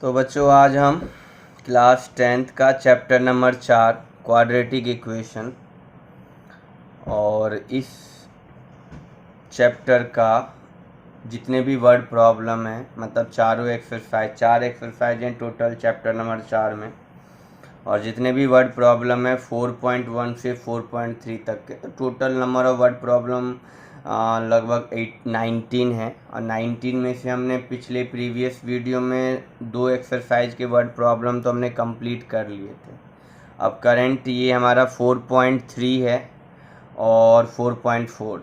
तो बच्चों आज हम क्लास 10th का चैप्टर नंबर 4 क्वाड्रेटिक इक्वेशन और इस चैप्टर का जितने भी वर्ड प्रॉब्लम है मतलब चार एक्सरसाइज हैं टोटल चैप्टर नंबर 4 में, और जितने भी वर्ड प्रॉब्लम है 4.1 से 4.3 तक के, तो total number of word problem लगभग 19 है। और 19 में से हमने पिछले प्रीवियस वीडियो में 2 एक्सरसाइज के वर्ड प्रॉब्लम तो हमने कंप्लीट कर लिए थे। अब करंट ये हमारा 4.3 है और 4.4,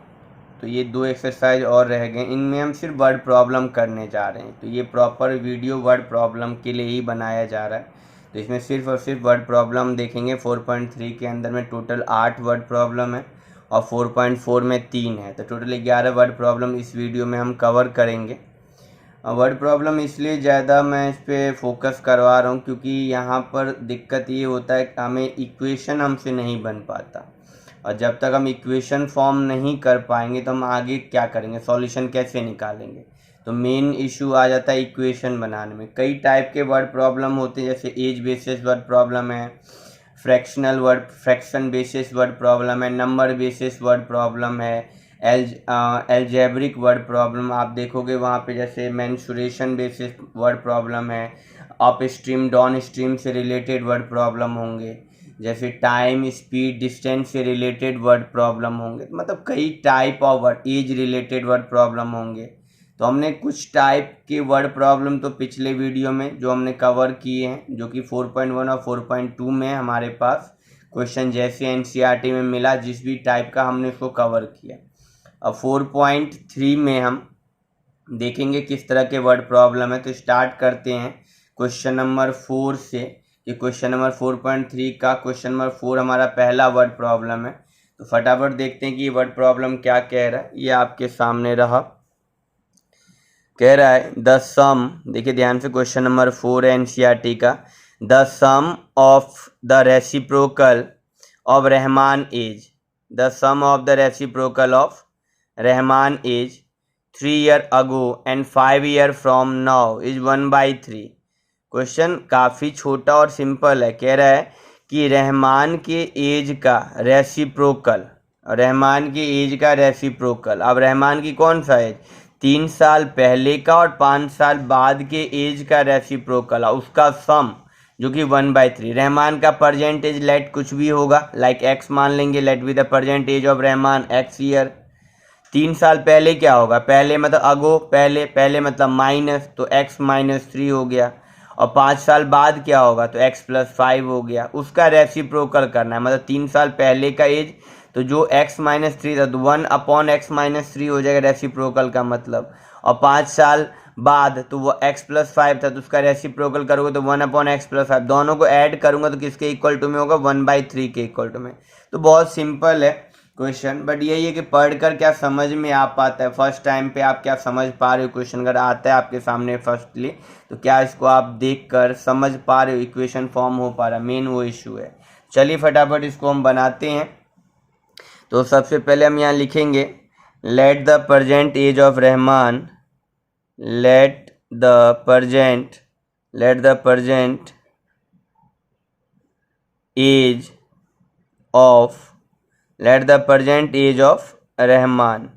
तो ये 2 एक्सरसाइज और रह गए। इनमें हम सिर्फ वर्ड प्रॉब्लम करने जा रहे हैं, तो ये प्रॉपर वीडियो वर्ड प्रॉब्लम के लिए ही बनाया जा रहा है। तो इसमें सिर्फ और सिर्फ वर्ड प्रॉब्लम देखेंगे। 4.3 के अंदर में टोटल 8 वर्ड प्रॉब्लम है और 4.4 में 3 है, तो टोटल 11 वर्ड प्रॉब्लम इस वीडियो में हम कवर करेंगे। वर्ड प्रॉब्लम इसलिए ज़्यादा मैं इस पर फोकस करवा रहा हूँ क्योंकि यहाँ पर दिक्कत ये होता है कि हमें इक्वेशन हमसे नहीं बन पाता, और जब तक हम इक्वेशन फॉर्म नहीं कर पाएंगे तो हम आगे क्या करेंगे, सॉल्यूशन कैसे निकालेंगे। तो मेन इशू आ जाता है इक्वेशन बनाने में। कई टाइप के वर्ड प्रॉब्लम होते हैं, जैसे एज बेसिस वर्ड प्रॉब्लम है, फ्रैक्शन बेसिस वर्ड प्रॉब्लम है, नंबर बेसिस वर्ड प्रॉब्लम है, एल्जेब्रिक वर्ड प्रॉब्लम आप देखोगे वहाँ पे, जैसे मेंसुरेशन बेसिस वर्ड प्रॉब्लम है, अप स्ट्रीम डाउन स्ट्रीम से रिलेटेड वर्ड प्रॉब्लम होंगे, जैसे टाइम स्पीड डिस्टेंस से रिलेटेड वर्ड प्रॉब्लम होंगे। मतलब कई type of word, age related word problem होंगे। तो हमने कुछ टाइप के वर्ड प्रॉब्लम तो पिछले वीडियो में जो हमने कवर किए हैं, जो कि 4.1 और 4.2 में हमारे पास क्वेश्चन जैसे एनसीईआरटी में मिला, जिस भी टाइप का हमने उसको कवर किया। अब 4.3 में हम देखेंगे किस तरह के वर्ड प्रॉब्लम है। तो स्टार्ट करते हैं क्वेश्चन नंबर 4 से, कि क्वेश्चन नंबर 4.3 का क्वेश्चन नंबर 4 हमारा पहला वर्ड प्रॉब्लम है। तो फटाफट देखते हैं कि ये वर्ड प्रॉब्लम क्या कह रहा है। ये आपके सामने रहा, कह रहा है द सम, देखिए ध्यान से, क्वेश्चन नंबर 4 है एनसीईआरटी का। The sum of the reciprocal of Rahman age, the sum of the reciprocal of Rahman age 3 year ago and 5 year from now is 1/3। Question काफ़ी छोटा और सिंपल है। कह रहा है कि रहमान के एज का रेसिप्रोकल, रहमान के एज का रेसिप्रोकल, अब रहमान की कौन सा एज, 3 साल पहले का और 5 साल बाद के एज का रेसिप्रोकल है, उसका सम जो कि 1/3। रहमान का परजेंट एज लेट कुछ भी होगा, लाइक एक्स मान लेंगे, let be the present age of Rahman X year. 3 साल पहले क्या होगा, पहले मतलब अगो, पहले मतलब माइनस, तो x -3 हो गया। और 5 साल बाद क्या होगा, तो x + 5 हो गया। उसका रेसिप्रोकल करना है, मतलब 3 साल पहले का एज, तो जो x -3 था तो 1/x -3 हो जाएगा रेसिप्रोकल का मतलब। और 5 साल बाद तो वो x + 5 था, तो उसका रेसिप्रोकल करोगे तो 1/x + 5, दोनों को ऐड करूंगा तो किसके इक्वल टू में होगा, 1/3 के इक्वल टू में। तो बहुत सिंपल है क्वेश्चन, बट यही है कि पढ़कर क्या समझ में आ पाता है, फर्स्ट टाइम पे आप क्या समझ पा रहे हो। क्वेश्चन अगर आता है आपके सामने फर्स्टली, तो क्या इसको आप देखकर समझ पा रहे हो, इक्वेशन फॉर्म हो पा रहा है, मेन वो इशू है। चलिए फटाफट इसको हम बनाते हैं। तो सबसे पहले हम यहाँ लिखेंगे let the present age of Rahman, let the present age of, let the present age of Rahman.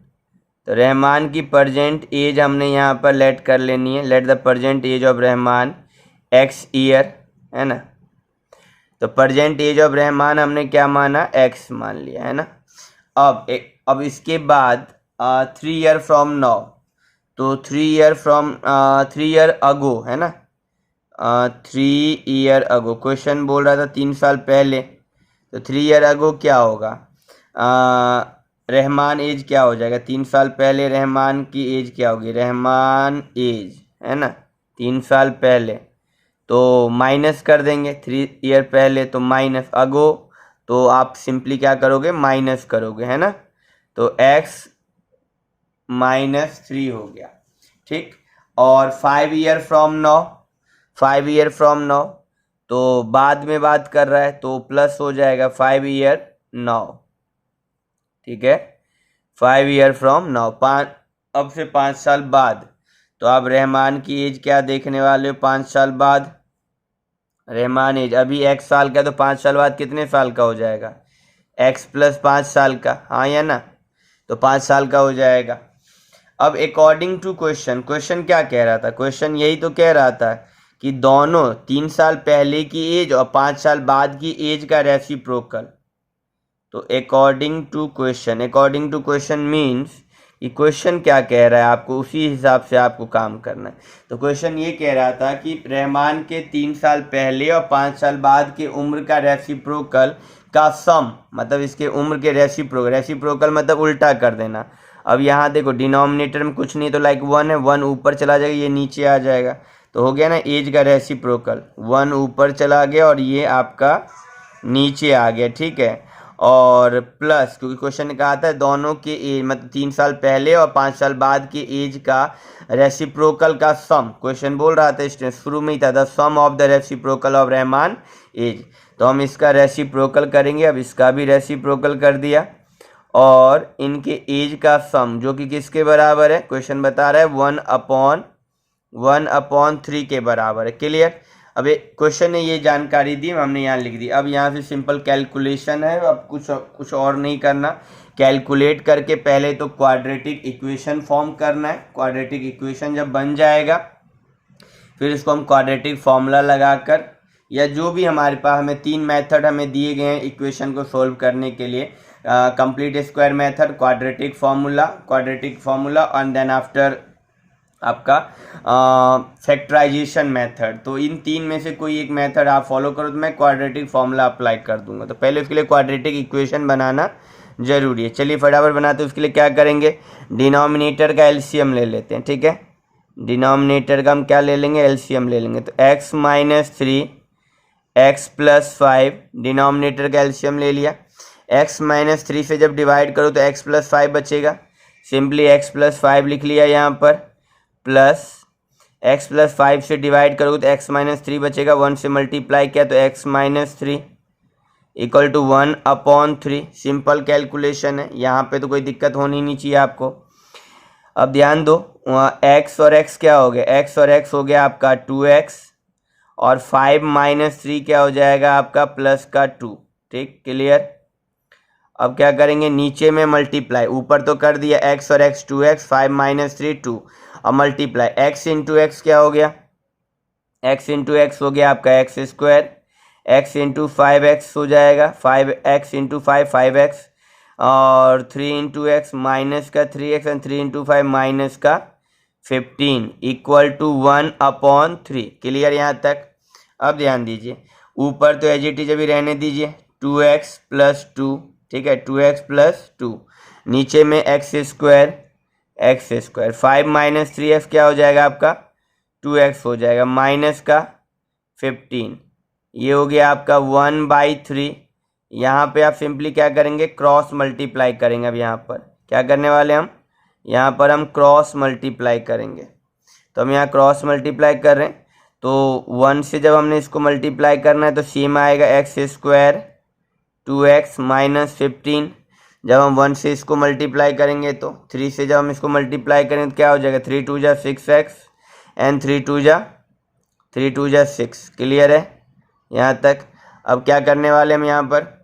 तो रहमान की प्रेजेंट एज हमने यहाँ पर लेट कर लेनी है, let the present age of Rahman x year, है ना। तो प्रेजेंट एज ऑफ रहमान हमने क्या माना, x मान लिया, है ना। अब इसके बाद 3 year from now, तो 3 year अगो, है ना। 3 year अगो, क्वेश्चन बोल रहा था 3 साल पहले, तो 3 year अगो क्या होगा, रहमान एज क्या हो जाएगा, 3 साल पहले रहमान की एज क्या होगी, रहमान एज, है ना, 3 साल पहले, तो माइनस कर देंगे 3 year पहले, तो माइनस अगो, तो आप सिंपली क्या करोगे, माइनस करोगे, है ना। तो x -3 हो गया, ठीक। और 5 year from now, तो बाद में बात कर रहा है, तो प्लस हो जाएगा 5 year now, ठीक है। 5 year from now, अब से 5 साल बाद, तो आप रहमान की एज क्या देखने वाले हो 5 साल बाद। रहमान एज अभी x साल का, तो 5 साल बाद कितने साल का हो जाएगा, x प्लस 5 साल का, हाँ या ना, तो 5 साल का हो जाएगा। अब अकॉर्डिंग टू क्वेश्चन, क्वेश्चन क्या कह रहा था, क्वेश्चन यही तो कह रहा था कि दोनों 3 साल पहले की एज और 5 साल बाद की एज का रेसिप्रोकल। तो अकॉर्डिंग टू क्वेश्चन मीन्स कि क्वेश्चन क्या कह रहा है, आपको उसी हिसाब से आपको काम करना है। तो क्वेश्चन ये कह रहा था कि रहमान के 3 साल पहले और 5 साल बाद के उम्र का रेसिप्रोकल का सम, मतलब इसके उम्र के रेसिप्रोकल मतलब उल्टा कर देना। अब यहाँ देखो डिनोमिनेटर में कुछ नहीं, तो लाइक 1 है, 1 ऊपर चला जाएगा, ये नीचे आ जाएगा, तो हो गया ना एज का रेसिप्रोकल, 1 ऊपर चला गया और ये आपका नीचे आ गया, ठीक है। और प्लस, क्योंकि क्वेश्चन ने कहा था दोनों के एज, मतलब 3 साल पहले और 5 साल बाद के एज का रेसिप्रोकल का सम, क्वेश्चन बोल रहा था शुरू में ही था, the sum of the reciprocal of Rahman age. तो हम इसका रेसिप्रोकल करेंगे, अब इसका भी रेसिप्रोकल कर दिया, और इनके एज का सम जो कि किसके बराबर है, क्वेश्चन बता रहा है 1/3 के बराबर है। क्लियर। अब क्वेश्चन ने ये जानकारी दी, हमने यहाँ लिख दी। अब यहाँ से सिंपल कैलकुलेशन है, अब कुछ और नहीं करना। कैलकुलेट करके पहले तो क्वाड्रेटिक इक्वेशन फॉर्म करना है। क्वाड्रेटिक इक्वेशन जब बन जाएगा फिर इसको हम क्वाड्रेटिक फॉर्मूला लगाकर, या जो भी हमारे पास, हमें 3 मेथड हमें दिए गए हैं इक्वेशन को सोल्व करने के लिए, complete square method, quadratic formula and then after आपका फैक्टराइजेशन मेथड। तो इन 3 में से कोई एक मेथड आप फॉलो करो तो मैं क्वाड्रेटिक फार्मूला अप्लाई कर दूंगा। तो पहले उसके लिए क्वाड्रेटिक इक्वेशन बनाना जरूरी है। चलिए फटाफट बनाते हैं। उसके लिए क्या करेंगे, डिनोमिनेटर का एलसीएम ले लेते हैं, ठीक है। डिनोमिनेटर का हम क्या ले लेंगे, एलसीएम ले लेंगे। तो x - 3 x + 5, डिनोमिनेटर का एलसीएम ले लिया। x - 3 से जब डिवाइड करो तो x + 5 बचेगा, सिंपली x + 5 लिख लिया यहाँ पर, प्लस x + 5 से डिवाइड करोगे तो x - 3 बचेगा, 1 से मल्टीप्लाई किया तो x - 3 equal to 1/3। Simple calculation है, यहाँ पे तो कोई दिक्कत होनी नहीं चाहिए आपको। अब ध्यान दो, x और x क्या हो गया, x और x हो गया आपका 2x, और 5 - 3 क्या हो जाएगा आपका प्लस का 2, ठीक। क्लियर। अब क्या करेंगे, नीचे में मल्टीप्लाई, ऊपर तो कर दिया x और x 2x, 5 - 3 2, अब मल्टीप्लाई x इंटू एक्स क्या हो गया, x इंटू एक्स हो गया आपका x², x इंटू 5x हो जाएगा, 5x इंटू 5 5x, और 3 इंटू एक्स माइनस का 3x एंड 3 इंटू 5 माइनस का 15 इक्वल टू 1/3। क्लियर यहाँ तक। अब ध्यान दीजिए, ऊपर तो एज इट इज अभी रहने दीजिए, 2x + 2, ठीक है, 2x + 2, नीचे में x², 5 - 3x क्या हो जाएगा आपका 2x हो जाएगा, माइनस का 15, ये हो गया आपका 1/3। यहाँ पे आप सिंपली क्या करेंगे, क्रॉस मल्टीप्लाई करेंगे। अब यहाँ पर क्या करने वाले हम, यहाँ पर हम क्रॉस मल्टीप्लाई करेंगे। तो हम यहाँ क्रॉस मल्टीप्लाई कर रहे हैं, तो 1 से जब हमने इसको मल्टीप्लाई करना है तो सेम आएगा x² 2x - 15। जब हम 1 से इसको मल्टीप्लाई करेंगे तो 3 से जब हम इसको मल्टीप्लाई करेंगे तो क्या हो जाएगा, 3 2 जा 6x एंड 3 2 जा 6। क्लियर है यहाँ तक। अब क्या करने वाले हम, यहाँ पर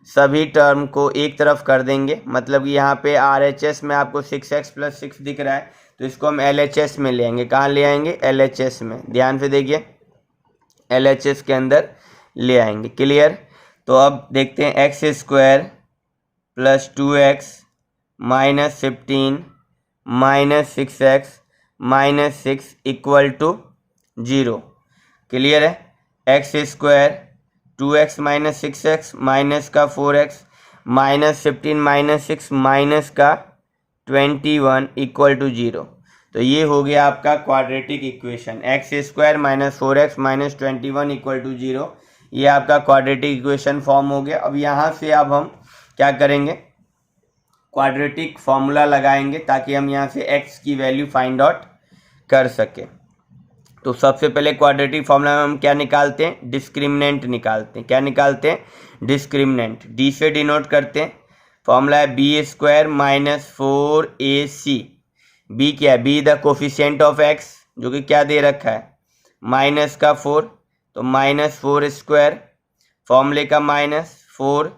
सभी टर्म को एक तरफ कर देंगे, मतलब कि यहाँ पे RHS में आपको 6x + 6 दिख रहा है, तो इसको हम LHS में ले आएंगे। कहाँ ले आएंगे, LHS में। ध्यान से देखिए, LHS के अंदर ले आएंगे। क्लियर। तो अब देखते हैं, x² + 2x - 15 - 6x - 6 equal to 0। Clear है। x² 2x - 6x माइनस का 4x - 15 - 6 माइनस का 21 इक्वल टू 0। तो ये हो गया आपका quadratic equation, x² - 4x - 21 equal to 0। ये आपका क्वाड्रेटिक इक्वेशन फॉर्म हो गया। अब यहाँ से अब हम क्या करेंगे, क्वाड्रेटिक फॉर्मूला लगाएंगे ताकि हम यहाँ से x की वैल्यू फाइंड आउट कर सके। तो सबसे पहले क्वाड्रेटिक फॉर्मूला में हम क्या निकालते हैं, डिस्क्रिमिनेंट निकालते हैं। क्या निकालते हैं, डिस्क्रिमिनेंट। डी से डिनोट करते हैं। फॉर्मूला है b² - 4ac बी क्या है, be the coefficient of x, जो कि क्या दे रखा है, माइनस का 4, तो -4², फॉर्मूले का -4,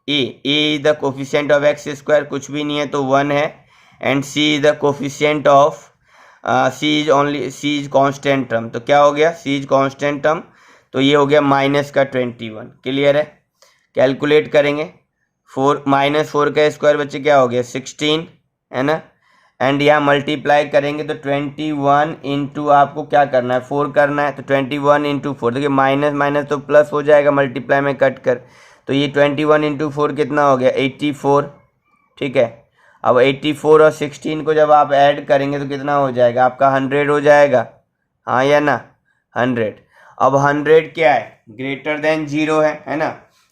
A is the coefficient of X square, कुछ भी नहीं है तो 1 है, and C is the coefficient of C is constant term, तो क्या हो गया, सी इज कांस्टेंट टर्म, तो ये हो गया -21। क्लियर है, कैलकुलेट करेंगे, 4 का स्क्वायर बच्चे क्या हो गया 16, है ना, एंड यहाँ मल्टीप्लाई करेंगे तो 21 इंटू आपको क्या करना है 4 करना है, तो 21 इंटू 4, देखिए माइनस माइनस तो प्लस हो जाएगा मल्टीप्लाई में कट कर, तो ये 21 इंटू 4 कितना हो गया 84। ठीक है, अब 84 और 16 को जब आप ऐड करेंगे तो कितना हो जाएगा आपका 100 हो जाएगा, हाँ या ना 100। अब 100 क्या है, ग्रेटर देन 0 है ना,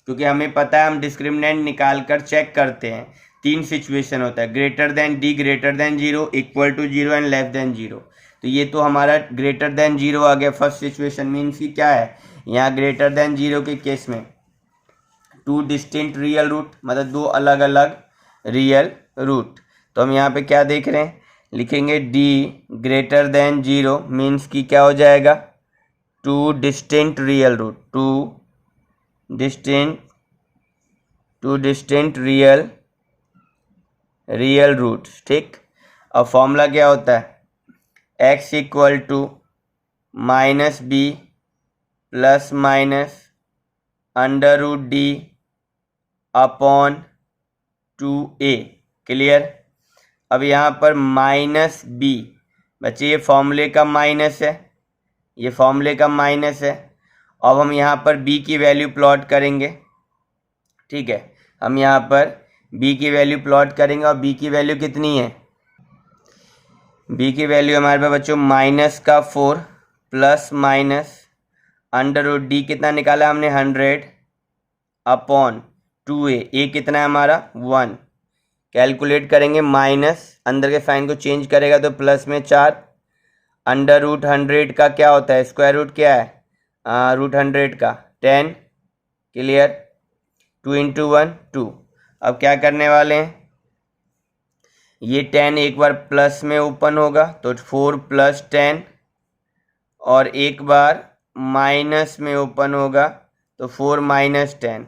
क्योंकि हमें पता है हम डिस्क्रिमिनेंट निकाल कर चेक करते हैं, 3 सिचुएशन होता है, greater than D, greater than 0, equal to 0 and less than 0। तो ये तो हमारा ग्रेटर देन 0 आ गया फर्स्ट सिचुएशन, मीन्स की क्या है, यहाँ ग्रेटर देन 0 के केस में 2 डिस्टिंक्ट रियल रूट, मतलब 2 अलग अलग रियल रूट। तो हम यहाँ पे क्या देख रहे हैं, लिखेंगे डी ग्रेटर देन 0 मीन्स की क्या हो जाएगा 2 distinct real root, 2 distinct real roots. ठीक, अब फॉर्मूला क्या होता है, x equal to -b plus minus √d upon 2a। Clear, अब यहाँ पर -b बच्चे ये फॉर्मूले का माइनस है, ये फॉर्मूले का माइनस है। अब हम यहाँ पर b की वैल्यू प्लॉट करेंगे। ठीक है, हम यहाँ पर b की वैल्यू प्लॉट करेंगे, और b की वैल्यू कितनी है, b की वैल्यू हमारे पास बच्चों -4 प्लस माइनस √d कितना निकाला हमने 100 अपॉन 2a, a कितना है हमारा 1। कैलकुलेट करेंगे, माइनस अंदर के साइन को चेंज करेगा तो प्लस में 4, √100 का क्या होता है स्क्वायर रूट क्या है, √100 का 10। Clear, 2 into 1 2। अब क्या करने वाले हैं, ये 10 एक बार प्लस में ओपन होगा तो 4 + 10, और एक बार माइनस में ओपन होगा तो 4 - 10,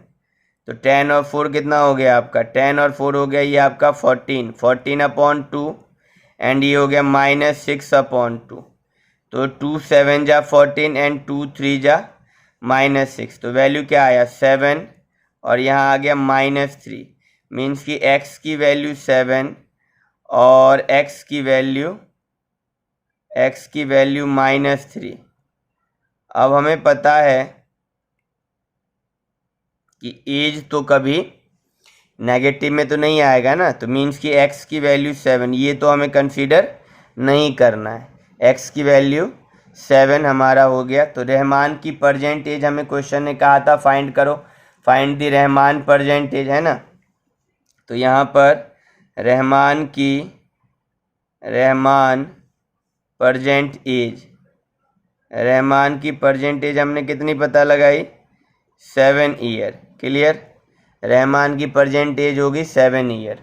तो 10 और 4 कितना हो गया आपका, 10 और 4 हो गया ये आपका 14 अपॉन 2, एंड ये हो गया -6 अपॉन 2, तो 2 7 जा 14 एंड 2 3 जा -6, तो वैल्यू क्या आया 7, और यहाँ आ गया -3, मीन्स कि x की वैल्यू 7 और x की वैल्यू -3। अब हमें पता है कि एज तो कभी नेगेटिव में तो नहीं आएगा ना, तो मीन्स कि x की वैल्यू 7, ये तो हमें कंसीडर नहीं करना है, x की वैल्यू 7 हमारा हो गया। तो रहमान की प्रेजेंट एज हमें क्वेश्चन ने कहा था फाइंड करो, find the Rahman present age, है ना, तो यहाँ पर रहमान प्रेजेंट एज हमने कितनी पता लगाई 7 ईयर। क्लियर, रहमान की प्रेजेंट एज होगी 7 ईयर।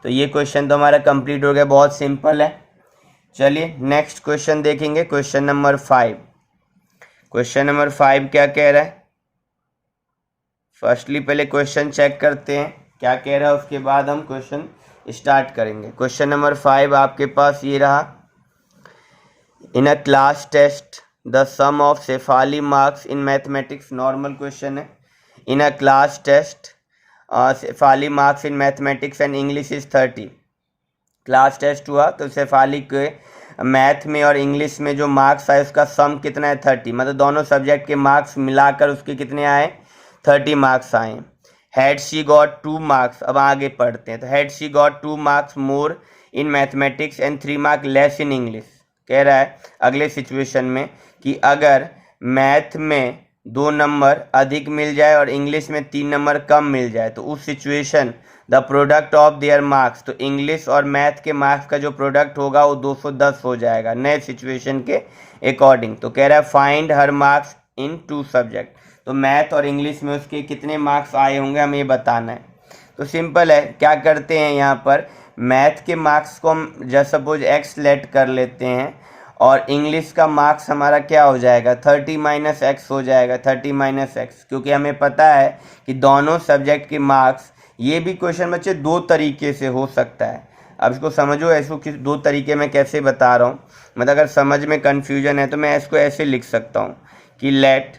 तो ये क्वेश्चन तो हमारा कंप्लीट हो गया, बहुत सिंपल है। चलिए नेक्स्ट क्वेश्चन देखेंगे, क्वेश्चन नंबर 5। क्वेश्चन नंबर 5 क्या कह रहा है, फर्स्टली पहले क्वेश्चन चेक करते हैं क्या कह रहा है, उसके बाद हम क्वेश्चन स्टार्ट करेंगे। क्वेश्चन नंबर 5 आपके पास ये रहा, in a class test the sum of Shefali marks in mathematics, normal question है। In a class test Shefali marks in mathematics and English is 30। Class test हुआ तो शेफाली के मैथ में और इंग्लिश में जो मार्क्स आए उसका सम कितना है 30, मतलब दोनों सब्जेक्ट के मार्क्स मिलाकर उसके कितने आए 30 मार्क्स आए। हैड शी गॉट 2 मार्क्स, अब आगे पढ़ते हैं, तो had she got 2 marks more in mathematics and 3 marks less in English. कह रहा है अगले सिचुएशन में कि अगर मैथ में 2 नंबर अधिक मिल जाए और इंग्लिश में 3 नंबर कम मिल जाए, तो उस situation the product of there marks, तो इंग्लिश और मैथ के मार्क्स का जो प्रोडक्ट होगा वो 210 हो जाएगा नए सिचुएशन के अकॉर्डिंग। तो कह रहा है find her marks in 2 subject, तो मैथ और इंग्लिश में उसके कितने मार्क्स आए होंगे हमें ये बताना है। तो सिंपल है, क्या करते हैं यहाँ पर मैथ के मार्क्स को हम जस्ट सपोज x लेट कर लेते हैं और इंग्लिश का मार्क्स हमारा क्या हो जाएगा 30 माइनस एक्स हो जाएगा 30 माइनस एक्स, क्योंकि हमें पता है कि दोनों सब्जेक्ट के मार्क्स, ये भी क्वेश्चन बच्चे दो तरीके से हो सकता है। अब इसको समझो, ऐसो किस दो तरीके में कैसे बता रहा हूँ, मतलब अगर समझ में कन्फ्यूजन है तो मैं इसको ऐसे लिख सकता हूँ कि let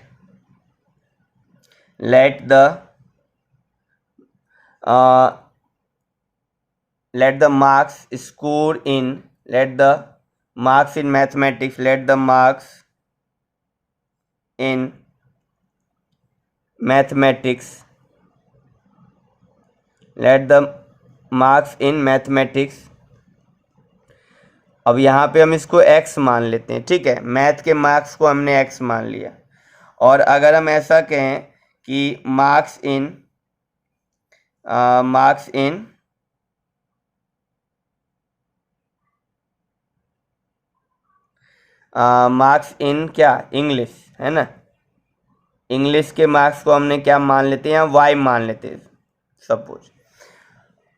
the marks score in marks in mathematics, let the marks in mathematics, अब यहाँ पे हम इसको x मान लेते हैं, ठीक है, मैथ के मार्क्स को हमने x मान लिया। और अगर हम ऐसा कहें कि मार्क्स इन क्या इंग्लिश है ना, इंग्लिश के मार्क्स को हमने क्या मान लेते हैं, या y मान लेते हैं। सपोज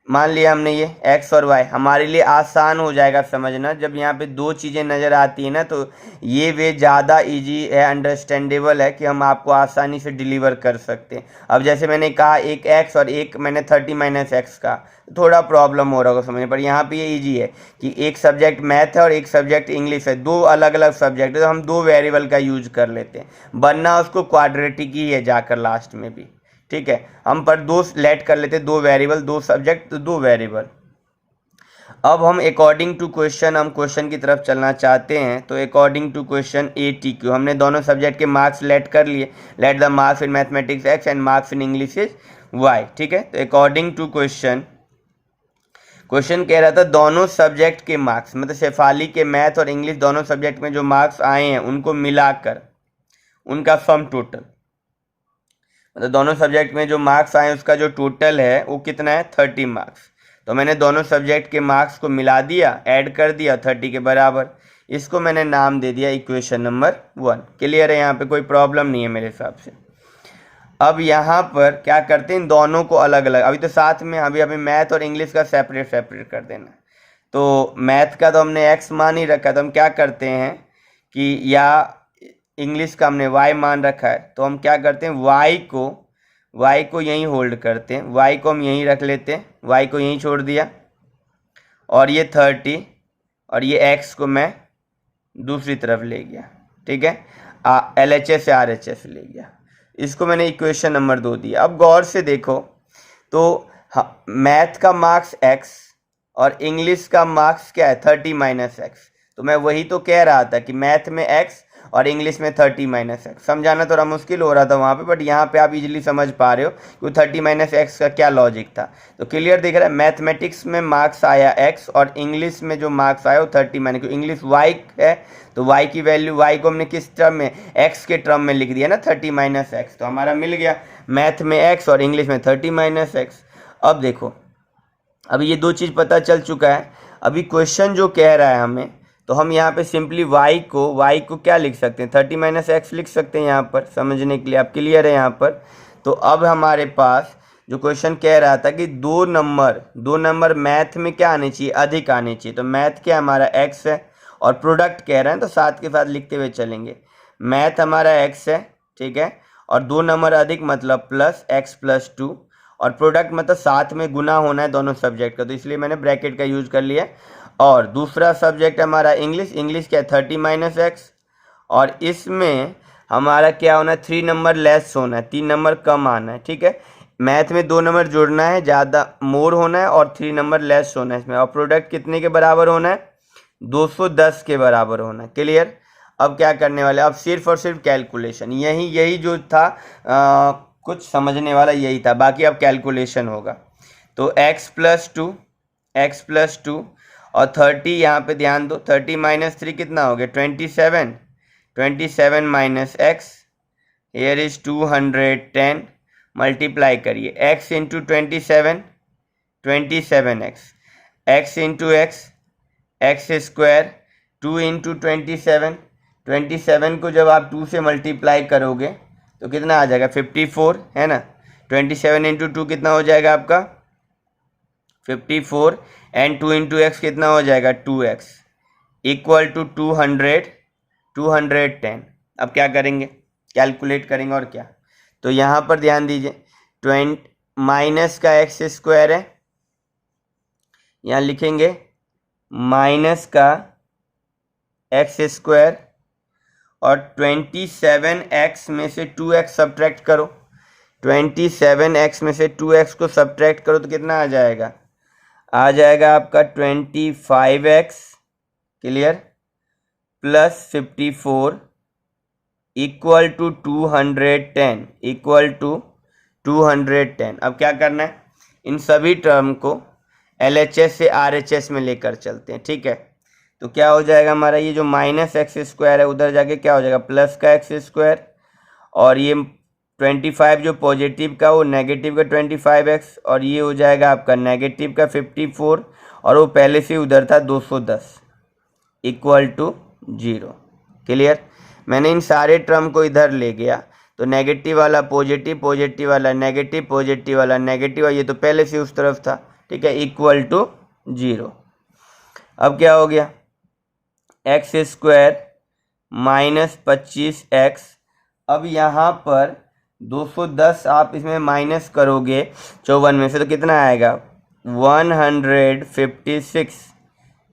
मान लिया हमने ये x और y, हमारे लिए आसान हो जाएगा समझना। जब यहाँ पे दो चीज़ें नज़र आती है ना तो ये वे ज़्यादा इजी है, अंडरस्टैंडेबल है कि हम आपको आसानी से डिलीवर कर सकते हैं। अब जैसे मैंने कहा एक x और एक मैंने 30 माइनस एक्स का, थोड़ा प्रॉब्लम हो रहा होगा समझने पर। यहाँ पे ये इजी है कि एक सब्जेक्ट मैथ है और एक सब्जेक्ट इंग्लिश है, दो अलग अलग सब्जेक्ट है, तो हम दो वेरिएबल का यूज कर लेते हैं, बनना उसको क्वाड्रेटिक ही है जाकर लास्ट में भी, ठीक है। हम पर दो लेट कर लेते, दो वेरिएबल, दो सब्जेक्ट तो दो वेरिएबल। अब हम अकॉर्डिंग टू क्वेश्चन, हम क्वेश्चन की तरफ चलना चाहते हैं, तो अकॉर्डिंग टू क्वेश्चन ATQ हमने दोनों सब्जेक्ट के मार्क्स लेट कर लिए, let the marks in mathematics x and marks in English is y, ठीक है। तो अकॉर्डिंग टू क्वेश्चन कह रहा था दोनों सब्जेक्ट के मार्क्स, मतलब शेफाली के मैथ और इंग्लिश दोनों सब्जेक्ट में जो मार्क्स आए हैं उनको मिलाकर उनका सम टोटल, मतलब दोनों सब्जेक्ट में जो मार्क्स आए उसका जो टोटल है वो कितना है 30 मार्क्स। तो मैंने दोनों सब्जेक्ट के मार्क्स को मिला दिया, ऐड कर दिया 30 के बराबर, इसको मैंने नाम दे दिया इक्वेशन नंबर 1। क्लियर है, यहाँ पे कोई प्रॉब्लम नहीं है मेरे हिसाब से। अब यहाँ पर क्या करते हैं, इन दोनों को अलग अलग, अभी तो साथ में अभी मैथ और इंग्लिश का सेपरेट कर देना। तो मैथ का तो हमने x मान ही रखा, तो हम क्या करते हैं कि या इंग्लिश का हमने y मान रखा है, तो हम क्या करते हैं y को यहीं होल्ड करते हैं, y को हम यहीं रख लेते हैं, y को यहीं छोड़ दिया, और ये 30 और ये x को मैं दूसरी तरफ ले गया, ठीक है, LHS से RHS ले गया, इसको मैंने इक्वेशन नंबर 2 दिया। अब गौर से देखो तो मैथ का मार्क्स x और इंग्लिश का मार्क्स क्या है 30 माइनस एक्स, तो मैं वही तो कह रहा था कि मैथ में x और इंग्लिश में 30 माइनस एक्स। समझाना थोड़ा मुश्किल हो रहा था वहाँ पे, बट यहाँ पे आप इजीली समझ पा रहे हो कि 30 माइनस एक्स का क्या लॉजिक था। तो क्लियर दिख रहा है, मैथमेटिक्स में मार्क्स आया x और इंग्लिश में जो मार्क्स आया वो 30 माइनस, क्योंकि इंग्लिश y है तो y की वैल्यू, y को हमने किस टर्म में x के टर्म में लिख दिया ना 30 माइनस एक्स, तो हमारा मिल गया मैथ में x और इंग्लिश में 30 माइनस एक्स। अब देखो, अभी ये दो चीज़ पता चल चुका है। अभी क्वेश्चन जो कह रहा है हमें, तो हम यहाँ पे सिंपली y को क्या लिख सकते हैं 30 माइनस एक्स लिख सकते हैं यहाँ पर, समझने के लिए। आप क्लियर है यहाँ पर? तो अब हमारे पास जो क्वेश्चन कह रहा था कि दो नंबर मैथ में क्या आने चाहिए, अधिक आने चाहिए। तो मैथ क्या हमारा x है और प्रोडक्ट कह रहे हैं, तो साथ के साथ लिखते हुए चलेंगे। मैथ हमारा x है, ठीक है, और दो नंबर अधिक मतलब प्लस x+2, और प्रोडक्ट मतलब साथ में गुना होना है दोनों सब्जेक्ट का, तो इसलिए मैंने ब्रैकेट का यूज कर लिया। और दूसरा सब्जेक्ट हमारा इंग्लिश क्या है 30 माइनस एक्स, और इसमें हमारा क्या होना है 3 नंबर लेस होना है, 3 नंबर कम आना है, ठीक है। मैथ में 2 नंबर जुड़ना है, ज़्यादा मोर होना है, और 3 नंबर लेस होना है इसमें, और प्रोडक्ट कितने के बराबर होना है 210 के बराबर होना है। क्लियर? अब क्या करने वाले, अब सिर्फ और सिर्फ कैलकुलेशन, यही जो था कुछ समझने वाला यही था, बाकी अब कैलकुलेशन होगा। तो x+2 और 30, यहाँ पे ध्यान दो 30 माइनस 3 कितना हो गया 27 minus x, here is 210, multiply करिए x into 27x, x into x square 2 into 27 को जब आप 2 से मल्टीप्लाई करोगे तो कितना आ जाएगा 54, है ना। 27 इंटू 2 कितना हो जाएगा आपका 54, एंड 2 इंटू एक्स कितना हो जाएगा 2x इक्वल टू 210। अब क्या करेंगे, कैलकुलेट करेंगे और क्या। तो यहाँ पर ध्यान दीजिए 20 माइनस का एक्स स्क्वायर है, यहाँ लिखेंगे माइनस का एक्स स्क्वायर और 27x में से 2x सब्ट्रैक्ट करो, 27x में से 2x को सब्ट्रैक्ट करो तो कितना आ जाएगा, आ जाएगा आपका 25x clear plus 54 equal to 210 equal to 210। अब क्या करना है, इन सभी टर्म को LHS से RHS में लेकर चलते हैं, ठीक है। तो क्या हो जाएगा हमारा, ये जो माइनस एक्स स्क्वायर है उधर जाके क्या हो जाएगा प्लस का एक्स स्क्वायर, और ये 25 जो पॉजिटिव का वो नेगेटिव का 25x, और ये हो जाएगा आपका नेगेटिव का 54, और वो पहले से उधर था 210 इक्वल टू 0। क्लियर, मैंने इन सारे टर्म को इधर ले गया तो नेगेटिव वाला पॉजिटिव, पॉजिटिव वाला नेगेटिव, पॉजिटिव वाला नेगेटिव, ये तो पहले से उस तरफ था, ठीक है, इक्वल टू 0। अब क्या हो गया, एक्स स्क्वायर माइनस 25x, अब यहाँ पर 210 आप इसमें माइनस करोगे 54 में से तो कितना आएगा 156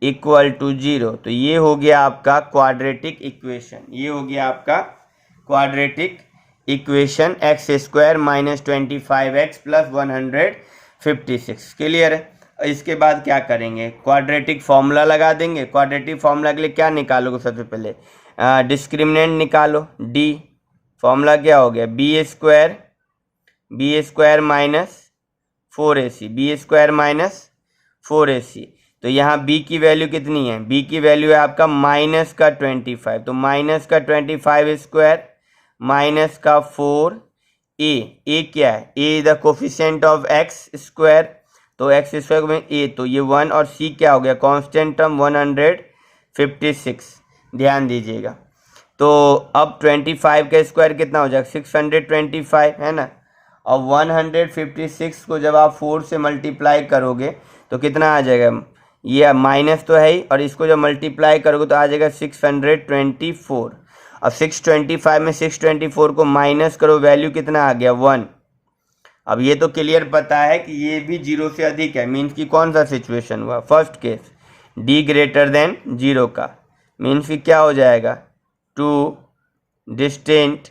इक्वल टू 0। तो ये हो गया आपका क्वाड्रेटिक इक्वेशन, ये हो गया आपका quadratic equation x square minus 25x plus 156। Clear है। इसके बाद क्या करेंगे, क्वाड्रेटिक फॉर्मूला लगा देंगे। क्वाड्रेटिक फॉर्मूला के लिए क्या निकालोगे, सबसे पहले डिस्क्रिमिनेंट निकालो, डी फॉर्मूला क्या हो गया B square minus 4ac, B square minus 4ac। तो यहाँ b की वैल्यू कितनी है, b की वैल्यू है आपका माइनस का 25, तो माइनस का 25 स्क्वायर माइनस का 4a क्या है, a the coefficient of X square, तो एक्स स्क्वायर में a, तो ये 1, और c क्या हो गया कांस्टेंट टर्म 156। ध्यान दीजिएगा। तो अब 25 का स्क्वायर कितना हो जाएगा 625 है ना, और 156 को जब आप 4 से मल्टीप्लाई करोगे तो कितना आ जाएगा, ये माइनस तो है ही, और इसको जब मल्टीप्लाई करोगे तो आ जाएगा 624। अब 625 में 624 को माइनस करो, वैल्यू कितना आ गया 1। अब ये तो क्लियर पता है कि ये भी 0 से अधिक है, मीन्स कि कौन सा सिचुएशन हुआ, first case d greater than 0 का, मीन्स कि क्या हो जाएगा टू डिस्टिंक्ट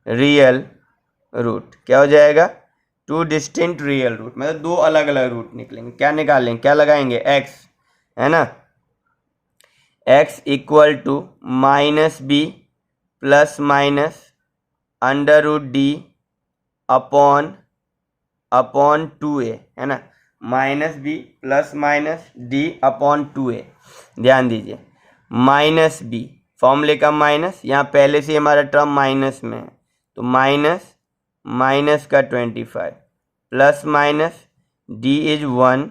रियल रूट, क्या हो जाएगा टू डिस्टिंक्ट रियल रूट, मतलब दो अलग अलग रूट निकलेंगे। क्या निकालेंगे, क्या लगाएंगे x, है ना, x equal to minus B plus minus under root D upon 2a, है ना, minus B plus minus D upon 2a। ध्यान दीजिए माइनस बी फॉर्मूले का माइनस, यहाँ पहले से हमारा टर्म माइनस में है, तो माइनस का 25 plus minus D is 1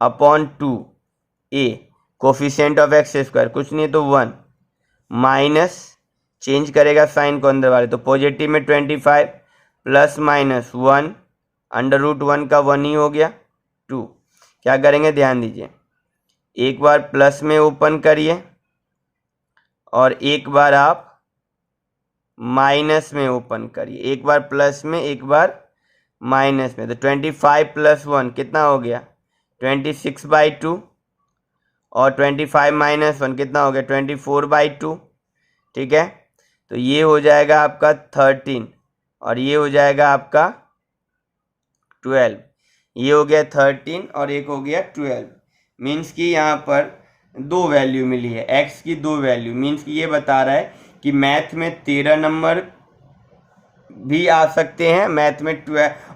upon 2a, coefficient of X square कुछ नहीं तो 1, माइनस चेंज करेगा साइन को अंदर वाले, तो पॉजिटिव में 25 प्लस माइनस 1 अंडर रूट 1 का 1 ही हो गया 2। क्या करेंगे, ध्यान दीजिए, एक बार प्लस में ओपन करिए और एक बार आप माइनस में ओपन करिए, एक बार प्लस में एक बार माइनस में, तो 25 प्लस 1 कितना हो गया 26/2, और 25 माइनस 1 कितना हो गया 24/2, ठीक है। तो ये हो जाएगा आपका 13 और ये हो जाएगा आपका 12, ये हो गया 13 और एक हो गया 12, मीन्स कि यहाँ पर दो वैल्यू मिली है, x की दो वैल्यू, मीन्स कि ये बता रहा है कि मैथ में 13 नंबर भी आ सकते हैं, मैथ में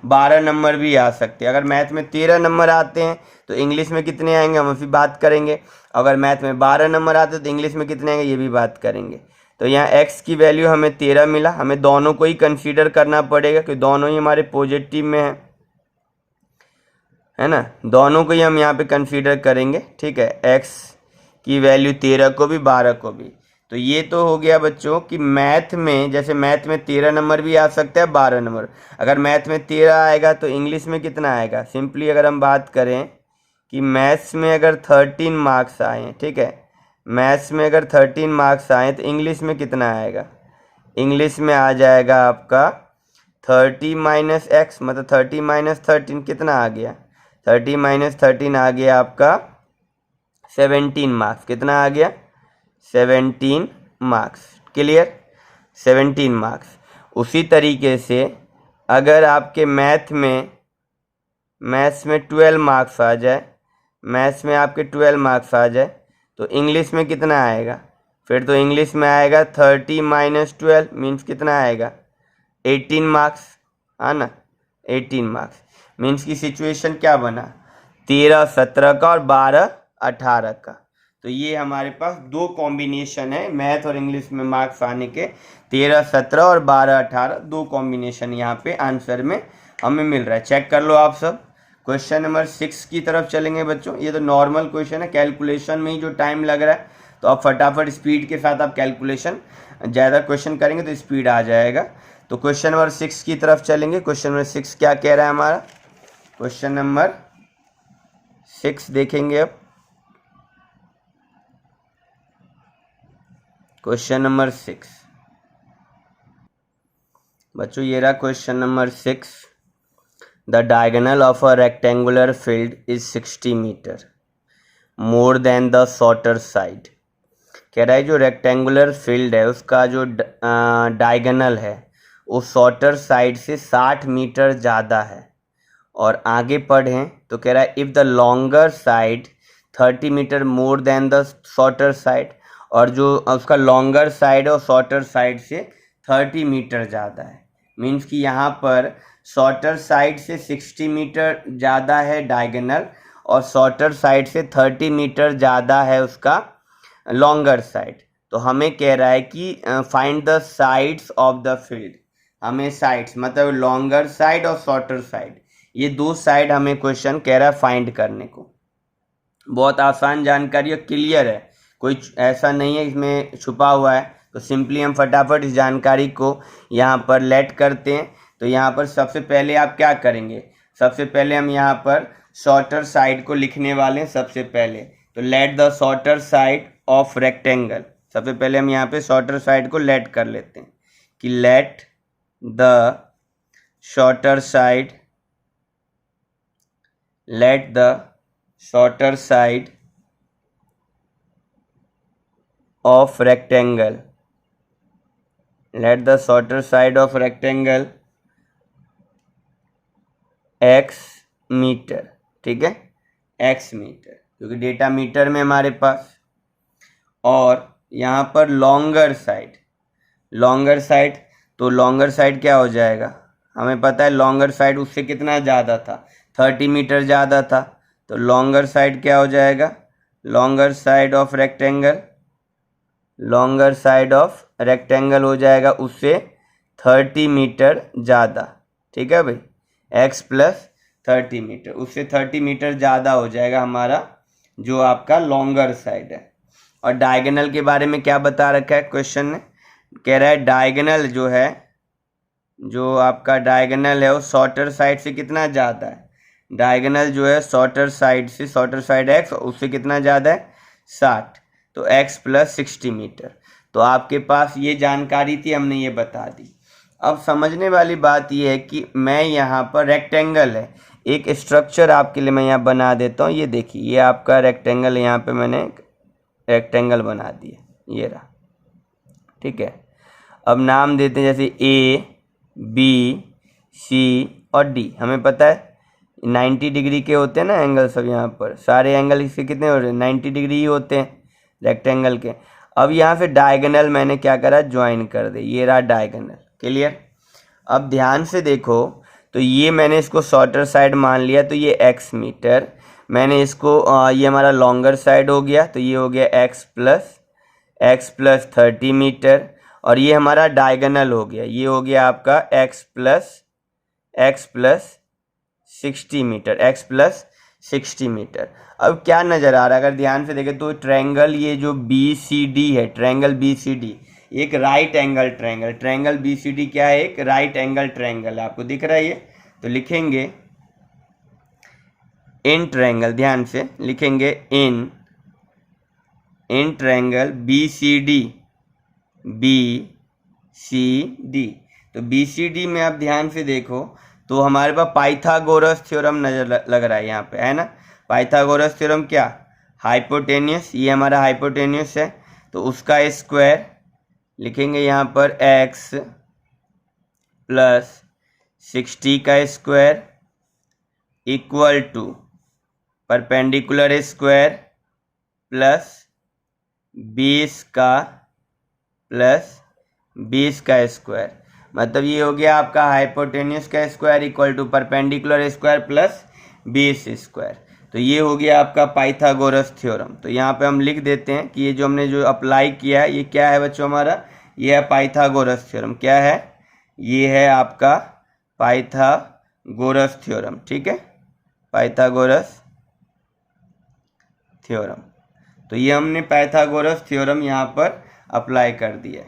12 नंबर भी आ सकते हैं। अगर मैथ में 13 नंबर आते हैं तो इंग्लिश में कितने आएंगे हम अभी बात करेंगे, अगर मैथ में 12 नंबर आते हैं तो इंग्लिश में कितने आएंगे ये भी बात करेंगे। तो यहाँ x की वैल्यू हमें 13 मिला, हमें दोनों को ही कंसीडर करना पड़ेगा क्योंकि दोनों ही हमारे पॉजिटिव में है ना, दोनों को ही हम यहाँ पे कंसीडर करेंगे, ठीक है, x की वैल्यू 13 को भी 12 को भी। तो ये तो हो गया बच्चों कि मैथ में, जैसे मैथ में 13 नंबर भी आ सकता है, 12 नंबर। अगर मैथ में 13 आएगा तो इंग्लिश में कितना आएगा? सिंपली अगर हम बात करें कि मैथ्स में अगर 13 मार्क्स आए, ठीक है, मैथ्स में अगर 13 मार्क्स आए तो इंग्लिश में कितना आएगा? इंग्लिश में आ जाएगा आपका 30 माइनस एक्स, मतलब 30 माइनस 13 कितना आ गया? 30 माइनस 13 आ गया आपका 17 मार्क्स। कितना आ गया? 17 मार्क्स। क्लियर? 17 मार्क्स। उसी तरीके से अगर आपके मैथ्स में 12 मार्क्स आ जाए, मैथ्स में आपके 12 मार्क्स आ जाए तो इंग्लिश में कितना आएगा? फिर तो इंग्लिश में आएगा 30 माइनस 12 मीन्स कितना आएगा? 18 मार्क्स, है ना? 18 मार्क्स मीन्स की सिचुएशन क्या बना? 13 17 का और 12 18 का। तो ये हमारे पास दो कॉम्बिनेशन है मैथ और इंग्लिश में मार्क्स आने के, 13 17 और 12 18, दो कॉम्बिनेशन यहाँ पे आंसर में हमें मिल रहा है। चेक कर लो आप सब। क्वेश्चन नंबर 6 की तरफ चलेंगे बच्चों। ये तो नॉर्मल क्वेश्चन है, कैलकुलेशन में ही जो टाइम लग रहा है, तो आप फटाफट स्पीड के साथ आप कैलकुलेशन, ज़्यादा क्वेश्चन करेंगे तो स्पीड आ जाएगा। तो क्वेश्चन नंबर 6 की तरफ चलेंगे। क्वेश्चन नंबर 6 क्या कह रहा है हमारा? क्वेश्चन नंबर 6 देखेंगे अब। क्वेश्चन नंबर 6 बच्चों, ये रहा question number 6। The diagonal of a rectangular field is 60 metre more than the shorter side. कह रहा है जो रेक्टेंगुलर फील्ड है उसका जो डायगोनल है वो शॉर्टर साइड से 60 मीटर ज़्यादा है। और आगे पढ़ें तो कह रहा है if the longer side 30 metre more than the shorter side, और जो उसका लॉन्गर साइड है वो शॉर्टर साइड से 30 मीटर ज़्यादा है। मीन्स कि यहाँ पर शॉर्टर साइड से 60 मीटर ज़्यादा है डायगोनल, और शॉर्टर साइड से 30 मीटर ज़्यादा है उसका लॉन्गर साइड। तो हमें कह रहा है कि find the sides of the field. हमें साइड्स मतलब लॉन्गर साइड और शॉर्टर साइड, ये दो साइड हमें क्वेश्चन कह रहा है फाइंड करने को। बहुत आसान जानकारी है, क्लियर है, कोई ऐसा नहीं है इसमें छुपा हुआ है। तो सिंपली हम फटाफट इस जानकारी को यहाँ पर लेट करते हैं। तो यहाँ पर सबसे पहले आप क्या करेंगे? सबसे पहले हम यहाँ पर शॉर्टर साइड को लिखने वाले हैं सबसे पहले। तो let the shorter side of rectangle, सबसे पहले हम यहाँ पे शॉर्टर साइड को लेट कर लेते हैं कि let the shorter side, let the shorter side of rectangle, let the shorter side of rectangle x metre. ठीक है, x मीटर, क्योंकि डेटा मीटर में हमारे पास। और यहाँ पर लॉन्गर साइड, लॉन्गर साइड, तो लॉन्गर साइड क्या हो जाएगा? हमें पता है लॉन्गर साइड उससे कितना ज़्यादा था, 30 मीटर ज़्यादा था। तो लॉन्गर साइड क्या हो जाएगा? Longer side of rectangle, longer side of rectangle हो जाएगा उससे 30 मीटर ज़्यादा। ठीक है भाई, x प्लस 30 मीटर, उससे 30 मीटर ज़्यादा हो जाएगा हमारा जो आपका लॉन्गर साइड है। और डायगोनल के बारे में क्या बता रखा है क्वेश्चन ने? कह रहा है डायगोनल जो है, जो आपका डायगोनल है वो शॉर्टर साइड से कितना ज़्यादा है? डायगोनल जो है शॉर्टर साइड से, शॉर्टर साइड x, उससे कितना ज़्यादा है? 60। तो x प्लस 60 मीटर। तो आपके पास ये जानकारी थी, हमने ये बता दी। अब समझने वाली बात ये है कि मैं यहाँ पर रेक्टेंगल है, एक स्ट्रक्चर आपके लिए मैं यहाँ बना देता हूँ। ये देखिए, ये आपका रेक्टेंगल, यहाँ पे मैंने रेक्टेंगल बना दिया, ये रहा। ठीक है, अब नाम देते हैं जैसे A B C और D। हमें पता है 90 डिग्री के होते हैं ना एंगल, सब यहाँ पर सारे एंगल इसके कितने हो रहे हैं? 90 डिग्री ही होते हैं रेक्टेंगल के। अब यहाँ से डायगोनल मैंने क्या करा? ज्वाइन कर दे, ये रहा डायगोनल। क्लियर? अब ध्यान से देखो, तो ये मैंने इसको शॉर्टर साइड मान लिया, तो ये x मीटर, मैंने इसको ये हमारा लॉन्गर साइड हो गया, तो ये हो गया x प्लस 30 मीटर। और ये हमारा डायगोनल हो गया, ये हो गया आपका x plus 60 metre, x plus 60 metre. अब क्या नज़र आ रहा है, अगर ध्यान से देखें तो ट्रायंगल ये जो BCD है, ट्रायंगल BCD एक right angle triangle, triangle BCD क्या है, एक राइट एंगल ट्रायंगल है, आपको दिख रहा है ये। तो लिखेंगे इन ट्रायंगल, ध्यान से लिखेंगे इन ट्रायंगल BCD, तो BCD में आप ध्यान से देखो तो हमारे पास पाइथागोरस थ्योरम नजर लग रहा है यहाँ पे, है ना। पाइथागोरस थ्योरम क्या, हाइपोटेन्यूस, ये हमारा हाइपोटेन्यूस है, तो उसका स्क्वायर लिखेंगे यहाँ पर x प्लस 60 का square equal to perpendicular square plus 20 का स्क्वायर, मतलब ये हो गया आपका हाइपोटेन्यूस का square equal to perpendicular square plus 20 square. तो ये हो गया आपका पाइथागोरस थ्योरम। तो यहाँ पे हम लिख देते हैं कि ये जो हमने जो अप्लाई किया है ये क्या है बच्चों, हमारा ये है पाइथागोरस थ्योरम। क्या है, ये है आपका पाइथागोरस थ्योरम, ठीक है, पाइथागोरस थ्योरम। तो ये हमने पाइथागोरस थ्योरम यहाँ पर अप्लाई कर दिया।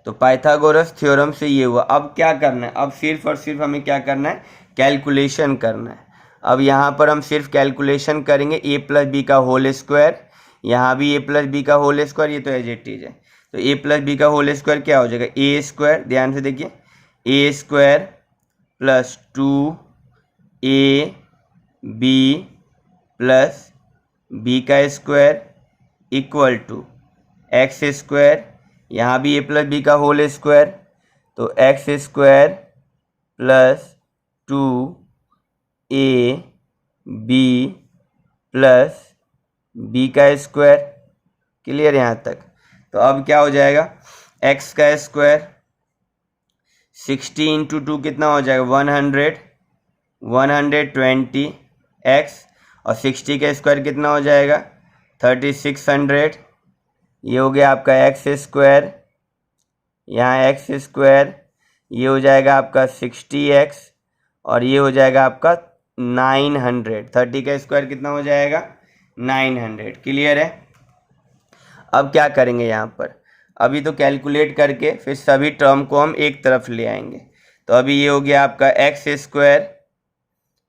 तो पाइथागोरस थ्योरम से ये हुआ। अब क्या करना है, अब सिर्फ और सिर्फ हमें क्या करना है, कैलकुलेशन करना है। अब यहाँ पर हम सिर्फ कैलकुलेशन करेंगे a प्लस बी का होल स्क्वायर, यहाँ भी a प्लस बी का होल स्क्वायर, ये तो एज इट इज है। तो a प्लस बी का होल स्क्वायर क्या हो जाएगा, a स्क्वायर, ध्यान से देखिए a square plus 2ab plus b का square equal to X square, यहाँ भी a प्लस बी का होल स्क्वायर, तो X square plus 2ab plus b का स्क्वायर। क्लियर यहाँ तक। तो अब क्या हो जाएगा, x का स्क्वायर 60 इंटू 2 कितना हो जाएगा, 120 x, और 60 का स्क्वायर कितना हो जाएगा 3600। ये हो गया आपका एक्स स्क्वायर, यहाँ एक्स स्क्वायर, ये हो जाएगा आपका 60x, और ये हो जाएगा आपका 900। 30 का स्क्वायर कितना हो जाएगा 900। क्लियर है। अब क्या करेंगे यहाँ पर, अभी तो कैलकुलेट करके फिर सभी टर्म को हम एक तरफ ले आएंगे। तो अभी ये हो गया आपका x square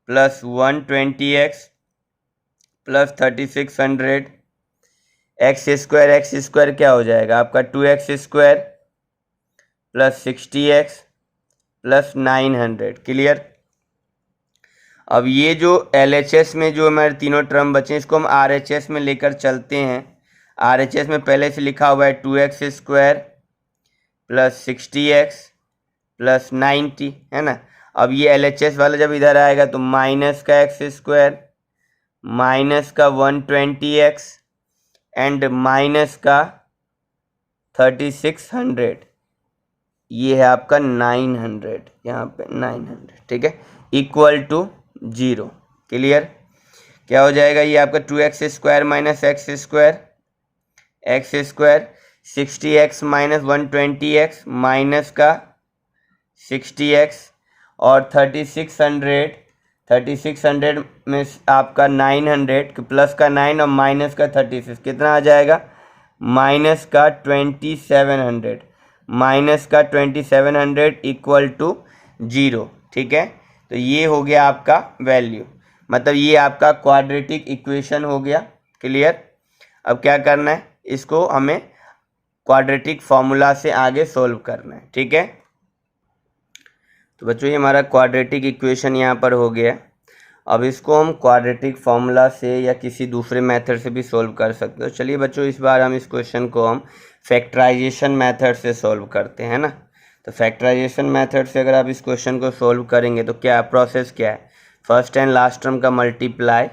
plus 120x plus 3600, x square क्या हो जाएगा आपका 2x square plus 60x plus 900। Clear. अब ये जो LHS में जो हमारे तीनों टर्म बचे इसको हम RHS में लेकर चलते हैं। RHS में पहले से लिखा हुआ है 2x square plus 60x plus 90, है ना। अब ये LHS वाला जब इधर आएगा तो माइनस का एक्स स्क्वायर माइनस का 120x एंड माइनस का 3600, ये है आपका 900, यहाँ पे 900, ठीक है, इक्वल टू 0। क्लियर। क्या हो जाएगा, ये आपका 2x square minus x square 60x minus 120x minus का 60x और 3600 में आपका 900 प्लस का 9 और माइनस का 36 कितना आ जाएगा, माइनस का 2700 इक्वल टू 0। ठीक है, तो ये हो गया आपका वैल्यू, मतलब ये आपका क्वाड्रेटिक इक्वेशन हो गया। क्लियर। अब क्या करना है, इसको हमें क्वाड्रेटिक फॉर्मूला से आगे सोल्व करना है। ठीक है, तो बच्चों ये हमारा क्वाड्रेटिक इक्वेशन यहाँ पर हो गया। अब इसको हम क्वाड्रेटिक फॉर्मूला से या किसी दूसरे मेथड से भी सोल्व कर सकते हो। चलिए बच्चों, इस बार हम इस क्वेश्चन को हम फैक्टराइजेशन मेथड से सोल्व करते हैं ना। तो फैक्टराइजेशन मेथड से अगर आप इस क्वेश्चन को सोल्व करेंगे तो क्या प्रोसेस क्या है, फर्स्ट एंड लास्ट टर्म का मल्टीप्लाई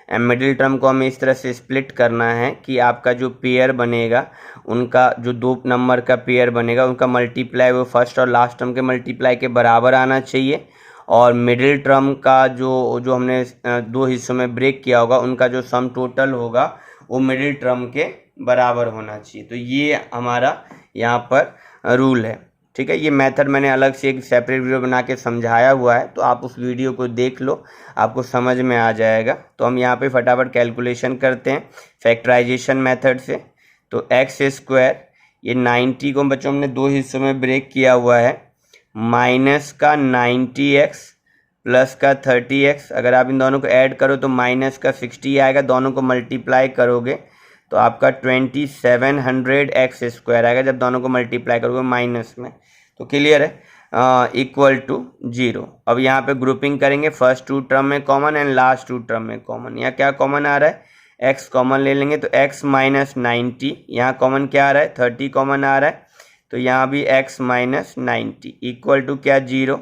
एंड मिडिल टर्म को हमें इस तरह से स्प्लिट करना है कि आपका जो पेयर बनेगा, उनका जो 2 नंबर का पेयर बनेगा उनका मल्टीप्लाई वो फर्स्ट और लास्ट टर्म के मल्टीप्लाई के बराबर आना चाहिए, और मिडिल टर्म का जो हमने 2 हिस्सों में ब्रेक किया होगा उनका जो सम टोटल होगा वो मिडिल टर्म के बराबर होना चाहिए। तो ये हमारा यहाँ पर रूल है। ठीक है। ये मेथड मैंने अलग से एक सेपरेट वीडियो बना के समझाया हुआ है, तो आप उस वीडियो को देख लो, आपको समझ में आ जाएगा। तो हम यहाँ पे फटाफट कैलकुलेशन करते हैं फैक्टराइजेशन मेथड से। तो एक्स स्क्वायर, ये 90 को बच्चों हमने दो हिस्सों में ब्रेक किया हुआ है, माइनस का 90x प्लस का 30x। अगर आप इन दोनों को ऐड करो तो माइनस का 60 आएगा, दोनों को मल्टीप्लाई करोगे तो आपका 2700x स्क्वायर आएगा जब दोनों को मल्टीप्लाई करोगे माइनस में। तो क्लियर है, इक्वल टू 0। अब यहाँ पे ग्रुपिंग करेंगे, फर्स्ट टू टर्म में common and last two term में कॉमन। यहाँ क्या कॉमन आ रहा है, x कॉमन ले लेंगे तो x माइनस 90, यहाँ कॉमन क्या आ रहा है 30 कॉमन आ रहा है, तो यहाँ भी x माइनस 90 इक्वल टू क्या 0।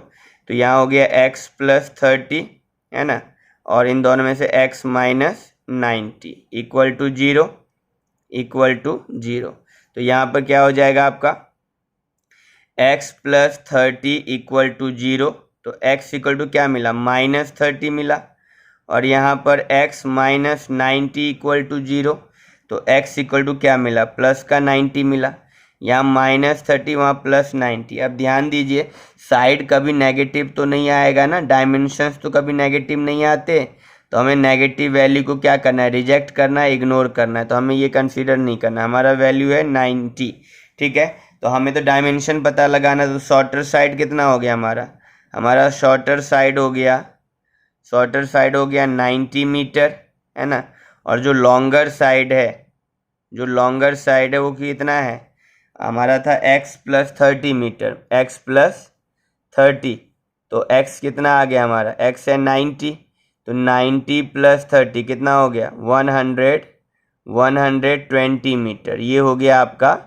तो यहाँ हो गया x प्लस 30 है ना, और इन दोनों में से x minus 90 equal to 0, equal to 0। तो यहाँ पर क्या हो जाएगा आपका x प्लस 30 इक्वल टू 0। तो x इक्वल टू क्या मिला, माइनस 30 मिला, और यहाँ पर x माइनस 90 इक्वल टू 0। तो x इक्वल टू क्या मिला, प्लस का 90 मिला। यहाँ माइनस 30 वहाँ प्लस 90। अब ध्यान दीजिए, साइड कभी नेगेटिव तो नहीं आएगा ना, डायमेंशंस तो कभी नेगेटिव नहीं आते, तो हमें नेगेटिव वैल्यू को क्या करना है, रिजेक्ट करना है, इग्नोर करना है। तो हमें ये कंसीडर नहीं करना, हमारा वैल्यू है 90, ठीक है। तो हमें तो डायमेंशन पता लगाना, तो शॉर्टर साइड कितना हो गया हमारा शॉर्टर साइड हो गया 90 मीटर है ना, और जो लॉन्गर साइड है वो कितना है, हमारा था x plus 30 metre, x plus 30। तो x कितना आ गया हमारा, x है 90, तो 90 प्लस 30 कितना हो गया 120 मीटर। ये हो गया आपका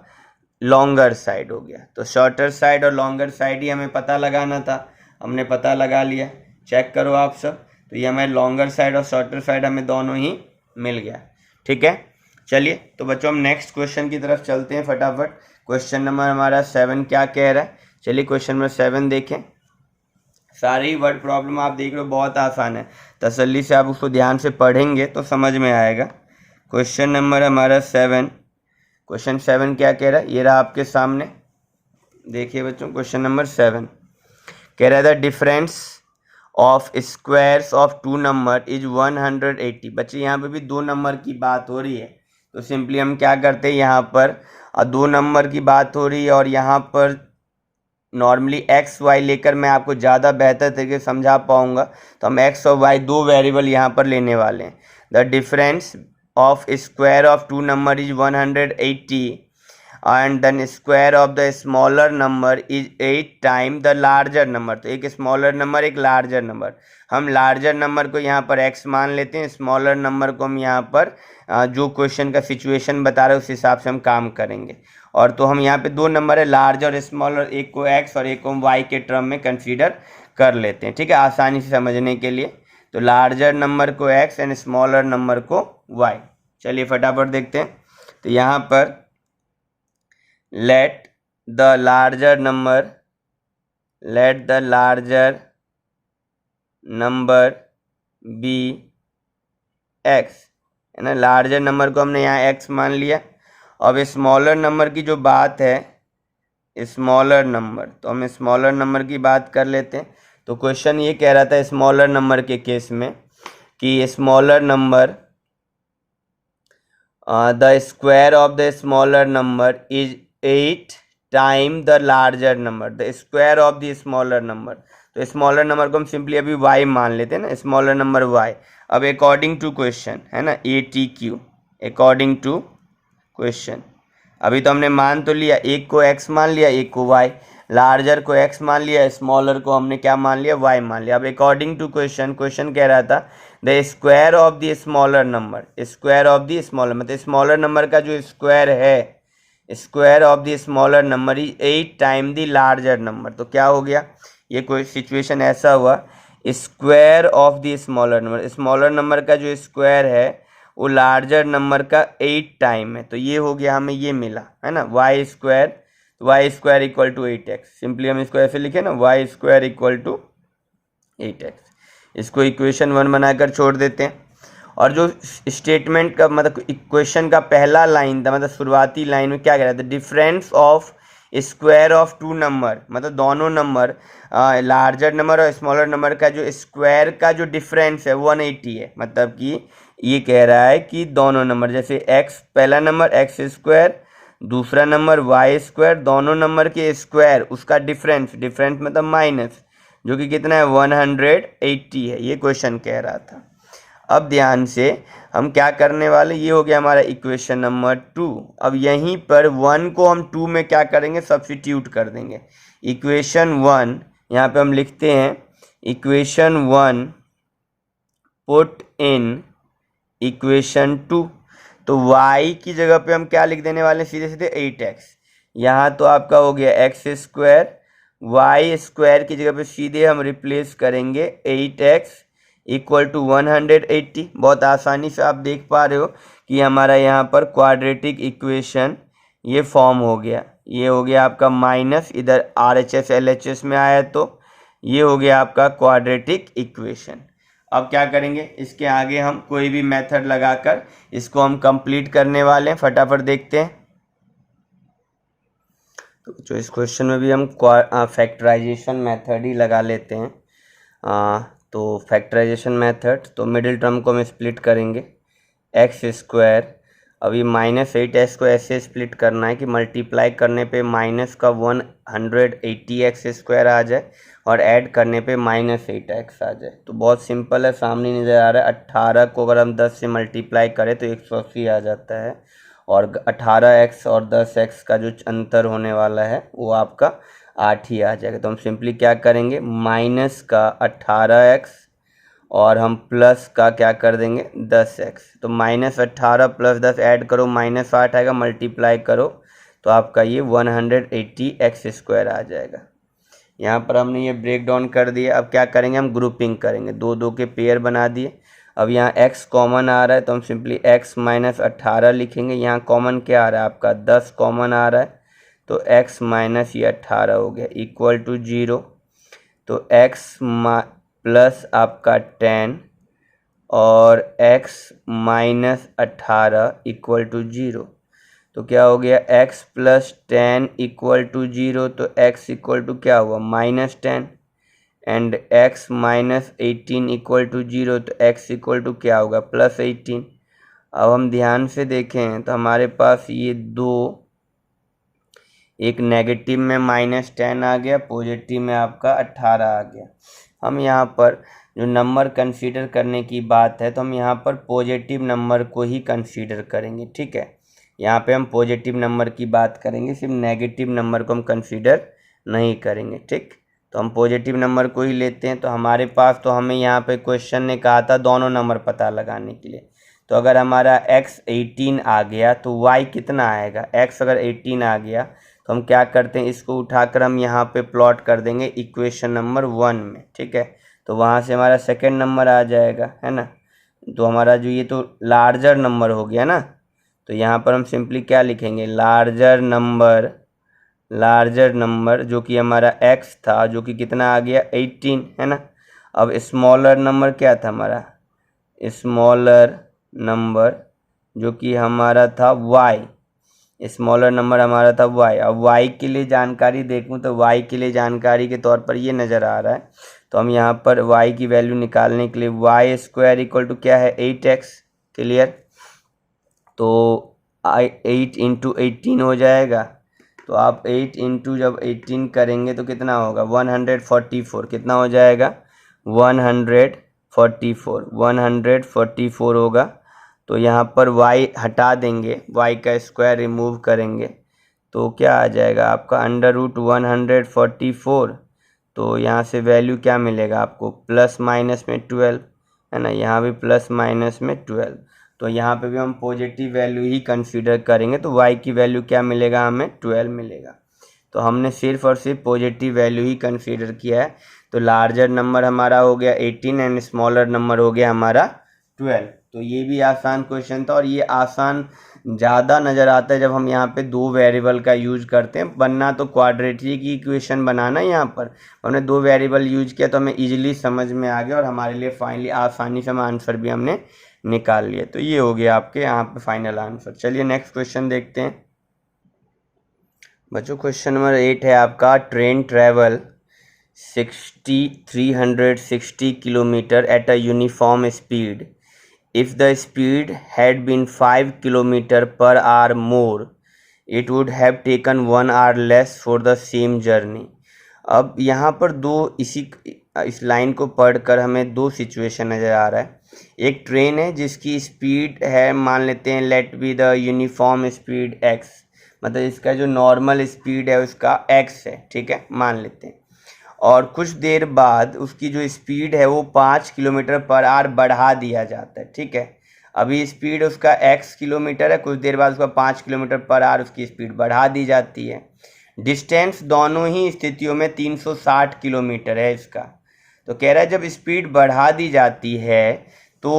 लॉन्गर साइड हो गया। तो शॉर्टर साइड और लॉन्गर साइड ही हमें पता लगाना था, हमने पता लगा लिया। चेक करो आप सब, तो ये हमारे लॉन्गर साइड और शॉर्टर साइड हमें दोनों ही मिल गया, ठीक है। चलिए तो बच्चों हम नेक्स्ट क्वेश्चन की तरफ चलते हैं फटाफट। क्वेश्चन नंबर हमारा 7 क्या कह रहा है, चलिए क्वेश्चन नंबर 7 देखें। सारी वर्ड प्रॉब्लम आप देख रहे हो बहुत आसान है, तसल्ली से आप उसको ध्यान से पढ़ेंगे तो समझ में आएगा। क्वेश्चन नंबर हमारा 7, क्वेश्चन 7 क्या कह रहा है, ये रहा आपके सामने, देखिए बच्चों। क्वेश्चन नंबर 7 कह रहा है the difference of squares of two number is 180। बच्चे यहाँ पे भी दो नंबर की बात हो रही है, तो सिंपली हम क्या करते हैं, यहाँ पर दो नंबर की बात हो रही है और यहाँ पर नॉर्मली एक्स वाई लेकर मैं आपको ज़्यादा बेहतर तरीके से समझा पाऊँगा। तो हम एक्स और वाई दो वेरिएबल यहाँ पर लेने वाले हैं। The difference of square of two number is 180 and then square of the smaller number is 8 time the larger number. तो एक स्मॉलर नंबर एक लार्जर नंबर, हम लार्जर नंबर को यहाँ पर x मान लेते हैं, स्मॉलर नंबर को हम यहाँ पर जो क्वेश्चन का सिचुएशन बता रहे हैं उस हिसाब से हम काम करेंगे। और तो हम यहाँ पे दो नंबर है लार्ज और स्मॉलर, एक को x और एक को हम y के टर्म में कंसीडर कर लेते हैं, ठीक है, आसानी से समझने के लिए। तो लार्जर नंबर को x एंड स्मॉलर नंबर को y। चलिए फटाफट देखते हैं। तो यहाँ पर let the larger number be x, है ना। लार्जर नंबर को हमने यहाँ x मान लिया। अब स्मॉलर नंबर की जो बात है, स्मॉलर नंबर, तो हम स्मॉलर नंबर की बात कर लेते हैं। तो क्वेश्चन ये कह रहा था स्मॉलर नंबर के केस में कि smaller number the square of the smaller number is 8 time the larger number, the square of the smaller number. तो स्मॉलर नंबर को हम सिंपली अभी y मान लेते हैं ना, स्मॉलर नंबर y। अब अकॉर्डिंग टू क्वेश्चन है ना, ATQ, अकॉर्डिंग टू क्वेश्चन, अभी तो हमने मान तो लिया, एक को x मान लिया, एक को y, लार्जर को x मान लिया, स्मॉलर को हमने क्या मान लिया, y मान लिया। अब अकॉर्डिंग टू क्वेश्चन, क्वेश्चन कह रहा था the square of the smaller number, square of the smaller, मतलब स्मॉलर नंबर का जो स्क्वायर है, square of the smaller number is 8 time the larger number. तो क्या हो गया, ये कोई सिचुएशन ऐसा हुआ, square of the smaller number, smaller number का जो स्क्वायर है वो लार्जर नंबर का 8 टाइम है। तो ये हो गया, हमें ये मिला है ना, Y square equal to 8x। Simply हम इसको ऐसे लिखे ना, Y square equal to 8x। इसको इक्वेशन 1 बनाकर छोड़ देते हैं। और जो स्टेटमेंट का मतलब इक्वेशन का पहला लाइन था, मतलब शुरुआती लाइन में क्या कह रहा था, difference of square of two number, मतलब दोनों नंबर लार्जर नंबर और स्मॉलर नंबर का जो स्क्वायर का जो डिफरेंस है 180 है। मतलब कि ये कह रहा है कि दोनों नंबर, जैसे x पहला नंबर एक्स स्क्वायर, दूसरा नंबर वाई स्क्वायर, दोनों नंबर के स्क्वायर उसका डिफरेंस, डिफरेंस मतलब माइनस, जो कि कितना है 180 है, ये क्वेश्चन कह रहा था। अब ध्यान से हम क्या करने वाले, ये हो गया हमारा इक्वेशन नंबर 2। अब यहीं पर 1 को हम 2 में क्या करेंगे, सब्स्टिट्यूट कर देंगे। इक्वेशन 1 यहाँ पे हम लिखते हैं, इक्वेशन 1 पुट इन इक्वेशन 2। तो y की जगह पे हम क्या लिख देने वाले हैं, सीधे सीधे 8x। यहाँ तो आपका हो गया एक्स स्क्वायर, वाई स्क्वायर की जगह पे सीधे हम रिप्लेस करेंगे 8x इक्वल टू 180। बहुत आसानी से आप देख पा रहे हो कि हमारा यहाँ पर क्वाड्रेटिक इक्वेशन ये फॉर्म हो गया। ये हो गया आपका माइनस, इधर RHS LHS में आया तो ये हो गया आपका क्वाड्रेटिक इक्वेशन। अब क्या करेंगे, इसके आगे हम कोई भी मेथड लगाकर इसको हम कंप्लीट करने वाले हैं। फटाफट देखते हैं। तो जो इस क्वेश्चन में भी हम फैक्टराइजेशन मेथड ही लगा लेते हैं। तो फैक्टराइजेशन मेथड, तो मिडिल टर्म को हम स्प्लिट करेंगे, एक्स स्क्वायर। अभी -8x को ऐसे स्प्लिट करना है कि मल्टीप्लाई करने पे माइनस का 180x स्क्वायर आ जाए और ऐड करने पे -8x आ जाए। तो बहुत सिंपल है, सामने नज़र आ रहा है। 18 को अगर हम 10 से मल्टीप्लाई करें तो 180 आ जाता है, और 18x और 10x का जो अंतर होने वाला है वो आपका 8 ही आ जाएगा। तो हम सिंपली क्या करेंगे, माइनस का 18x और हम प्लस का क्या कर देंगे 10x। तो -18 + 10 ऐड करो -8 आएगा, मल्टीप्लाई करो तो आपका ये 180x स्क्वायर आ जाएगा। यहाँ पर हमने ये ब्रेक डाउन कर दिया। अब क्या करेंगे, हम ग्रुपिंग करेंगे, दो दो के पेयर बना दिए। अब यहाँ x कॉमन आ रहा है तो हम सिंपली x - 18 लिखेंगे। यहाँ कॉमन क्या आ रहा है, आपका 10 कॉमन आ रहा है, तो x - ये 18 हो गया इक्वल टू 0। तो x प्लस आपका 10 और x - 18 इक्वल टू 0। तो क्या हो गया, x + 10 इक्वल टू 0। तो x इक्वल टू क्या हुआ, -10, एंड x - 18 इक्वल टू 0। तो x इक्वल टू क्या होगा, +18। अब हम ध्यान से देखें तो हमारे पास ये दो, एक नेगेटिव में -10 आ गया, पॉजिटिव में आपका 18 आ गया। हम यहाँ पर जो नंबर कंसीडर करने की बात है तो हम यहाँ पर पॉजिटिव नंबर को ही कंसीडर करेंगे, ठीक है। यहाँ पे हम पॉजिटिव नंबर की बात करेंगे, सिर्फ नेगेटिव नंबर को हम कंसीडर नहीं करेंगे, ठीक। तो हम पॉजिटिव नंबर को ही लेते हैं। तो हमारे पास, तो हमें यहाँ पे क्वेश्चन ने कहा था दोनों नंबर पता लगाने के लिए। तो अगर हमारा x 18 आ गया तो y कितना आएगा, x अगर 18 आ गया तो हम क्या करते हैं, इसको उठाकर हम यहाँ पे प्लॉट कर देंगे इक्वेशन नंबर 1 में, ठीक है। तो वहाँ से हमारा सेकंड नंबर आ जाएगा, है ना। तो हमारा जो ये तो लार्जर नंबर हो गया ना, तो यहाँ पर हम सिंपली क्या लिखेंगे, लार्जर नंबर जो कि हमारा x था, जो कि कितना आ गया 18, है ना। अब स्मॉलर नंबर क्या था हमारा, स्मॉलर नंबर जो कि हमारा था y, स्मॉलर नंबर हमारा था y। अब y के लिए जानकारी देखूं तो y के लिए जानकारी के तौर पर ये नज़र आ रहा है। तो हम यहाँ पर y की वैल्यू निकालने के लिए y स्क्वायर इक्वल टू क्या है 8x, क्लियर। तो 8 × 18 हो जाएगा। तो आप 8 × जब 18 करेंगे तो कितना होगा 144, कितना हो जाएगा 144 होगा। तो यहाँ पर y हटा देंगे, y का स्क्वायर रिमूव करेंगे तो क्या आ जाएगा आपका √144। तो यहाँ से वैल्यू क्या मिलेगा आपको, प्लस माइनस में 12, है ना। यहाँ भी प्लस माइनस में 12। तो यहाँ पे भी हम पॉजिटिव वैल्यू ही कंसीडर करेंगे तो y की वैल्यू क्या मिलेगा, हमें 12 मिलेगा। तो हमने सिर्फ और सिर्फ पॉजिटिव वैल्यू ही कंसीडर किया है। तो लार्जर नंबर हमारा हो गया 18 एंड स्मॉलर नंबर हो गया हमारा 12। तो ये भी आसान क्वेश्चन था, और ये आसान ज़्यादा नज़र आता है जब हम यहाँ पे दो वेरिएबल का यूज करते हैं। बनना तो क्वाड्रेटिक की इक्वेशन बनाना, यहाँ पर हमने दो वेरिएबल यूज किया तो हमें इजीली समझ में आ गया, और हमारे लिए फाइनली आसानी से हम आंसर भी हमने निकाल लिया। तो ये हो गया आपके यहाँ पे फाइनल आंसर। चलिए नेक्स्ट क्वेश्चन देखते हैं। बच्चों क्वेश्चन नंबर 8 है आपका, train travel 360 kilometre at a uniform speed. If the speed had been 5 kilometer per hour more, it would have taken 1 hour less for the same journey. अब यहाँ पर इस लाइन को पढ़कर हमें दो सिचुएशन नज़र आ रहा है. एक ट्रेन है जिसकी स्पीड है, मान लेते हैं let be the uniform speed x, मतलब इसका जो नॉर्मल स्पीड है उसका x है, ठीक है, मान लेते हैं. और कुछ देर बाद उसकी जो स्पीड है वो 5 किलोमीटर पर आवर बढ़ा दिया जाता है, ठीक है. अभी स्पीड उसका x किलोमीटर है, कुछ देर बाद उसका 5 किलोमीटर पर आवर उसकी स्पीड बढ़ा दी जाती है. डिस्टेंस दोनों ही स्थितियों में 360 किलोमीटर है इसका. तो कह रहा है जब स्पीड बढ़ा दी जाती है तो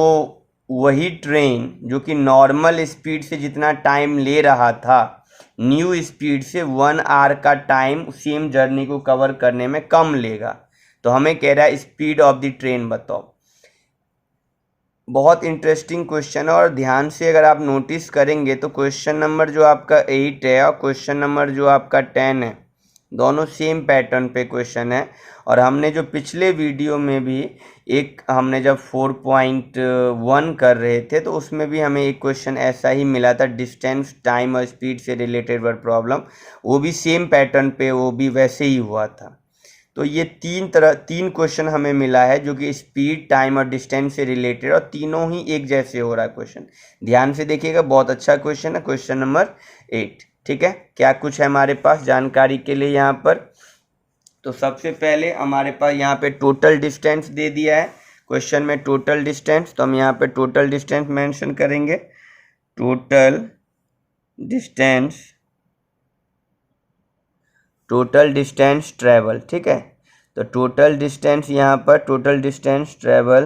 वही ट्रेन जो कि नॉर्मल स्पीड से जितना टाइम ले रहा था, न्यू स्पीड से 1 आवर का टाइम सेम जर्नी को कवर करने में कम लेगा. तो हमें कह रहा है स्पीड ऑफ द ट्रेन बताओ. बहुत इंटरेस्टिंग क्वेश्चन है और ध्यान से अगर आप नोटिस करेंगे तो क्वेश्चन नंबर जो आपका 8 है और क्वेश्चन नंबर जो आपका 10 है, दोनों सेम पैटर्न पे क्वेश्चन है. और हमने जो पिछले वीडियो में भी हमने जब 4.1 कर रहे थे तो उसमें भी हमें एक क्वेश्चन ऐसा ही मिला था, डिस्टेंस टाइम और स्पीड से रिलेटेड वर्ड प्रॉब्लम. वो भी सेम पैटर्न पे, वो भी वैसे ही हुआ था. तो ये तीन क्वेश्चन हमें मिला है जो कि स्पीड, टाइम और डिस्टेंस से रिलेटेड, और तीनों ही एक जैसे हो रहा है क्वेश्चन. ध्यान से देखिएगा, बहुत अच्छा क्वेश्चन है क्वेश्चन नंबर 8, ठीक है. क्या कुछ है हमारे पास जानकारी के लिए यहाँ पर. तो सबसे पहले हमारे पास यहाँ पे टोटल डिस्टेंस दे दिया है क्वेश्चन में, टोटल डिस्टेंस. तो हम यहाँ पे टोटल डिस्टेंस मेंशन करेंगे, टोटल डिस्टेंस ट्रेवल, ठीक है. तो टोटल डिस्टेंस यहाँ पर, टोटल डिस्टेंस ट्रेवल,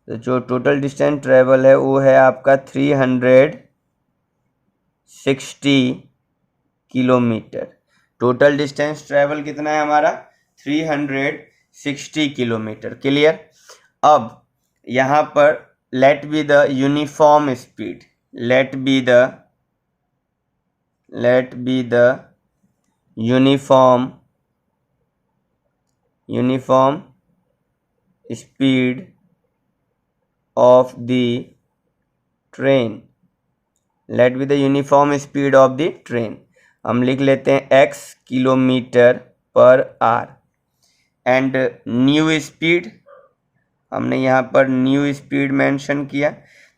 तो जो टोटल डिस्टेंस ट्रेवल है वो है आपका 360 किलोमीटर. टोटल डिस्टेंस ट्रेवल कितना है हमारा, 360 किलोमीटर. क्लियर. अब यहाँ पर let be the uniform speed, let be the uniform speed of the train, let be the uniform speed of the train. हम लिख लेते हैं x kilometre per hour. And new speed, हमने यहाँ पर न्यू स्पीड मेंशन किया.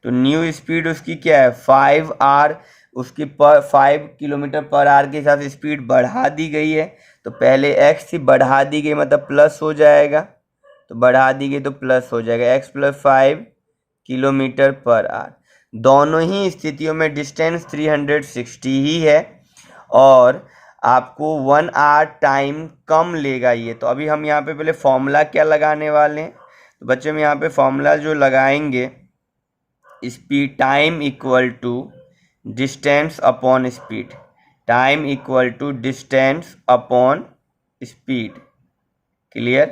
तो new speed उसकी क्या है, 5 आवर, उसकी 5 किलोमीटर पर आवर के हिसाब से स्पीड बढ़ा दी गई है. तो पहले x थी, बढ़ा दी गई मतलब प्लस हो जाएगा, तो बढ़ा दी गई तो प्लस हो जाएगा, x + 5 किलोमीटर पर आवर. दोनों ही स्थितियों में डिस्टेंस 360 ही है और आपको 1 आवर टाइम कम लेगा ये. तो अभी हम यहाँ पे पहले फॉर्मूला क्या लगाने वाले हैं. तो बच्चे हम यहाँ पे फॉर्मूला जो लगाएंगे, speed, time equal to distance upon speed, time equal to distance upon speed. Clear.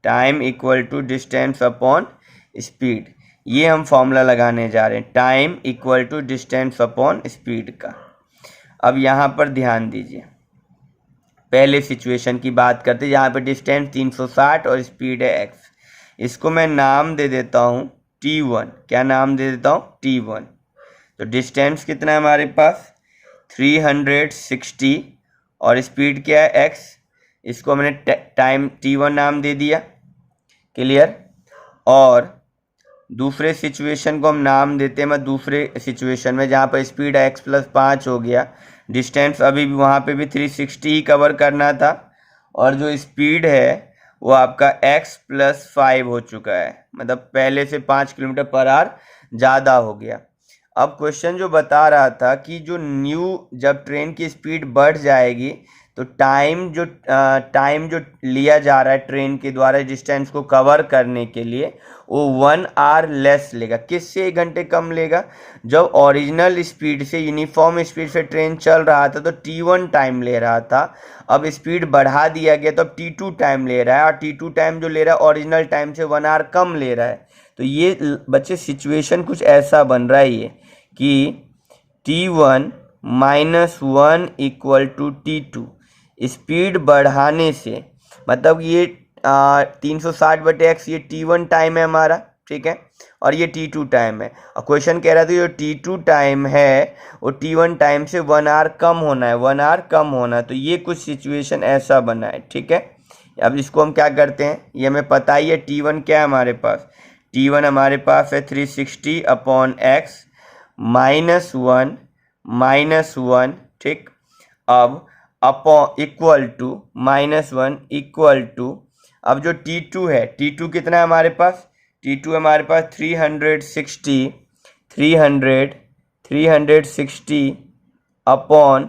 Time equal to distance upon speed, ये हम फॉर्मूला लगाने जा रहे हैं, time equal to distance upon speed का. अब यहाँ पर ध्यान दीजिए, पहले सिचुएशन की बात करते हैं जहाँ पे डिस्टेंस 360 और स्पीड है x. इसको मैं नाम दे देता हूँ t1. क्या नाम दे देता हूँ, t1. तो डिस्टेंस कितना है हमारे पास, 360 और स्पीड क्या है x. इसको मैंने टाइम t1 नाम दे दिया. क्लियर. और दूसरे सिचुएशन को हम नाम देते हैं, मैं दूसरे सिचुएशन में जहाँ पर स्पीड है x + 5 हो गया, डिस्टेंस अभी भी वहाँ पे भी 360 ही कवर करना था, और जो स्पीड है वो आपका x + 5 हो चुका है, मतलब पहले से 5 किलोमीटर पर आवर ज़्यादा हो गया. अब क्वेश्चन जो बता रहा था कि जब ट्रेन की स्पीड बढ़ जाएगी तो टाइम जो लिया जा रहा है ट्रेन के द्वारा डिस्टेंस को कवर करने के लिए, वो 1 आवर लेस लेगा. किससे 1 घंटे कम लेगा, जब ओरिजिनल स्पीड से, यूनिफॉर्म स्पीड से ट्रेन चल रहा था तो t1 टाइम ले रहा था. अब स्पीड बढ़ा दिया गया तो अब t2 टाइम ले रहा है, और t2 टाइम जो ले रहा है ओरिजिनल टाइम से 1 आवर कम ले रहा है. तो ये बच्चे सिचुएशन कुछ ऐसा बन रहा है ये कि t1 -1 equal to T2। Speed बढ़ाने से मतलब ये 360/x ये T1 टाइम है हमारा, ठीक है, और ये T2 टाइम है। और क्वेश्चन कह रहा था जो T2 टाइम है वो T1 टाइम से 1 आवर कम होना है, 1 आवर कम होना है। तो ये कुछ सिचुएशन ऐसा बना है, ठीक है। अब इसको हम क्या करते हैं, ये हमें पता ही है T1 क्या है हमारे पास। T1 हमारे पास है 360/x -1, ठीक। अब upon equal to -1 equal to, अब जो T2 है, T2 कितना है हमारे पास, T2 हमारे पास 360 अपॉन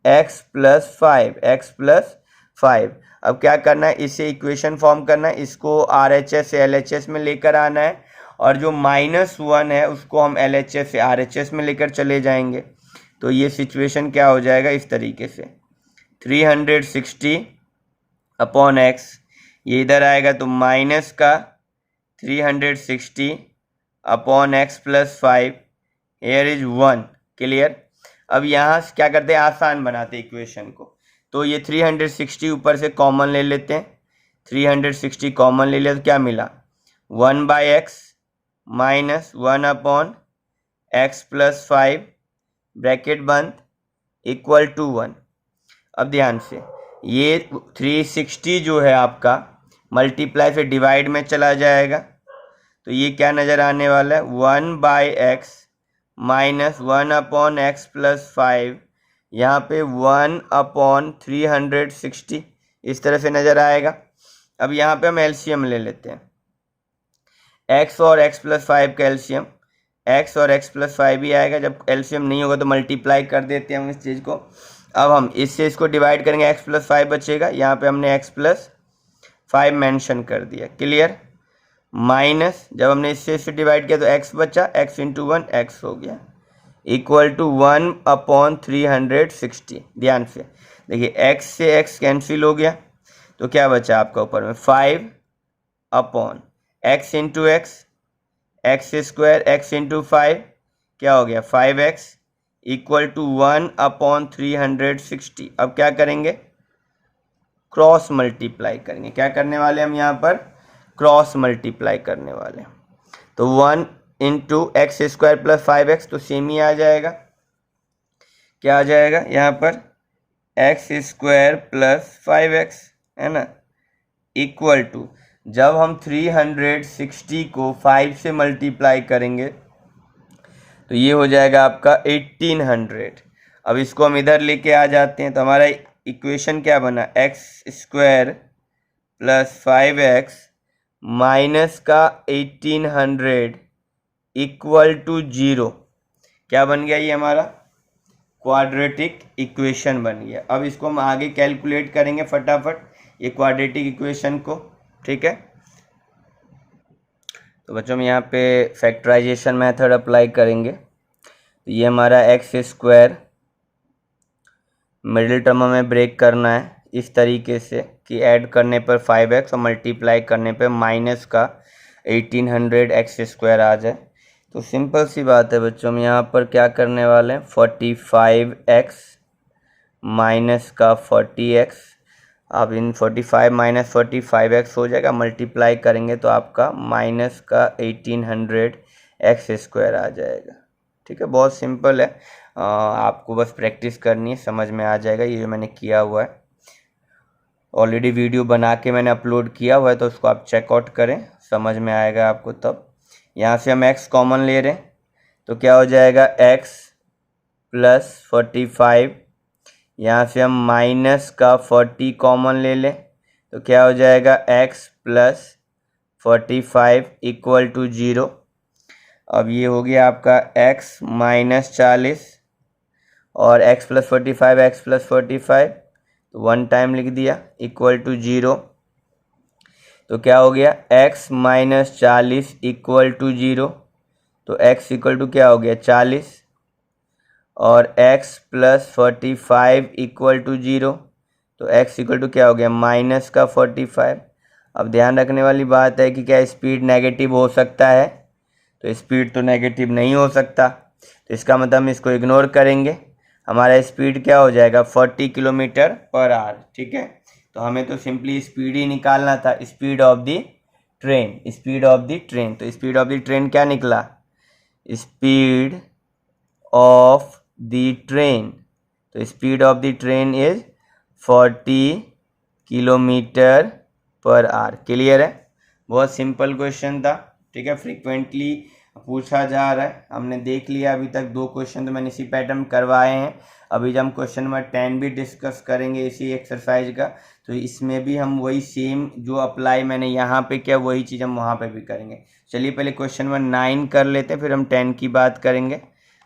x+5। अब क्या करना है, इसे इक्वेशन फॉर्म करना है, इसको RHS से LHS में लेकर आना है, और जो -1 है उसको हम LHS से RHS में लेकर चले जाएंगे। तो ये सिचुएशन क्या हो जाएगा इस तरीके से, 360 अपॉन x, ये इधर आएगा तो माइनस का 360 upon x+5, here is 1। Clear. अब यहाँ से क्या करते हैं, आसान बनाते हैं इक्वेशन को। तो ये 360 ऊपर से कॉमन ले लेते हैं, 360 कॉमन ले लिया तो क्या मिला, 1/x -1 अपॉन x+5 ब्रैकेट बंद इक्वल टू 1। अब ध्यान से ये 360 जो है आपका मल्टीप्लाई से डिवाइड में चला जाएगा, तो ये क्या नज़र आने वाला है, 1/x -1 अपॉन x+5, यहाँ पे 1/360 इस तरह से नज़र आएगा। अब यहाँ पे हम एलसीएम ले लेते हैं, x और x+5 का एलसीएम, x और x+5 ही आएगा, जब एलसीएम नहीं होगा तो मल्टीप्लाई कर देते हैं हम इस चीज़ को। अब हम इससे इसको डिवाइड करेंगे, x+5 बचेगा, यहाँ पे हमने x+5 मेंशन कर दिया। क्लियर। माइनस जब हमने इससे डिवाइड किया तो x बचा, x × 1 x हो गया, इक्वल टू 1/360। ध्यान से देखिए, x से x कैंसिल हो गया, तो क्या बचा आपका ऊपर में 5 अपॉन x × x² x × 5 क्या हो गया 5x इक्वल टू 1/360। अब क्या करेंगे, क्रॉस मल्टीप्लाई करेंगे। क्या करने वाले हम यहाँ पर, क्रॉस मल्टीप्लाई करने वाले। तो 1 × x² + 5x तो सेम ही आ जाएगा, क्या आ जाएगा यहाँ पर x² + 5x, है ना, इक्वल टू, जब हम 360 को 5 से मल्टीप्लाई करेंगे तो ये हो जाएगा आपका 1800। अब इसको हम इधर लेके आ जाते हैं, तो हमारा इक्वेशन क्या बना, x² + 5x माइनस का 1800 इक्वल टू 0। क्या बन गया, ये हमारा क्वाड्रेटिक इक्वेशन बन गया। अब इसको हम आगे कैलकुलेट करेंगे फटाफट ये क्वाड्रेटिक इक्वेशन को, ठीक है। तो बच्चों हम यहाँ पे फैक्टराइजेशन मेथड अप्लाई करेंगे। तो ये हमारा x² मिडिल टर्म में ब्रेक करना है इस तरीके से कि ऐड करने पर 5x और मल्टीप्लाई करने पर माइनस का 1800 x² आ जाए। तो सिंपल सी बात है बच्चों, हम यहाँ पर क्या करने वाले हैं, 45x माइनस का 40x। अब इन 45 - 45x हो जाएगा, मल्टीप्लाई करेंगे तो आपका माइनस का 1800 x² आ जाएगा। ठीक है, बहुत सिंपल है, आपको बस प्रैक्टिस करनी है, समझ में आ जाएगा। ये जो मैंने किया हुआ है ऑलरेडी वीडियो बना के मैंने अपलोड किया हुआ है, तो उसको आप चेकआउट करें, समझ में आएगा आपको तब। यहाँ से हम x कॉमन ले रहे हैं तो क्या हो जाएगा x + 45, यहाँ से हम माइनस का 40 कॉमन ले लें तो क्या हो जाएगा x + 45 इक्वल टू 0। अब ये हो गया आपका x - 40 और x + 45 x + 45 तो 1 टाइम लिख दिया इक्वल टू 0। तो क्या हो गया x - 40 इक्वल टू 0, तो x इक्वल टू क्या हो गया 40 और x + 45 इक्वल टू 0, तो x इक्वल टू क्या हो गया माइनस का 45। अब ध्यान रखने वाली बात है कि क्या स्पीड नेगेटिव हो सकता है, तो स्पीड तो नेगेटिव नहीं हो सकता, तो इसका मतलब हम इसको इग्नोर करेंगे हमारा स्पीड क्या हो जाएगा 40 किलोमीटर पर आवर, ठीक है। तो हमें तो सिंपली स्पीड ही निकालना था, speed of the train, speed of the train. तो स्पीड ऑफ द ट्रेन क्या निकला, स्पीड ऑफ द ट्रेन, तो speed of the train is 40 kilometre per our. Clear है, बहुत सिंपल क्वेश्चन था, ठीक है। फ्रीक्वेंटली पूछा जा रहा है, हमने देख लिया अभी तक 2 क्वेश्चन तो मैंने इसी पैटर्न करवाए हैं। अभी जब हम क्वेश्चन नंबर 10 भी डिस्कस करेंगे इसी एक्सरसाइज का, तो इसमें भी हम वही सेम जो अप्लाई मैंने यहाँ पे किया वही चीज़ हम वहाँ पे भी करेंगे। चलिए पहले क्वेश्चन नंबर 9 कर लेते हैं, फिर हम 10 की बात करेंगे।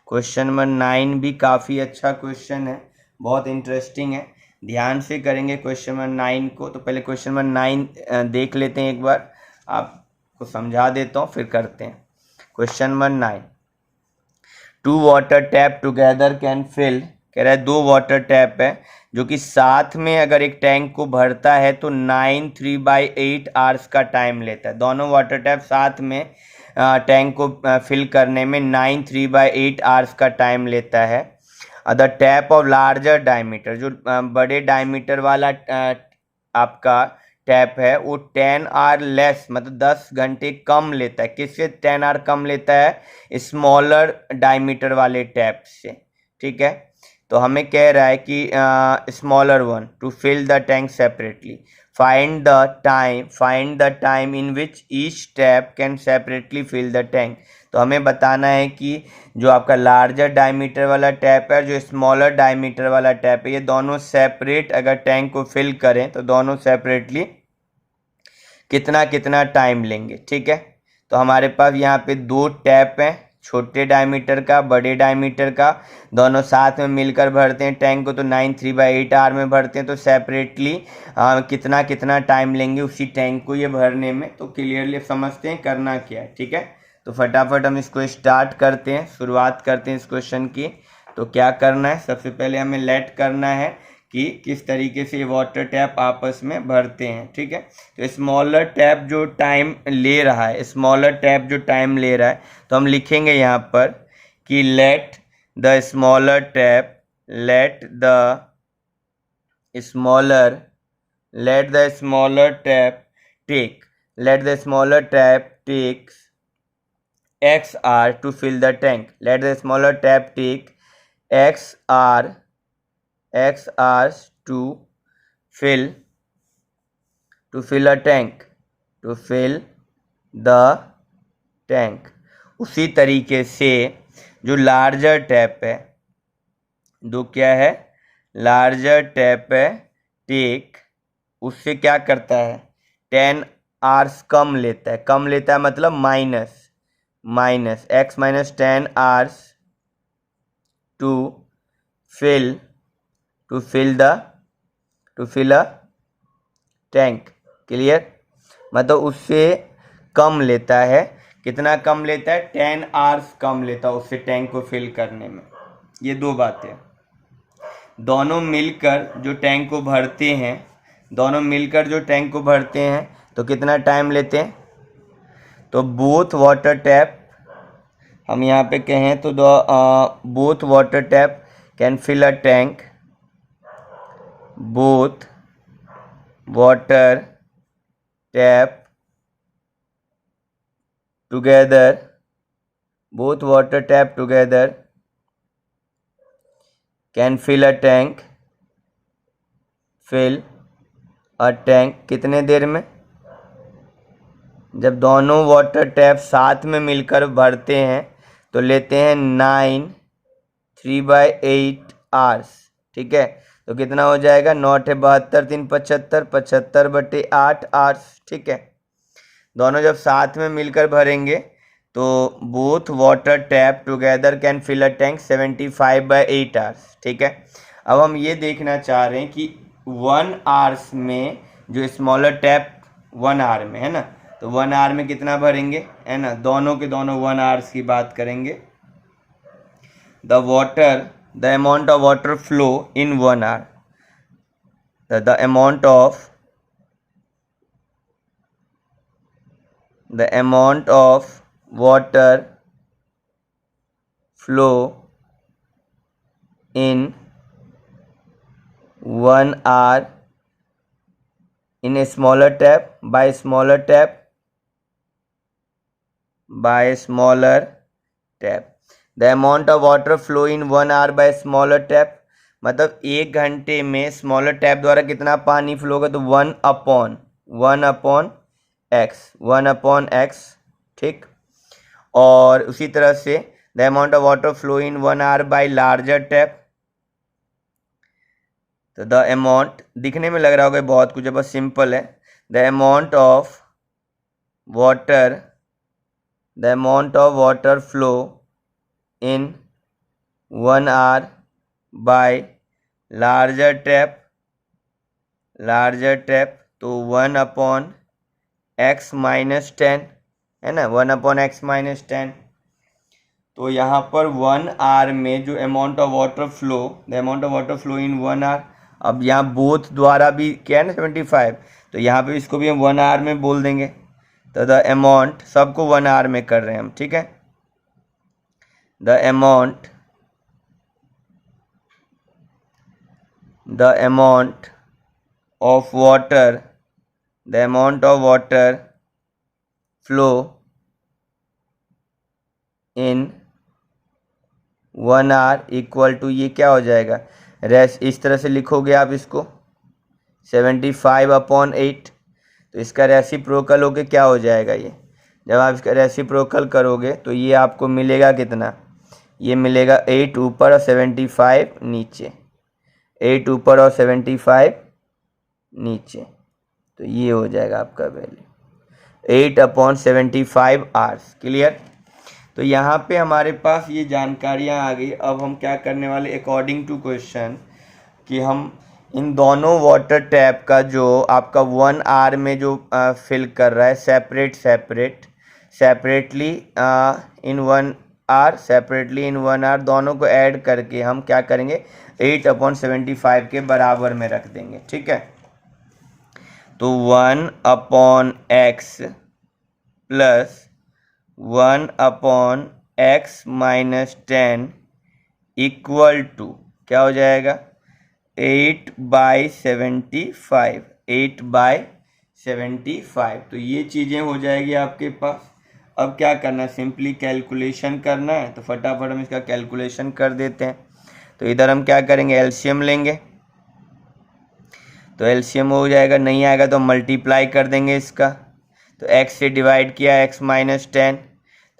क्वेश्चन नंबर 9 भी काफ़ी अच्छा क्वेश्चन है, बहुत इंटरेस्टिंग है, ध्यान से करेंगे क्वेश्चन नंबर 9 को। तो पहले क्वेश्चन नंबर 9 देख लेते हैं एक बार, आपको समझा देता हूँ फिर करते हैं। Question number 9, 2 water tap together can fill, कह रहा है 2 वाटर टैप है जो कि साथ में अगर एक टैंक को भरता है तो 9 3/8 आवर्स का टाइम लेता है। दोनों वाटर टैप साथ में टैंक को फिल करने में 9 3/8 आवर्स का टाइम लेता है। The tap of larger diameter, जो बड़े डायमीटर वाला आपका टैप है वो 10 आवर लेस, मतलब 10 घंटे कम लेता है। किससे 10 आवर कम लेता है, स्मॉलर डायमीटर वाले टैप से, ठीक है। तो हमें कह रहा है कि smaller one to fill the tank separately, find the time in which each tap can separately fill the tank. तो हमें बताना है कि जो आपका लार्जर डायमीटर वाला टैप है, जो स्मॉलर डायमीटर वाला टैप है, ये दोनों सेपरेट अगर टैंक को फिल करें तो दोनों सेपरेटली कितना कितना टाइम लेंगे, ठीक है। तो हमारे पास यहाँ पे 2 टैप हैं, छोटे डायमीटर का बड़े डायमीटर का, दोनों साथ में मिलकर भरते हैं टैंक को, तो 9 3/8 आवर में भरते हैं। तो सेपरेटली कितना कितना टाइम लेंगे उसी टैंक को ये भरने में, तो क्लियरली समझते हैं करना क्या है, ठीक है। तो फटाफट हम इसको स्टार्ट करते हैं, शुरुआत करते हैं इस क्वेश्चन की। तो क्या करना है, सबसे पहले हमें लेट करना है कि किस तरीके से वाटर टैप आपस में भरते हैं, ठीक है। तो स्मॉलर टैप जो टाइम ले रहा है, स्मॉलर टैप जो टाइम ले रहा है, तो हम लिखेंगे यहाँ पर कि let the smaller tap takes X hour to fill the tank. Let the smaller tap take X hours to fill a tank. To fill the tank. उसी तरीके से जो लार्जर टैप है, जो क्या है लार्जर टैप है, टेक उससे क्या करता है 10 आवर्स कम लेता है, मतलब minus x minus 10 hours to fill a tank। Clear, मतलब उससे कम लेता है, कितना कम लेता है 10 आवर्स कम लेता है उससे टैंक को फिल करने में। ये 2 बातें, दोनों मिलकर जो टैंक को भरते हैं तो कितना टाइम लेते हैं। तो बोथ वाटर टैप, हम यहाँ पे कहें तो both water tap can fill a tank, both water tap together can fill a tank, कितने देर में, जब दोनों वाटर टैप साथ में मिलकर भरते हैं तो लेते हैं 9 3/8 आवर्स, ठीक है। तो कितना हो जाएगा 9 × 72 3 75 75/8 आवर्स, ठीक है। दोनों जब साथ में मिलकर भरेंगे तो both water tap together can fill a tank 75/8 hours, ठीक है। अब हम ये देखना चाह रहे हैं कि 1 आवर्स में जो स्मॉलर टैप 1 आवर में है ना, तो 1 आवर में कितना भरेंगे, है ना, दोनों के दोनों 1 आवर्स की बात करेंगे। the amount of water flow in 1 hour, the amount of water flow in 1 hour in a smaller tap by smaller tap the amount of water flow in 1 hour by smaller tap, मतलब 1 घंटे में smaller tap द्वारा कितना पानी flow होगा, तो 1/x, ठीक। और उसी तरह से the amount of water flow in 1 hour by larger tap, तो द अमाउंट दिखने में लग रहा होगा बहुत कुछ है, बस सिंपल है। The amount of water flow in 1 hour by larger tap, तो 1/x-10 है ना, 1/x-10। तो यहाँ पर 1 hour में जो amount of water flow, the amount of water flow in 1 hour, अब यहाँ बोथ द्वारा भी क्या है ना 75, तो यहाँ पे इसको भी हम 1 hour में बोल देंगे। तो द अमाउंट, सबको 1 hour में कर रहे हैं हम, ठीक है। The amount of water flow in 1 hour equal to, ये क्या हो जाएगा, इस तरह से लिखोगे आप इसको 75/8, तो इसका रेसिप्रोकल होके क्या हो जाएगा, ये जब आप इसका रेसिप्रोकल करोगे तो ये आपको मिलेगा कितना, ये मिलेगा 8 ऊपर और 75 नीचे, 8 ऊपर और 75 नीचे, तो ये हो जाएगा आपका वैल्यू 8/75 आवर्स। क्लियर। तो यहाँ पे हमारे पास ये जानकारियाँ आ गई। अब हम क्या करने वाले, अकॉर्डिंग टू क्वेश्चन, कि हम इन दोनों वाटर टैप का जो आपका 1 hour में जो फिल कर रहा है सेपरेटली इन 1 hour, दोनों को ऐड करके हम क्या करेंगे, 8/75 के बराबर में रख देंगे, ठीक है। तो 1/x plus 1/x-10 equal to क्या हो जाएगा, 8/75। तो ये चीज़ें हो जाएगी आपके पास। अब क्या करना है, सिंपली कैलकुलेशन करना है, तो फटाफट हम इसका कैलकुलेशन कर देते हैं। तो इधर हम क्या करेंगे, एलसीएम लेंगे, तो एलसीएम हो जाएगा, नहीं आएगा तो मल्टीप्लाई कर देंगे इसका, तो x से डिवाइड किया x-10,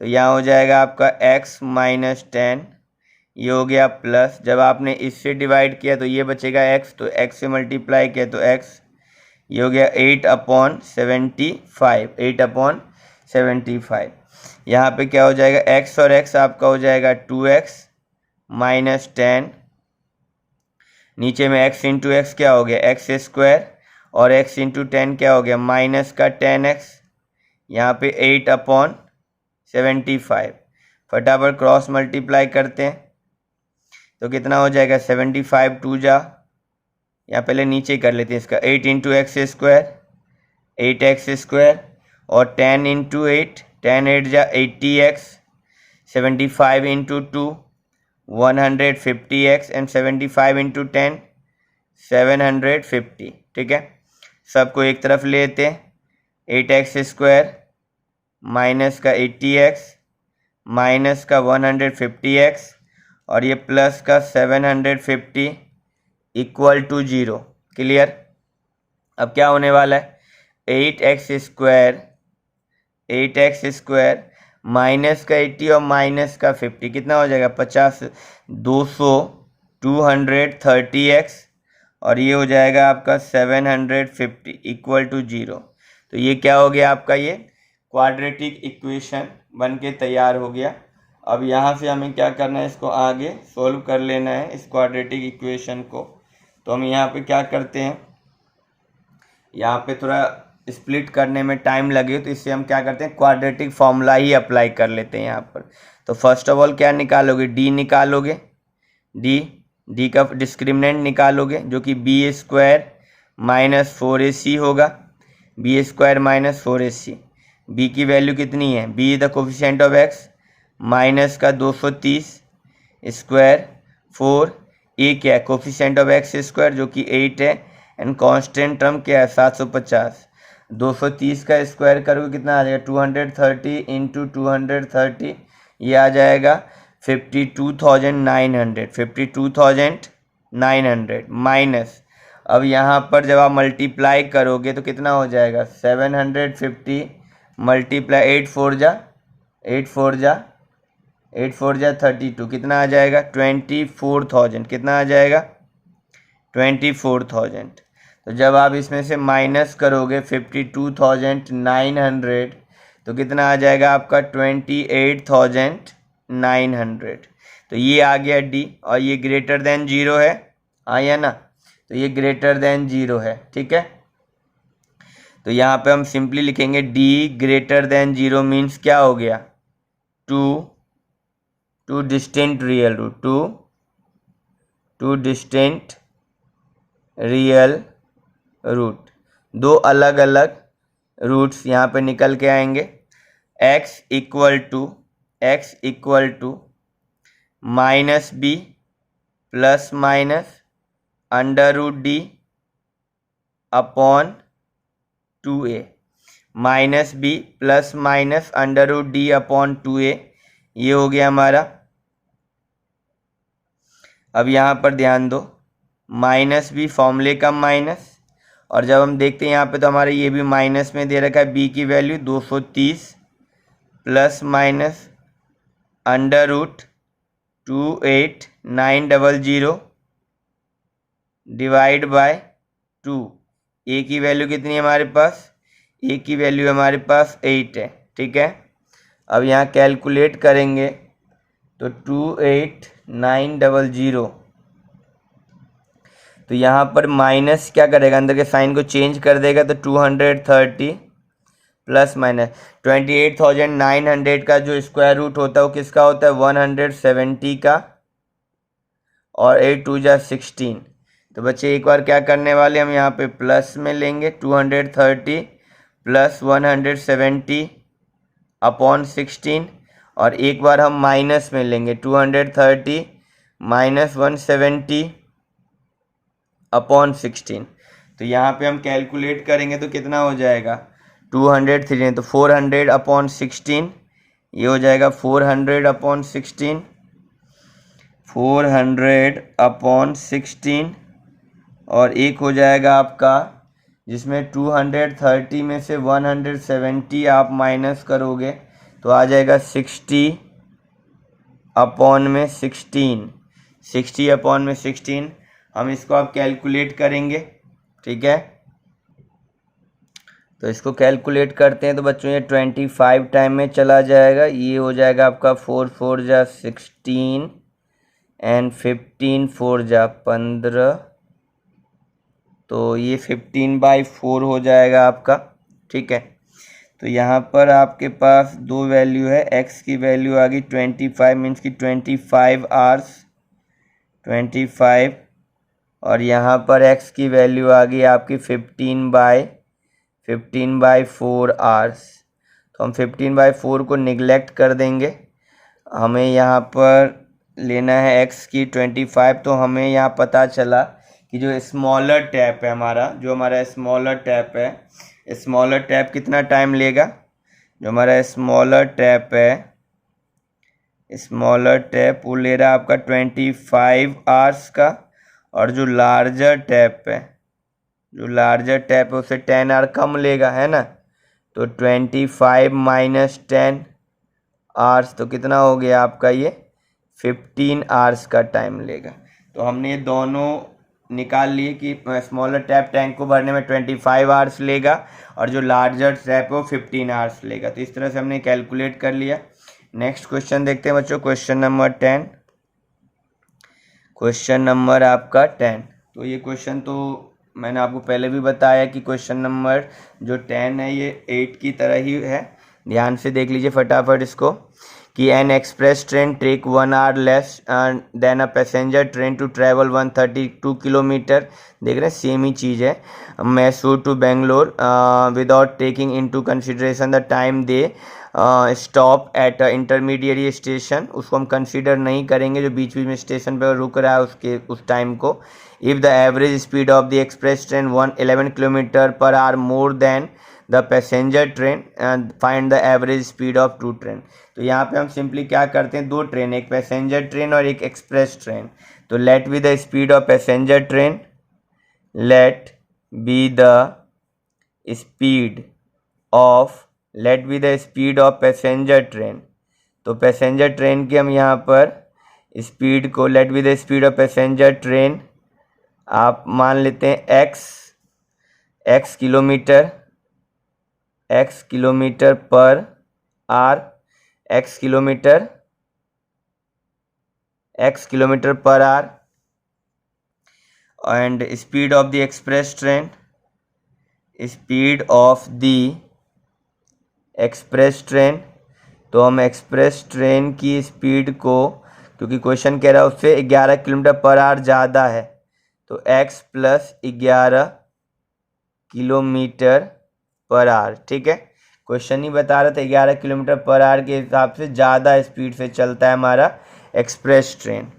तो यहाँ हो जाएगा आपका x-10, ये हो गया प्लस, जब आपने इससे डिवाइड किया तो ये बचेगा x, तो x से मल्टीप्लाई किया तो x, ये हो गया 8/75। यहाँ पे क्या हो जाएगा, x और x आपका हो जाएगा 2x-10, नीचे में x इंटू एक्स क्या हो गया, x² और x इंटू 10 क्या हो गया, माइनस का 10x, यहाँ पे 8/75। फटाफट क्रॉस मल्टीप्लाई करते हैं तो कितना हो जाएगा, 75 2 जा, यहाँ पहले नीचे कर लेते हैं इसका, 8 इंटू x² 8x² और 10 इंटू 8 10 8 जा 80x, 75 into 2 150x and 75 into 10 750, ठीक है। सबको एक तरफ लेते हैं, 8x² माइनस का 80x माइनस का 150x और ये प्लस का 750 इक्वल टू 0। क्लियर। अब क्या होने वाला है, 8x² माइनस का 80 और माइनस का 50 कितना हो जाएगा, 50 230x और ये हो जाएगा आपका 750 इक्वल टू 0। तो ये क्या हो गया आपका, ये क्वाड्रेटिक इक्वेशन बन के तैयार हो गया। अब यहाँ से हमें क्या करना है, इसको आगे सोल्व कर लेना है इस क्वाड्रेटिक इक्वेशन को। तो हम यहाँ पे क्या करते हैं, यहाँ पे थोड़ा स्प्लिट करने में टाइम लगे तो इससे हम क्या करते हैं, क्वाड्रेटिक फॉर्मूला ही अप्लाई कर लेते हैं यहाँ पर। तो फर्स्ट ऑफ ऑल क्या निकालोगे, डी निकालोगे, डी का डिस्क्रिमिनेंट निकालोगे जो कि b² माइनस 4ac होगा, b² माइनस 4ac। b की वैल्यू कितनी है, b the coefficient of x minus का 230 स्क्वायर 4 ए क्या है, कोफिशिएंट ऑफ एक्स स्क्वायर जो कि 8 है, एंड कांस्टेंट टर्म क्या है 750। 230 का स्क्वायर करोगे कितना आ जाएगा, 230 इंटू 230, ये आ जाएगा 52,900। 52,900 माइनस, अब यहाँ पर जब आप मल्टीप्लाई करोगे तो कितना हो जाएगा, 750 मल्टीप्लाई 8 4 जा 32, कितना आ जाएगा 24,000, कितना आ जाएगा 24,000। तो जब आप इसमें से माइनस करोगे 52,900 तो कितना आ जाएगा आपका 28,900। तो ये आ गया डी, और ये ग्रेटर देन जीरो है, हाँ या ना, तो ये ग्रेटर देन जीरो है, ठीक है। तो यहाँ पे हम सिंपली लिखेंगे D greater than zero means क्या हो गया, two distinct real root, two distinct real root, दो अलग अलग रूट्स यहाँ पे निकल के आएंगे। x equal to minus B plus minus under root D upon 2a, minus B plus minus under root D upon 2a, ये हो गया हमारा। अब यहाँ पर ध्यान दो, माइनस बी फॉर्मूले का माइनस, और जब हम देखते हैं यहाँ पे तो हमारे ये भी माइनस में दे रखा है बी की value 230 plus minus under root 28,900 divide by 2। A की वैल्यू कितनी है हमारे पास, ए की वैल्यू हमारे पास 8 है, ठीक है। अब यहाँ कैलकुलेट करेंगे तो 28,900, तो यहाँ पर माइनस क्या करेगा, अंदर के साइन को चेंज कर देगा, तो 230 प्लस माइनस 28,900 का जो स्क्वायर रूट होता है वो किसका होता है, 170 का, और 8 2 जा 16। तो बच्चे एक बार क्या करने वाले, हम यहाँ पे प्लस में लेंगे 230 प्लस 170 अपॉन 16, और एक बार हम माइनस में लेंगे 230 माइनस 170 अपॉन 16। तो यहाँ पे हम कैलकुलेट करेंगे तो कितना हो जाएगा, 203, तो 400 अपॉन 16, ये हो जाएगा 400 अपॉन 16, 400 अपॉन 16, और एक हो जाएगा आपका जिसमें 230 में से 170 आप माइनस करोगे तो आ जाएगा 60 अपॉन में 16, 60 अपॉन में 16। हम इसको आप कैलकुलेट करेंगे, ठीक है। तो इसको कैलकुलेट करते हैं तो बच्चों ये 25 टाइम में चला जाएगा, ये हो जाएगा आपका 4 4 जा 16 एंड 15 4 जा 15, तो ये 15/4 हो जाएगा आपका, ठीक है। तो यहाँ पर आपके पास दो वैल्यू है, x की वैल्यू आ गई 25 मीन्स की 25 आवर्स 25, और यहाँ पर x की वैल्यू आ गई आपकी 15/4 आवर्स। तो हम 15/4 को निगलेक्ट कर देंगे, हमें यहाँ पर लेना है x की 25। तो हमें यहाँ पता चला कि जो स्मॉलर टैप है हमारा, जो हमारा स्मॉलर टैप है, स्मॉलर टैप कितना टाइम लेगा, जो हमारा स्मॉलर टैप है, स्मॉलर टैप वो ले रहा है आपका 25 आवर्स का, और जो लार्जर टैप है, जो लार्जर टैप है उसे 10 आवर कम लेगा, है ना। तो 25 माइनस 10 आवर्स, तो कितना हो गया आपका ये 15 आवर्स का टाइम लेगा। तो हमने ये दोनों निकाल लिए कि स्मॉलर टैप टैंक को भरने में 25 आवर्स लेगा और जो लार्जर टैप है वो 15 आवर्स लेगा। तो इस तरह से हमने कैलकुलेट कर लिया। नेक्स्ट क्वेश्चन देखते हैं बच्चों, क्वेश्चन नंबर 10, क्वेश्चन नंबर आपका 10। तो ये क्वेश्चन तो मैंने आपको पहले भी बताया कि क्वेश्चन नंबर जो 10 है ये 8 की तरह ही है। ध्यान से देख लीजिए फटाफट इसको, कि an express train take 1 hour less than a passenger train to travel 132 kilometre. देख रहे हैं सेम ही चीज़ है, Mysore to Bangalore without taking into consideration the time they stop at intermediate station, उसको हम कंसीडर नहीं करेंगे जो बीच बीच में स्टेशन पर रुक रहा है उसके उस टाइम को। If the average speed of the express train 11 kilometre per hour more than the passenger train, find the average speed of two train. तो यहाँ पे हम सिंपली क्या करते हैं, दो ट्रेन, एक पैसेंजर ट्रेन और एक एक्सप्रेस ट्रेन। तो let be the speed of passenger train, let be the speed of, let be the speed of passenger train. तो पैसेंजर ट्रेन की हम यहाँ पर स्पीड को, let be the speed of passenger train आप मान लेते हैं x kilometre, x kilometre per hour, x kilometre per hour. And speed of the express train, speed of the express train. तो हम एक्सप्रेस ट्रेन की speed को, क्योंकि question कह रहा है उससे 11 किलोमीटर पर आवर ज़्यादा है, तो x plus 11 kilometre per our, ठीक है। क्वेश्चन ही बता रहा था 11 किलोमीटर पर आवर के हिसाब से ज़्यादा स्पीड से चलता है हमारा एक्सप्रेस ट्रेन।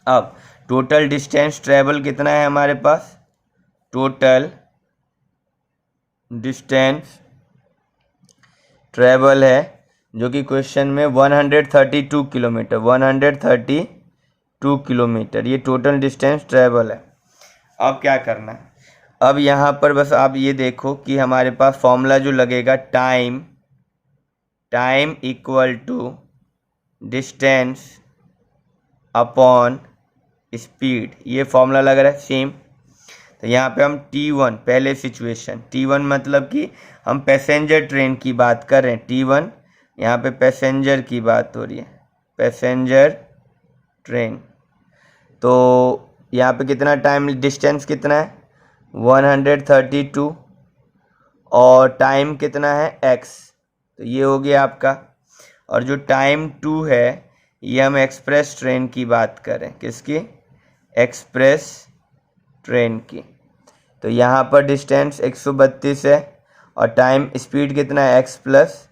अब टोटल डिस्टेंस ट्रेवल कितना है हमारे पास, टोटल डिस्टेंस ट्रेवल है जो कि क्वेश्चन में 132 किलोमीटर, 132 किलोमीटर ये टोटल डिस्टेंस ट्रेवल है। अब क्या करना है, अब यहाँ पर बस आप ये देखो कि हमारे पास फॉर्मूला जो लगेगा, time equal to distance upon speed, ये फॉर्मूला लग रहा है सेम। तो यहाँ पे हम T1, पहले सिचुएशन, T1 मतलब कि हम पैसेंजर ट्रेन की बात कर रहे हैं, T1 यहाँ पे पैसेंजर की बात हो रही है, पैसेंजर ट्रेन। तो यहाँ पे कितना टाइम, डिस्टेंस कितना है 132 और टाइम कितना है x, तो ये हो गया आपका। और जो टाइम 2 है ये हम एक्सप्रेस ट्रेन की बात करें, किसकी, एक्सप्रेस ट्रेन की। तो यहाँ पर डिस्टेंस 132 है और टाइम स्पीड कितना है x प्लस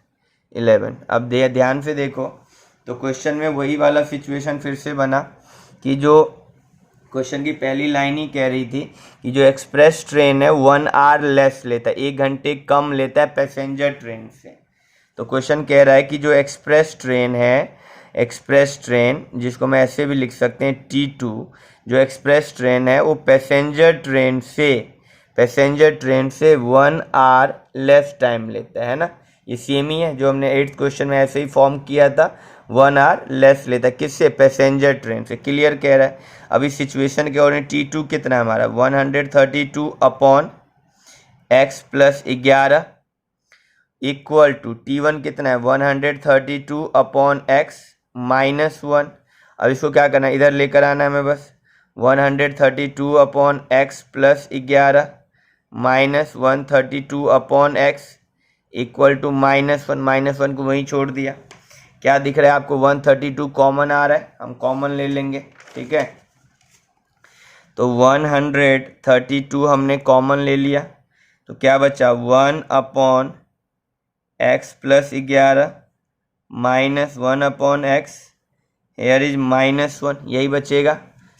11। अब ध्यान से देखो तो क्वेश्चन में वही वाला सिचुएशन फिर से बना कि जो क्वेश्चन की पहली लाइन ही कह रही थी कि जो एक्सप्रेस ट्रेन है 1 आवर लेस लेता है, 1 घंटे कम लेता है पैसेंजर ट्रेन से। तो क्वेश्चन कह रहा है कि जो एक्सप्रेस ट्रेन है, एक्सप्रेस ट्रेन जिसको मैं ऐसे भी लिख सकते हैं T2, जो एक्सप्रेस ट्रेन है वो पैसेंजर ट्रेन से 1 आवर लेस टाइम लेता है ना, ये सेम ही है जो हमने 8th क्वेश्चन में ऐसे ही फॉर्म किया था, 1 आवर लेस लेता है, किससे, पैसेंजर ट्रेन से। क्लियर कह रहा है। अभी सिचुएशन के और T2 कितना है हमारा 132 upon x plus 11 equal to T1 कितना है 132 अपॉन x माइनस 1। अब इसको क्या करना है, इधर लेकर आना है हमें बस, 132 upon x plus 11 minus 132 upon x equal to -1, -1 को वहीं छोड़ दिया। क्या दिख रहा है आपको, 132 कॉमन आ रहा है, हम कॉमन ले लेंगे, ठीक है। तो 132 हमने कॉमन ले लिया, तो क्या बचा 1 upon x plus 11 minus 1 upon x, here is -1, यही बचेगा।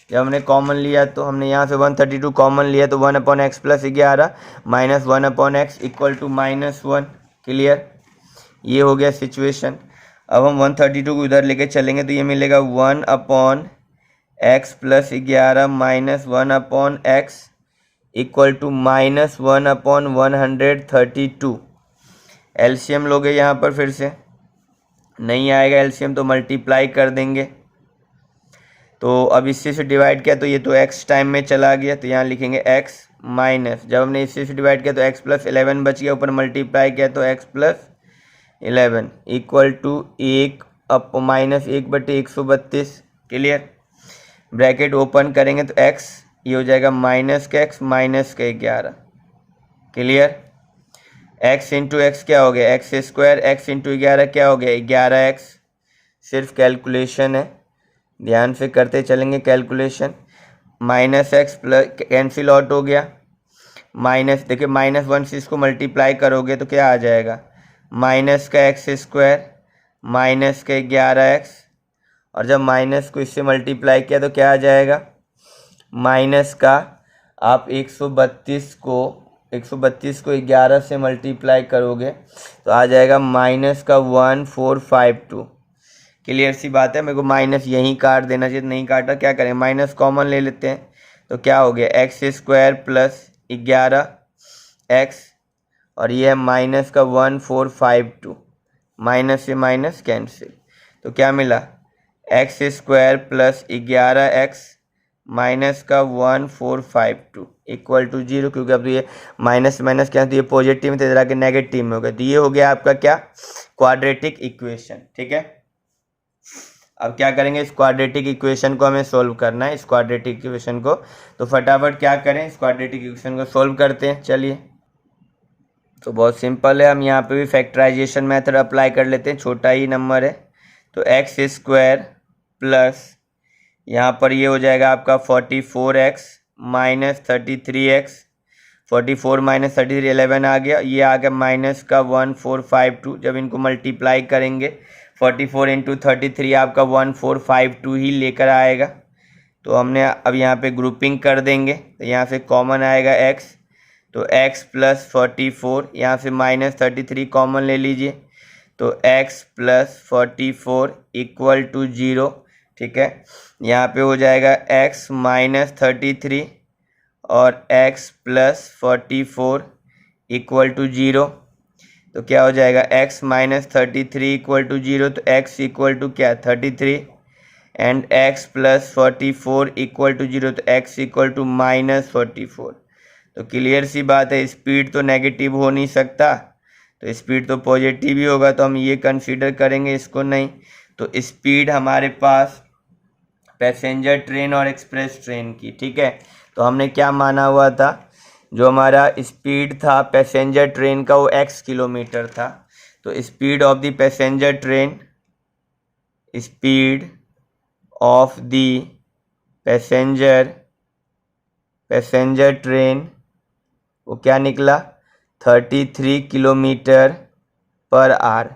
जब हमने कॉमन लिया तो हमने यहाँ से 132 कॉमन लिया, तो 1 upon x plus 11 minus 1 upon x equal to -1। Clear, ये हो गया सिचुएशन। अब हम 132 को इधर लेके चलेंगे तो ये मिलेगा 1 upon x plus 11 minus 1 upon x equal to -1 upon 132। LCM लोगे यहाँ पर, फिर से नहीं आएगा एलसीएम तो मल्टीप्लाई कर देंगे। तो अब इससे से डिवाइड किया तो ये तो x टाइम में चला गया, तो यहाँ लिखेंगे x माइनस, जब हमने इससे से डिवाइड किया तो x प्लस 11 बच गया, ऊपर मल्टीप्लाई किया तो x plus 11 equal to 1 up minus 1/132। Clear, bracket open करेंगे तो x ये हो जाएगा माइनस का x माइनस का 11। क्लियर, x इंटू एक्स क्या हो गया, एक्स स्क्वायर, x इंटू 11 क्या हो गया 11x। सिर्फ कैलकुलेशन है, ध्यान से करते चलेंगे calculation. -x plus cancel out हो गया, माइनस, देखिए -1 से इसको मल्टीप्लाई करोगे तो क्या आ जाएगा माइनस का एक्स स्क्वायर माइनस का 11x, और जब माइनस को इससे मल्टीप्लाई किया तो क्या आ जाएगा, माइनस का आप 132 को 11 से मल्टीप्लाई करोगे तो आ जाएगा माइनस का 1452। क्लियर सी बात है, मेरे को माइनस यहीं काट देना चाहिए, नहीं काटा, क्या करें माइनस कॉमन ले लेते हैं तो क्या हो गया एक्स स्क्वायर प्लस 11x, और ये है माइनस का 1452, माइनस से माइनस कैंसिल, तो क्या मिला x square plus 11x minus का 1452 इक्वल टू 0, क्योंकि अब तो ये माइनस माइनस क्या, तो ये पॉजिटिव में तो के नेगेटिव में हो गया, तो ये हो गया आपका क्या क्वाड्रेटिक इक्वेशन। ठीक है, अब क्या करेंगे, इस क्वाड्रेटिक इक्वेशन को हमें सोल्व करना है, इस क्वाड्रेटिक इक्वेशन को, तो फटाफट क्या करें, इस क्वाड्रेटिक इक्वेशन को सोल्व करते हैं। चलिए, तो बहुत सिंपल है, हम यहाँ पे भी फैक्टराइजेशन मेथड अप्लाई कर लेते हैं, छोटा ही नंबर है, तो एक्स स्क्वायर प्लस यहाँ पर ये हो जाएगा आपका 44x माइनस 33x, 44 माइनस 33 11 आ गया, ये आ गया माइनस का 1452, जब इनको मल्टीप्लाई करेंगे 44 इंटू 33 आपका 1452 ही लेकर आएगा, तो हमने अब यहाँ पे ग्रुपिंग कर देंगे, तो यहाँ से कॉमन आएगा x, तो x प्लस 44, यहाँ से माइनस 33 कॉमन ले लीजिए, तो x प्लस 44 इक्वल टू 0। ठीक है, यहाँ पे हो जाएगा x माइनस 33 और x प्लस 44 इक्वल टू 0, तो क्या हो जाएगा x माइनस 33 इक्वल टू 0, तो x इक्वल टू क्या 33 and x plus 44 equal to 0, तो x इक्वल टू माइनस 44। तो क्लियर सी बात है, स्पीड तो नेगेटिव हो नहीं सकता, तो स्पीड तो पॉजिटिव ही होगा, तो हम ये कंसीडर करेंगे, इसको नहीं। तो स्पीड हमारे पास पैसेंजर ट्रेन और एक्सप्रेस ट्रेन की, ठीक है, तो हमने क्या माना हुआ था, जो हमारा स्पीड था पैसेंजर ट्रेन का वो x किलोमीटर था, तो speed of the passenger train, speed of the passenger train वो क्या निकला 33 किलोमीटर पर आवर,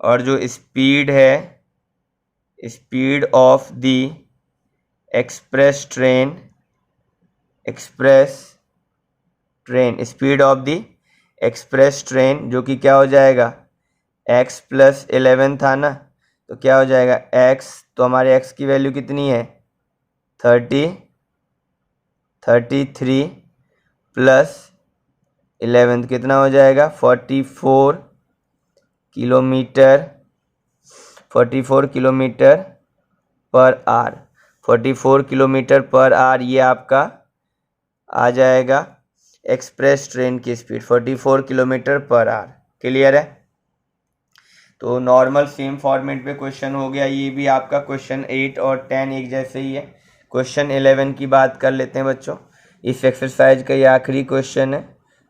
और जो स्पीड है speed of the express train speed of the express train जो कि क्या हो जाएगा x प्लस 11 था ना, तो क्या हो जाएगा x, तो हमारे x की वैल्यू कितनी है 33 प्लस 11 कितना हो जाएगा 44 kilometre per our, 44 kilometre per our ये आपका आ जाएगा एक्सप्रेस ट्रेन की speed 44 kilometre per our. Clear है, तो नॉर्मल सेम फॉर्मेट पे क्वेश्चन हो गया, ये भी आपका क्वेश्चन 8 और 10 एक जैसे ही है। क्वेश्चन 11 की बात कर लेते हैं बच्चों, इस एक्सरसाइज का ये आखिरी क्वेश्चन है,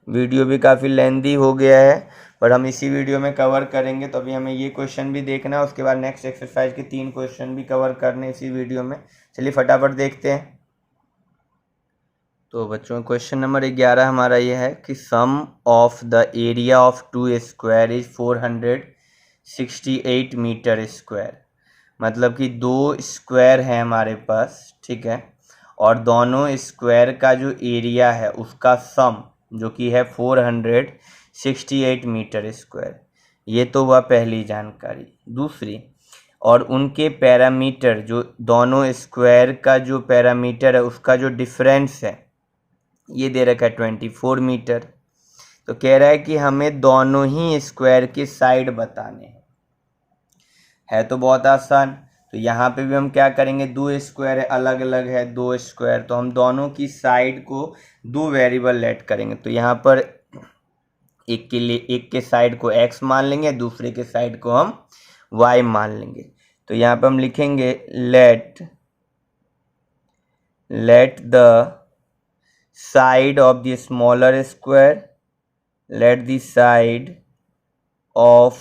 वीडियो भी काफ़ी लेंदी हो गया है पर हम इसी वीडियो में कवर करेंगे, तो अभी हमें ये क्वेश्चन भी देखना है, उसके बाद नेक्स्ट एक्सरसाइज के 3 क्वेश्चन भी कवर करने इसी वीडियो में। चलिए फटाफट देखते हैं। तो बच्चों क्वेश्चन नंबर 11 हमारा ये है कि sum of the area of 2 square is 468 metre square, मतलब कि 2 स्क्वायर है हमारे पास, ठीक है, और दोनों स्क्वायर का जो एरिया है उसका सम जो कि है 468 मीटर स्क्वायर, ये तो हुआ पहली जानकारी। दूसरी, और उनके पैरामीटर जो दोनों स्क्वायर का जो पैरामीटर है उसका जो डिफरेंस है ये दे रखा है 24 मीटर, तो कह रहा है कि हमें दोनों ही स्क्वायर की साइड बताने हैं, है तो बहुत आसान। तो यहाँ पे भी हम क्या करेंगे, 2 स्क्वायर है अलग अलग है 2 स्क्वायर, तो हम दोनों की साइड को 2 वेरिएबल लेट करेंगे, तो यहाँ पर एक के लिए एक के साइड को x मान लेंगे, दूसरे के साइड को हम y मान लेंगे। तो यहाँ पे हम लिखेंगे let the side of the smaller square, let the side of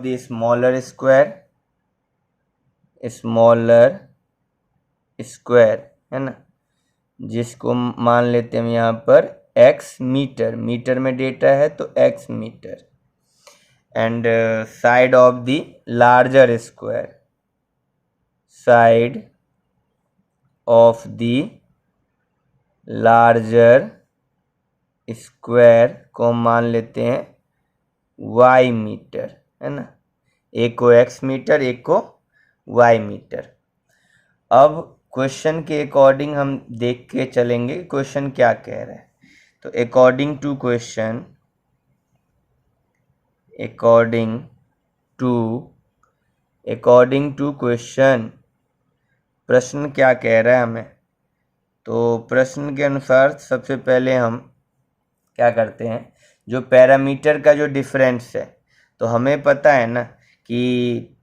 the smaller square है ना, जिसको मान लेते हैं हम यहाँ पर एक्स मीटर, मीटर में डेटा है तो X metre, and side of the larger square, side of the larger square को मान लेते हैं वाई मीटर, है ना, एक को एक्स मीटर एक को वाई मीटर। अब क्वेश्चन के अकॉर्डिंग हम देख के चलेंगे क्वेश्चन क्या कह रहा है। तो according to question, according to question, प्रश्न क्या कह रहा है हमें। तो प्रश्न के अनुसार सबसे पहले हम क्या करते हैं, जो पैरामीटर का जो डिफरेंस है, तो हमें पता है ना कि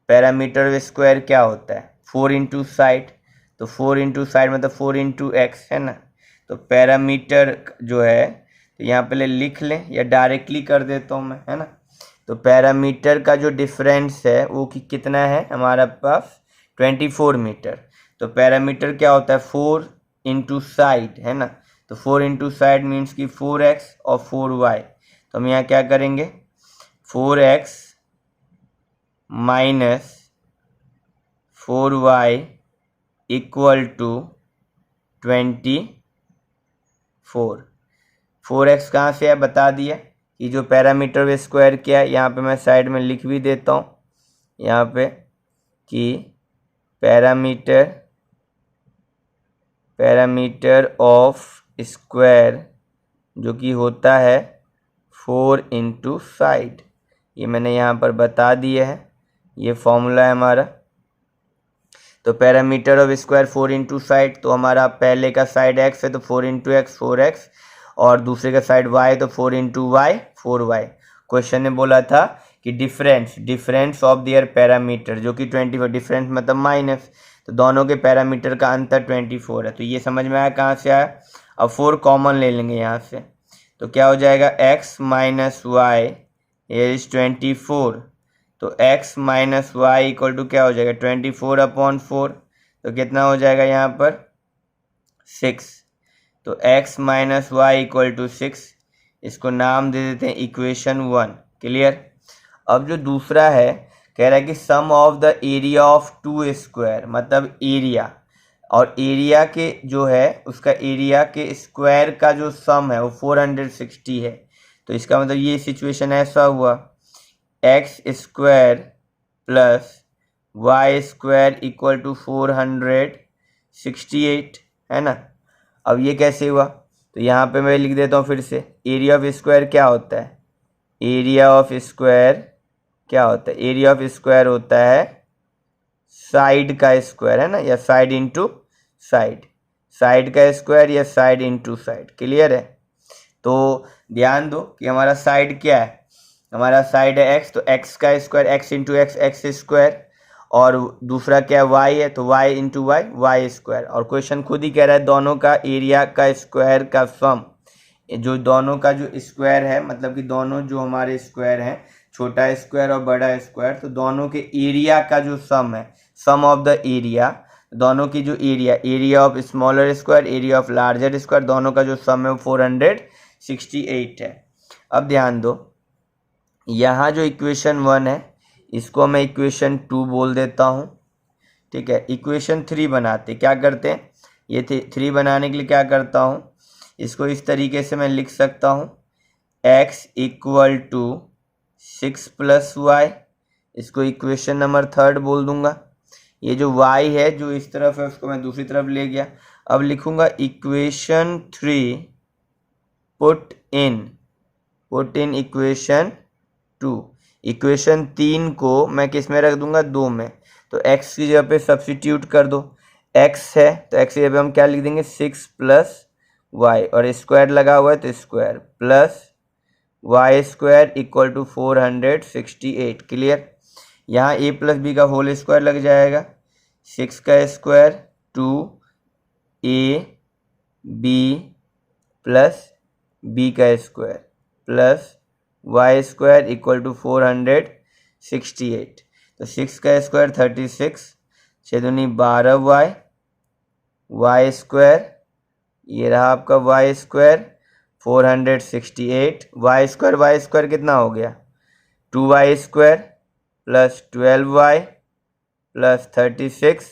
पैरामीटर स्क्वायर क्या होता है, 4 इंटू साइड, तो 4 इंटू साइड मतलब 4 इंटू एक्स, है ना। तो पैरामीटर जो है, तो यहाँ पहले लिख लें या डायरेक्टली कर देता हूँ मैं, है ना। तो पैरामीटर का जो डिफरेंस है वो कितना है हमारा पास, 24 मीटर। तो पैरामीटर क्या होता है, 4 इंटू साइड, है ना। तो 4 इंटू साइड मीन्स कि 4x और 4y। तो हम यहाँ क्या करेंगे, 4x minus 4y equal to 24। 4x कहाँ से है बता दिया, कि जो पैरामीटर स्क्वायर किया है, यहाँ पे मैं साइड में लिख भी देता हूँ यहाँ पे कि पैरामीटर ऑफ स्क्वायर जो कि होता है 4 इंटू साइड, ये मैंने यहाँ पर बता दिया है, ये फॉर्मूला है हमारा। तो parameter of square 4 into side, तो हमारा पहले का साइड x है तो 4 इंटू एक्स 4x, और दूसरे का साइड y है तो 4 इंटू वाई 4y। क्वेश्चन ने बोला था कि डिफरेंस ऑफ दियर पैरामीटर, जो कि 24, डिफरेंस मतलब माइनस, तो दोनों के पैरामीटर का अंतर 24 है। तो ये समझ में आया कहाँ से आया। अब 4 कॉमन ले लेंगे यहाँ से, तो क्या हो जाएगा, x माइनस वाई इज 24। तो x minus Y equal to क्या हो जाएगा, 24/4, तो कितना हो जाएगा यहाँ पर 6। तो x minus Y equal to 6, इसको नाम दे देते हैं इक्वेशन 1। क्लियर। अब जो दूसरा है, कह रहा है कि sum of the area of 2 square, मतलब एरिया, और एरिया के जो है उसका एरिया के स्क्वायर का जो सम है वो 460 है। तो इसका मतलब ये सिचुएशन ऐसा हुआ, X square plus Y square equal to 468, है ना। अब ये कैसे हुआ, तो यहाँ पे मैं लिख देता हूँ फिर से, एरिया ऑफ स्क्वायर क्या होता है, एरिया ऑफ स्क्वायर क्या होता है, एरिया ऑफ स्क्वायर होता है साइड का स्क्वायर, है ना, या साइड इंटू साइड, साइड का स्क्वायर या साइड इंटू साइड। क्लियर है। तो ध्यान दो कि हमारा साइड क्या है, हमारा साइड है x, तो x का square x into X X square, और दूसरा क्या है y है, तो y into Y Y square. और क्वेश्चन खुद ही कह रहा है दोनों का एरिया का स्क्वायर का सम, जो दोनों का जो स्क्वायर है, मतलब कि दोनों जो हमारे स्क्वायर हैं, छोटा स्क्वायर और बड़ा स्क्वायर, तो दोनों के एरिया का जो सम है, सम ऑफ द एरिया, दोनों की जो area of smaller square, area of larger square, दोनों का जो सम है वो 468 है। अब ध्यान दो, यहाँ जो इक्वेशन 1 है इसको मैं इक्वेशन 2 बोल देता हूँ, ठीक है। इक्वेशन 3 बनाते क्या करते हैं, ये 3 बनाने के लिए क्या करता हूँ, इसको इस तरीके से मैं लिख सकता हूँ, x equal to 6 plus Y, इसको इक्वेशन नंबर 3 बोल दूंगा। ये जो y है जो इस तरफ है उसको मैं दूसरी तरफ ले गया। अब लिखूंगा equation 3 put in equation 2। Equation 3 को मैं किस में रख दूंगा, 2 में। तो x की जगह पे सब्स्टिट्यूट कर दो, x है तो x की जगह पे हम क्या लिख देंगे, 6 प्लस वाई, और स्क्वायर लगा हुआ है तो square plus Y square equal to 468। Clear. यहाँ a प्लस बी का होल स्क्वायर लग जाएगा, 6 का स्क्वायर 2ab प्लस b का square plus Y square equal to 468। तो 6 का स्क्वायर 36, 6 दूनी 12 वाई स्क्वायर ये रहा आपका वाई स्क्वायर 468, वाई स्क्वायर कितना हो गया 2y² प्लस 12y प्लस 36,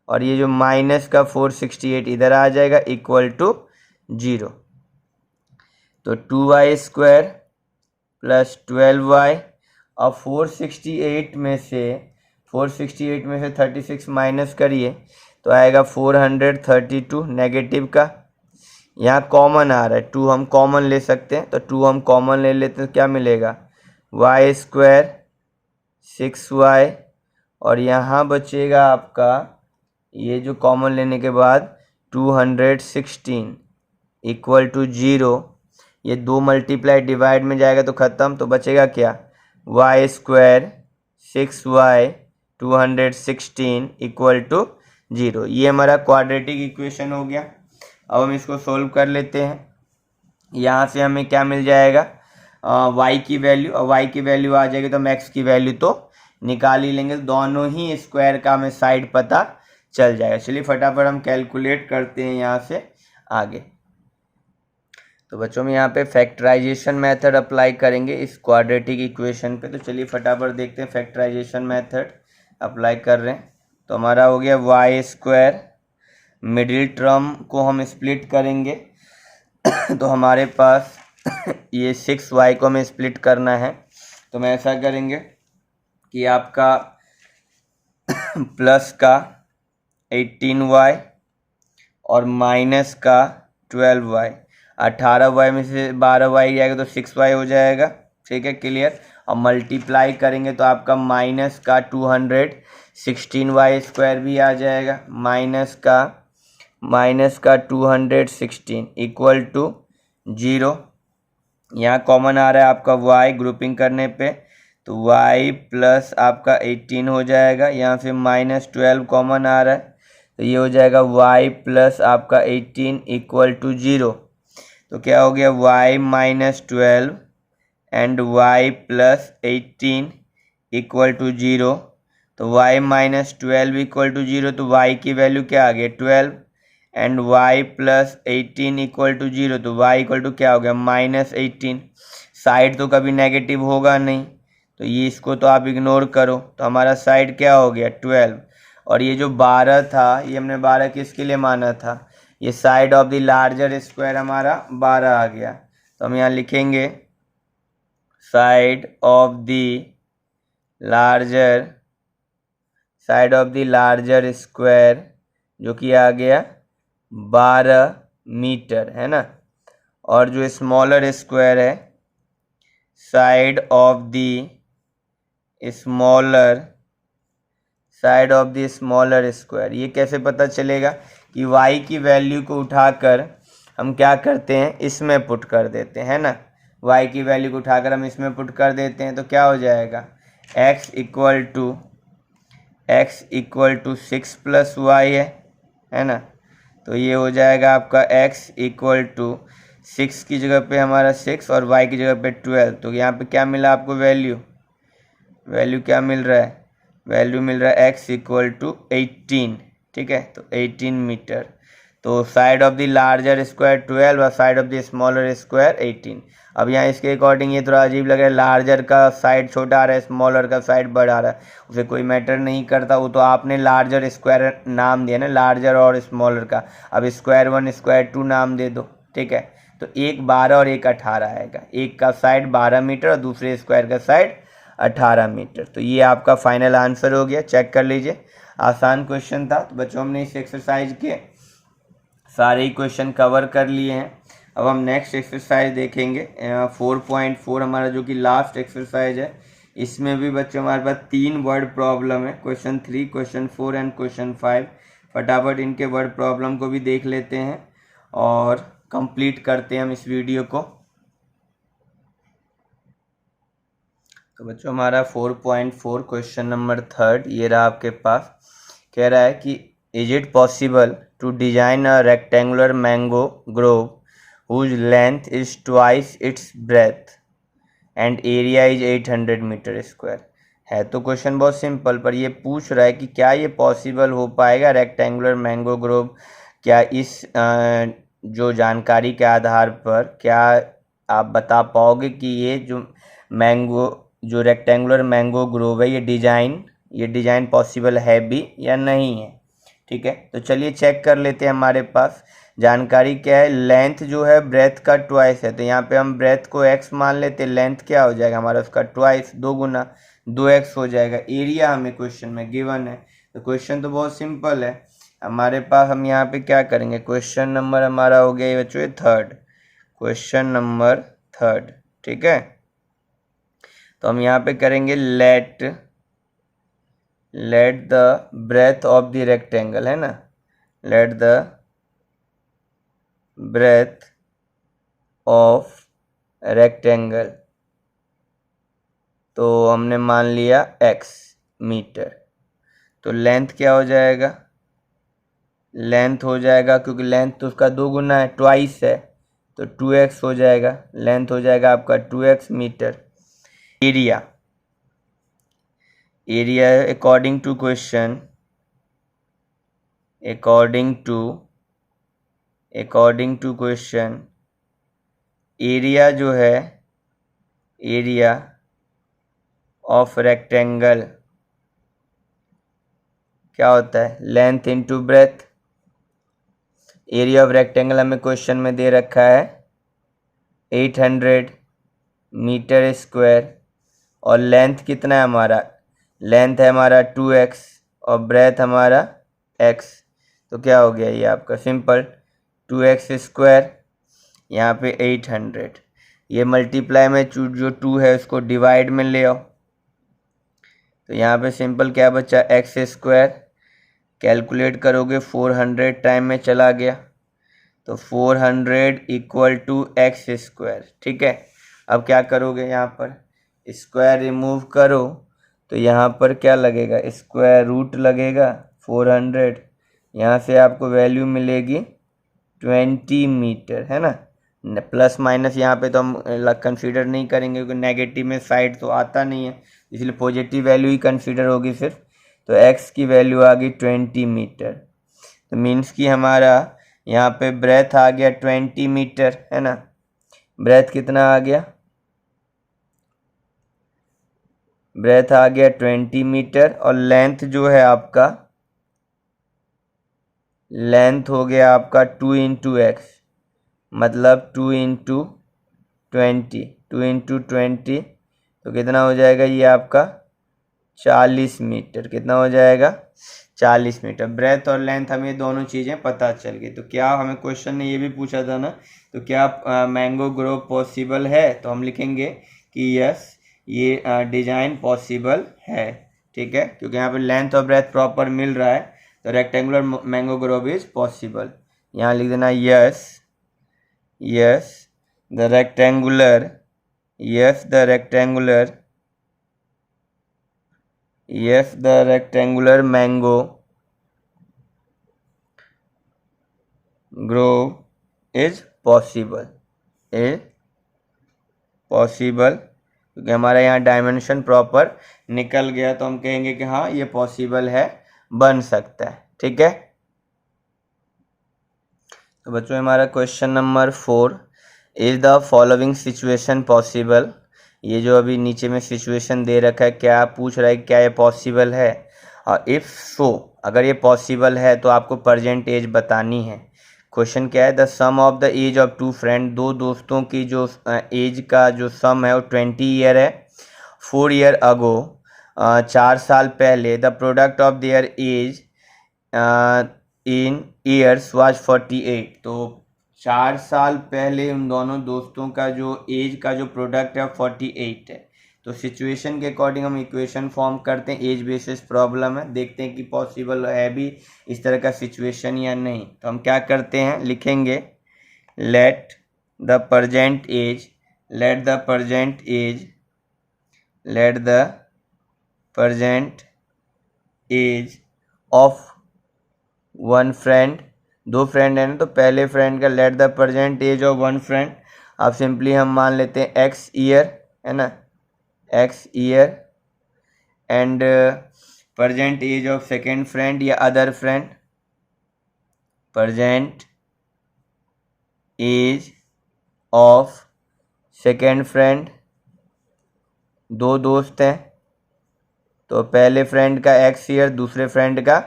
और ये जो माइनस का 468 इधर आ जाएगा इक्वल टू 0। तो 2y² प्लस 12y, और 468 में से 36 माइनस करिए तो आएगा 432 नेगेटिव का। यहाँ कॉमन आ रहा है 2, हम कॉमन ले सकते हैं, तो 2 हम कॉमन ले लेते हैं तो क्या मिलेगा y² 6y, और यहाँ बचेगा आपका ये जो कॉमन लेने के बाद 216 इक्वल टू 0। ये 2 मल्टीप्लाई डिवाइड में जाएगा तो ख़त्म, तो बचेगा क्या y² 6y 216 इक्वल टू 0। ये हमारा क्वाड्रेटिक इक्वेशन हो गया। अब हम इसको सोल्व कर लेते हैं। यहाँ से हमें क्या मिल जाएगा y की वैल्यू, और y की वैल्यू आ जाएगी तो हम x की वैल्यू तो निकाल ही लेंगे, दोनों ही स्क्वायर का हमें साइड पता चल जाएगा। चलिए फटाफट हम कैलकुलेट करते हैं यहाँ से आगे। तो बच्चों में यहाँ पे फैक्टराइजेशन मेथड अप्लाई करेंगे इस क्वाड्रेटिक इक्वेशन पे। तो चलिए फटाफट देखते हैं फैक्टराइजेशन मेथड अप्लाई कर रहे हैं। तो हमारा हो गया y², मिडिल टर्म को हम स्प्लिट करेंगे तो हमारे पास ये 6y को हमें स्प्लिट करना है। तो मैं ऐसा करेंगे कि आपका प्लस का 18y और माइनस का 12y, 18y में से 12y जाएगा तो 6y हो जाएगा, ठीक है क्लियर। और मल्टीप्लाई करेंगे तो आपका माइनस का 216y² भी आ जाएगा, माइनस का 216 इक्वल टू 0। यहाँ कॉमन आ रहा है आपका y ग्रुपिंग करने पे, तो y प्लस आपका 18 हो जाएगा। यहाँ से -12 कॉमन आ रहा है तो ये हो जाएगा y प्लस आपका 18 इक्वल टू 0। तो क्या हो गया y -12 and y plus 18 equal to 0। तो y -12 इक्वल टू 0, तो y की वैल्यू क्या आ गया 12 and y plus 18 equal to 0, तो y इक्वल टू क्या हो गया -18। साइड तो कभी नेगेटिव होगा नहीं, तो ये इसको तो आप इग्नोर करो। तो हमारा साइड क्या हो गया 12, और ये जो 12 था ये हमने 12 किसके लिए माना था, ये side of the larger square हमारा 12 आ गया। तो हम यहाँ लिखेंगे side of the larger square जो कि आ गया 12 मीटर, है ना। और जो स्मॉलर स्क्वायर है side of the smaller square, ये कैसे पता चलेगा कि y की वैल्यू को उठाकर हम क्या करते हैं इसमें पुट कर देते हैं ना। y की वैल्यू को उठाकर हम इसमें पुट कर देते हैं तो क्या हो जाएगा x equal to 6 plus y है ना। तो ये हो जाएगा आपका x इक्वल टू 6 की जगह पे हमारा 6 और y की जगह पे 12। तो यहाँ पे क्या मिला आपको वैल्यू क्या मिल रहा है, वैल्यू मिल रहा है x इक्वल टू 18, ठीक है। तो 18 मीटर। तो side of the larger square 12 और side of the smaller square 18। अब यहाँ इसके अकॉर्डिंग ये थोड़ा अजीब लग रहा है, लार्जर का साइड छोटा आ रहा है, स्मॉलर का साइड बड़ा आ रहा है, उसे कोई मैटर नहीं करता, वो तो आपने लार्जर स्क्वायर नाम दिया ना, लार्जर और स्मॉलर का। अब स्क्वायर 1 स्क्वायर 2 नाम दे दो, ठीक है। तो एक 12 और एक 18 आएगा, एक का साइड 12 मीटर और दूसरे स्क्वायर का साइड 18 मीटर। तो ये आपका फाइनल आंसर हो गया, चेक कर लीजिए। आसान क्वेश्चन था। तो बच्चों हमने इस एक्सरसाइज के सारे ही क्वेश्चन कवर कर लिए हैं। अब हम नेक्स्ट एक्सरसाइज देखेंगे 4.4 हमारा जो कि लास्ट एक्सरसाइज है। इसमें भी बच्चों हमारे पास 3 वर्ड प्रॉब्लम है, क्वेश्चन 3, क्वेश्चन 4 एंड क्वेश्चन 5। फटाफट इनके वर्ड प्रॉब्लम को भी देख लेते हैं और कंप्लीट करते हैं हम इस वीडियो को। तो बच्चों हमारा 4.4 क्वेश्चन नंबर 3 ये रहा आपके पास। कह रहा है कि is it possible to design a rectangular mango grove whose length is twice its breadth and area is 800 metre square. है तो क्वेश्चन बहुत सिंपल, पर ये पूछ रहा है कि क्या ये पॉसिबल हो पाएगा रेक्टेंगुलर मैंगो ग्रोव, क्या इस जो जानकारी के आधार पर क्या आप बता पाओगे कि ये जो मैंगो जो रेक्टेंगुलर मैंगो ग्रोव है ये डिजाइन पॉसिबल है भी या नहीं है। ठीक है, तो चलिए चेक कर लेते हैं। हमारे पास जानकारी क्या है, लेंथ जो है ब्रेथ का ट्वाइस है, तो यहाँ पे हम ब्रेथ को x मान लेते हैं, लेंथ क्या हो जाएगा हमारा उसका ट्वाइस, 2 गुना 2x हो जाएगा। एरिया हमें क्वेश्चन में गिवन है, तो क्वेश्चन तो बहुत सिंपल है हमारे पास। हम यहाँ पे क्या करेंगे, क्वेश्चन नंबर हमारा हो गया ये बच्चों थर्ड, क्वेश्चन नंबर थर्ड। ठीक है, तो हम यहाँ पे करेंगे let the breadth of the rectangle, है ना, let the breadth of rectangle, तो हमने मान लिया x मीटर। तो लेंथ क्या हो जाएगा, लेंथ हो जाएगा, क्योंकि लेंथ तो उसका 2 गुना है, ट्वाइस है, तो 2x हो जाएगा, लेंथ हो जाएगा आपका 2x metre. Area, area according to question, according to question, area जो है, एरिया ऑफ रेक्टेंगल क्या होता है, length into breadth. Area of rectangle हमें क्वेश्चन में दे रखा है 800 मीटर स्क्वायर, और लेंथ कितना है हमारा, लेंथ है हमारा 2x और ब्रेथ हमारा x, तो क्या हो गया ये आपका सिंपल 2x स्क्वायर, यहाँ पे 800, ये मल्टीप्लाई में जो 2 है उसको डिवाइड में ले आओ, तो यहाँ पे सिंपल क्या बचा, x स्क्वायर, कैलकुलेट करोगे 400 टाइम में चला गया, तो 400 इक्वल टू एक्स स्क्वायर। ठीक है, अब क्या करोगे, यहाँ पर स्क्वायर रिमूव करो, तो यहाँ पर क्या लगेगा, स्क्वायर रूट लगेगा 400, यहाँ से आपको वैल्यू मिलेगी 20 मीटर, है ना। प्लस माइनस यहाँ पे तो हम कंसीडर नहीं करेंगे, क्योंकि नेगेटिव में साइड तो आता नहीं है, इसलिए पॉजिटिव वैल्यू ही कंसीडर होगी सिर्फ। तो x की वैल्यू आ गई 20 मीटर, तो मीन्स कि हमारा यहाँ पे ब्रेथ आ गया 20 मीटर, है ना। ब्रेथ कितना आ गया, ब्रेथ आ गया 20 मीटर, और लेंथ जो है आपका, लेंथ हो गया आपका 2 इंटू एक्स, मतलब 2 इंटू 20, 2 इंटू 20, तो कितना हो जाएगा ये आपका 40 मीटर, कितना हो जाएगा 40 मीटर। ब्रेथ और लेंथ हमें दोनों चीज़ें पता चल गई। तो क्या हमें क्वेश्चन ने ये भी पूछा था ना, तो क्या मैंगो ग्रो पॉसिबल है, तो हम लिखेंगे कि यस ये डिजाइन पॉसिबल है। ठीक है, क्योंकि यहाँ पे लेंथ और ब्रेथ प्रॉपर मिल रहा है, तो rectangular mango Grove is possible. यहाँ लिख देना yes, yes the rectangular, yes the rectangular, yes the rectangular mango grove is possible, is possible, क्योंकि हमारा यहाँ डायमेंशन प्रॉपर निकल गया, तो हम कहेंगे कि हाँ ये पॉसिबल है, बन सकता है। ठीक है, तो बच्चों हमारा question number 4, is the following situation possible. ये जो अभी नीचे में सिचुएशन दे रखा है, क्या पूछ रहा है, क्या ये पॉसिबल है, और इफ़ सो अगर ये पॉसिबल है तो आपको प्रेजेंट एज बतानी है। क्वेश्चन क्या है, the sum of the age of 2 friend, 2 दोस्तों की जो एज का जो सम है वो 20 ईयर है। 4 ईयर अगो, 4 साल पहले, the product of their age in years was 48, तो 4 साल पहले उन दोनों दोस्तों का जो एज का जो प्रोडक्ट है 48 है। तो सिचुएशन के अकॉर्डिंग हम इक्वेशन फॉर्म करते हैं, एज बेसिस प्रॉब्लम है, देखते हैं कि पॉसिबल है भी इस तरह का सिचुएशन या नहीं। तो हम क्या करते हैं, लिखेंगे let the present age, let the present age, let the present age of one friend, 2 friend है ना, तो पहले फ्रेंड का let the present age of one friend, अब सिंपली हम मान लेते हैं एक्स ईयर, है ना, X year, and present age of second friend या other friend, present age of second friend, दो दोस्त हैं तो पहले फ्रेंड का x ईयर, दूसरे फ्रेंड का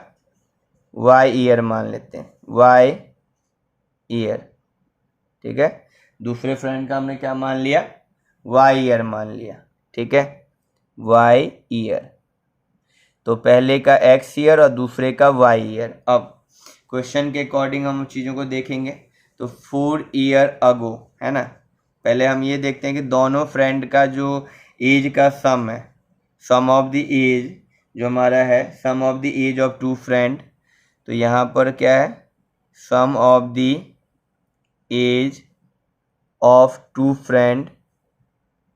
y ईयर मान लेते हैं, y ईयर। ठीक है, दूसरे फ्रेंड का हमने क्या मान लिया, y ईयर मान लिया। ठीक है, y ईयर, तो पहले का x ईयर और दूसरे का y ईयर। अब क्वेश्चन के अकॉर्डिंग हम चीज़ों को देखेंगे तो 4 ईयर अगो, है ना। पहले हम ये देखते हैं कि दोनों फ्रेंड का जो एज का सम है, सम ऑफ द एज जो हमारा है, sum of the age of two friend, तो यहाँ पर क्या है, sum of the age of two friend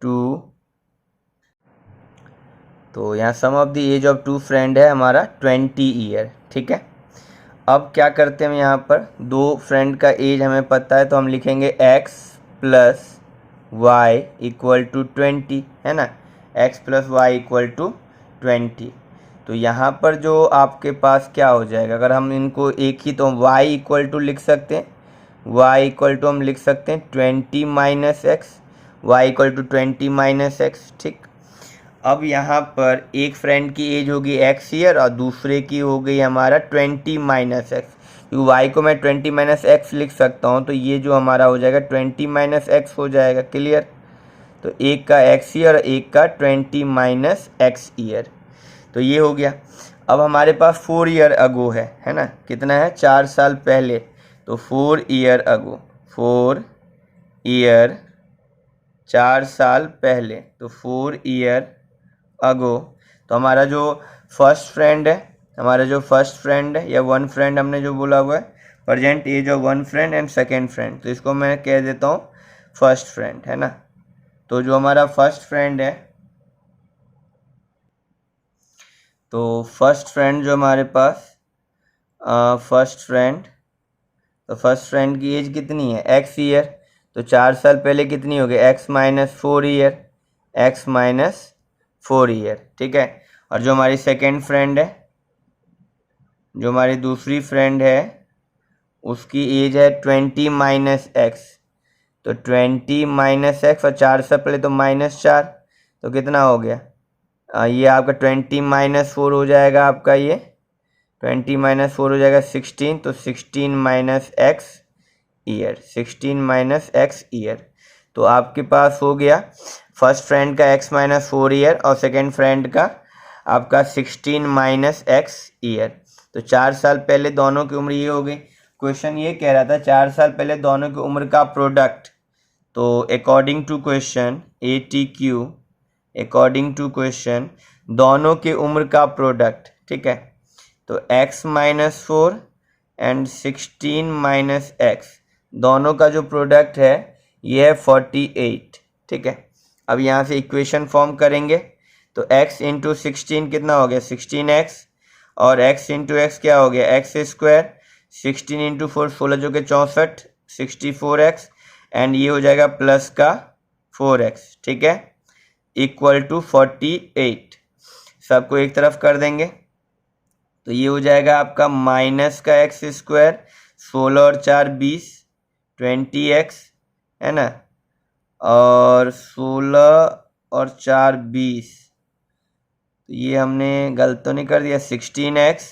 two, तो यहाँ sum of the age of two friend है हमारा 20 ईयर। ठीक है, अब क्या करते हैं हम, यहाँ पर दो फ्रेंड का एज हमें पता है तो हम लिखेंगे x plus Y equal to 20, है ना, x plus Y equal to 20। तो यहाँ पर जो आपके पास क्या हो जाएगा, अगर हम इनको एक ही, तो y इक्वल टू लिख सकते हैं, y इक्वल टू हम लिख सकते हैं 20 minus X, Y equal to 20 minus X. ठीक, अब यहाँ पर एक फ्रेंड की एज होगी x ईयर और दूसरे की हो गई हमारा 20 माइनस एक्स, क्योंकि y को मैं 20 माइनस एक्स लिख सकता हूँ, तो ये जो हमारा हो जाएगा 20 माइनस एक्स हो जाएगा। क्लियर, तो एक का x ईयर और एक का 20 माइनस एक्स ईयर, तो ये हो गया। अब हमारे पास 4 ईयर अगो है ना, कितना है, 4 साल पहले, तो 4 ईयर अगो, 4 ईयर 4 साल पहले, तो 4 ईयर अगो, तो हमारा जो फर्स्ट फ्रेंड है, हमारा जो फर्स्ट फ्रेंड है या वन फ्रेंड हमने जो बोला हुआ है, present age of one friend and second friend, तो इसको मैं कह देता हूँ फर्स्ट फ्रेंड, है ना। तो जो हमारा फर्स्ट फ्रेंड है, तो फर्स्ट फ्रेंड जो हमारे पास फर्स्ट फ्रेंड, तो फर्स्ट फ्रेंड की एज कितनी है, x ईयर, तो 4 साल पहले कितनी हो गई, x minus 4 year, x minus 4 year. ठीक है, और जो हमारी सेकेंड फ्रेंड है, जो हमारी दूसरी फ्रेंड है, उसकी एज है 20 माइनस एक्स, तो 20 माइनस एक्स, और 4 से पहले तो -4, तो कितना हो गया, ये आपका 20 माइनस 4 हो जाएगा, आपका ये 20 माइनस 4 हो जाएगा 16, तो 16 minus x year, 16 minus x year. तो आपके पास हो गया फर्स्ट फ्रेंड का x माइनस 4 ईयर और सेकेंड फ्रेंड का आपका 16 माइनस एक्स ईयर। तो 4 साल पहले दोनों की उम्र ये हो गई। क्वेश्चन ये कह रहा था 4 साल पहले दोनों की उम्र का प्रोडक्ट, तो according to question ATQ, according to question दोनों की उम्र का प्रोडक्ट, ठीक है, तो x minus 4 and 16 minus X, दोनों का जो प्रोडक्ट है ये है 48। ठीक है, अब यहाँ से इक्वेशन फॉर्म करेंगे तो x इंटू 16 कितना हो गया 16x, और x इंटू एक्स क्या हो गया एक्स स्क्वायर, 16 इंटू 4 16 जो कि 64, 64x, एंड ये हो जाएगा प्लस का 4x, ठीक है, इक्वल टू 48। सबको एक तरफ कर देंगे तो ये हो जाएगा आपका माइनस का एक्स स्क्वायर, 16 और 4 20, 20x, है ना, और 16 और 4 20, तो ये हमने गलत तो नहीं कर दिया, 16x,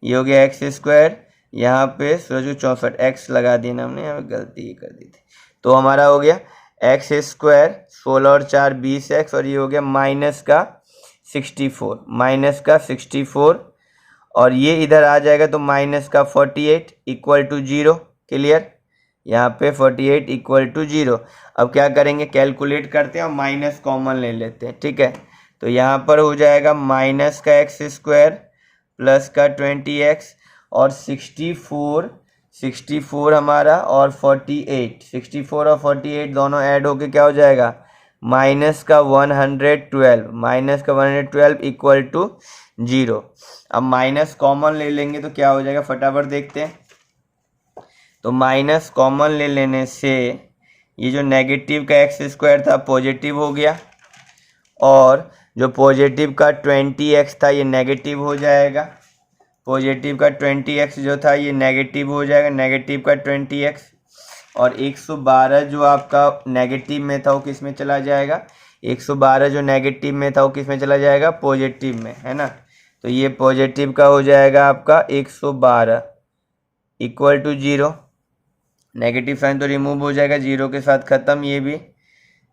ये हो गया एक्स स्क्वायर, यहाँ पे 64 एक्स लगा दिया हमने, यहाँ पे गलती कर दी थी, तो हमारा हो गया एक्स स्क्वायर 16 और 4 20x, और ये हो गया माइनस का 64, माइनस का 64, और ये इधर आ जाएगा तो माइनस का 48 इक्वल टू 0। क्लियर, यहाँ पे 48 इक्वल टू 0। अब क्या करेंगे, कैलकुलेट करते हैं और माइनस कॉमन ले लेते हैं। ठीक है, तो यहाँ पर हो जाएगा माइनस का एक्स स्क्वायर प्लस का 20x, और 64 हमारा, और 48, 64 और 48 दोनों ऐड होके क्या हो जाएगा माइनस का 112, माइनस का 112 इक्वल टू 0। अब माइनस कॉमन ले लेंगे तो क्या हो जाएगा, फटाफट देखते हैं। तो माइनस कॉमन ले लेने से ये जो नेगेटिव का एक्स स्क्वायर था पॉजिटिव हो गया, और जो पॉजिटिव का 20x था ये नेगेटिव हो जाएगा, पॉजिटिव का 20x जो था ये नेगेटिव हो जाएगा, नेगेटिव का 20x, और 112 जो आपका नेगेटिव में था वो किस में चला जाएगा, 112 जो नेगेटिव में था वो किस में चला जाएगा, पॉजिटिव में, है ना। तो ये पॉजिटिव का हो जाएगा आपका 112 इक्वल टू 0, नेगेटिव साइन तो रिमूव हो जाएगा, 0 के साथ ख़त्म ये भी।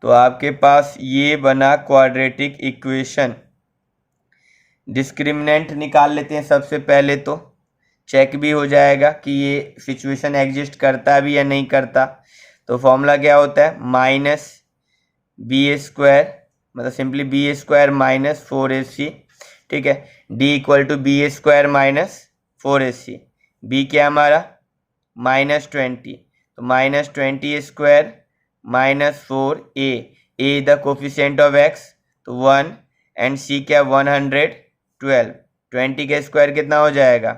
तो आपके पास ये बना क्वाड्रेटिक इक्वेशन। डिस्क्रिमिनेंट निकाल लेते हैं सबसे पहले, तो चेक भी हो जाएगा कि ये सिचुएशन एग्जिस्ट करता भी या नहीं करता। तो फॉर्मूला क्या होता है, माइनस बी स्क्वायर, मतलब simply B square minus 4ac, ठीक है। D equal to B square minus 4ac, B क्या हमारा -20, तो -20 square minus 4a, A the coefficient of x तो 1 एंड c क्या 112, 20 का स्क्वायर कितना हो जाएगा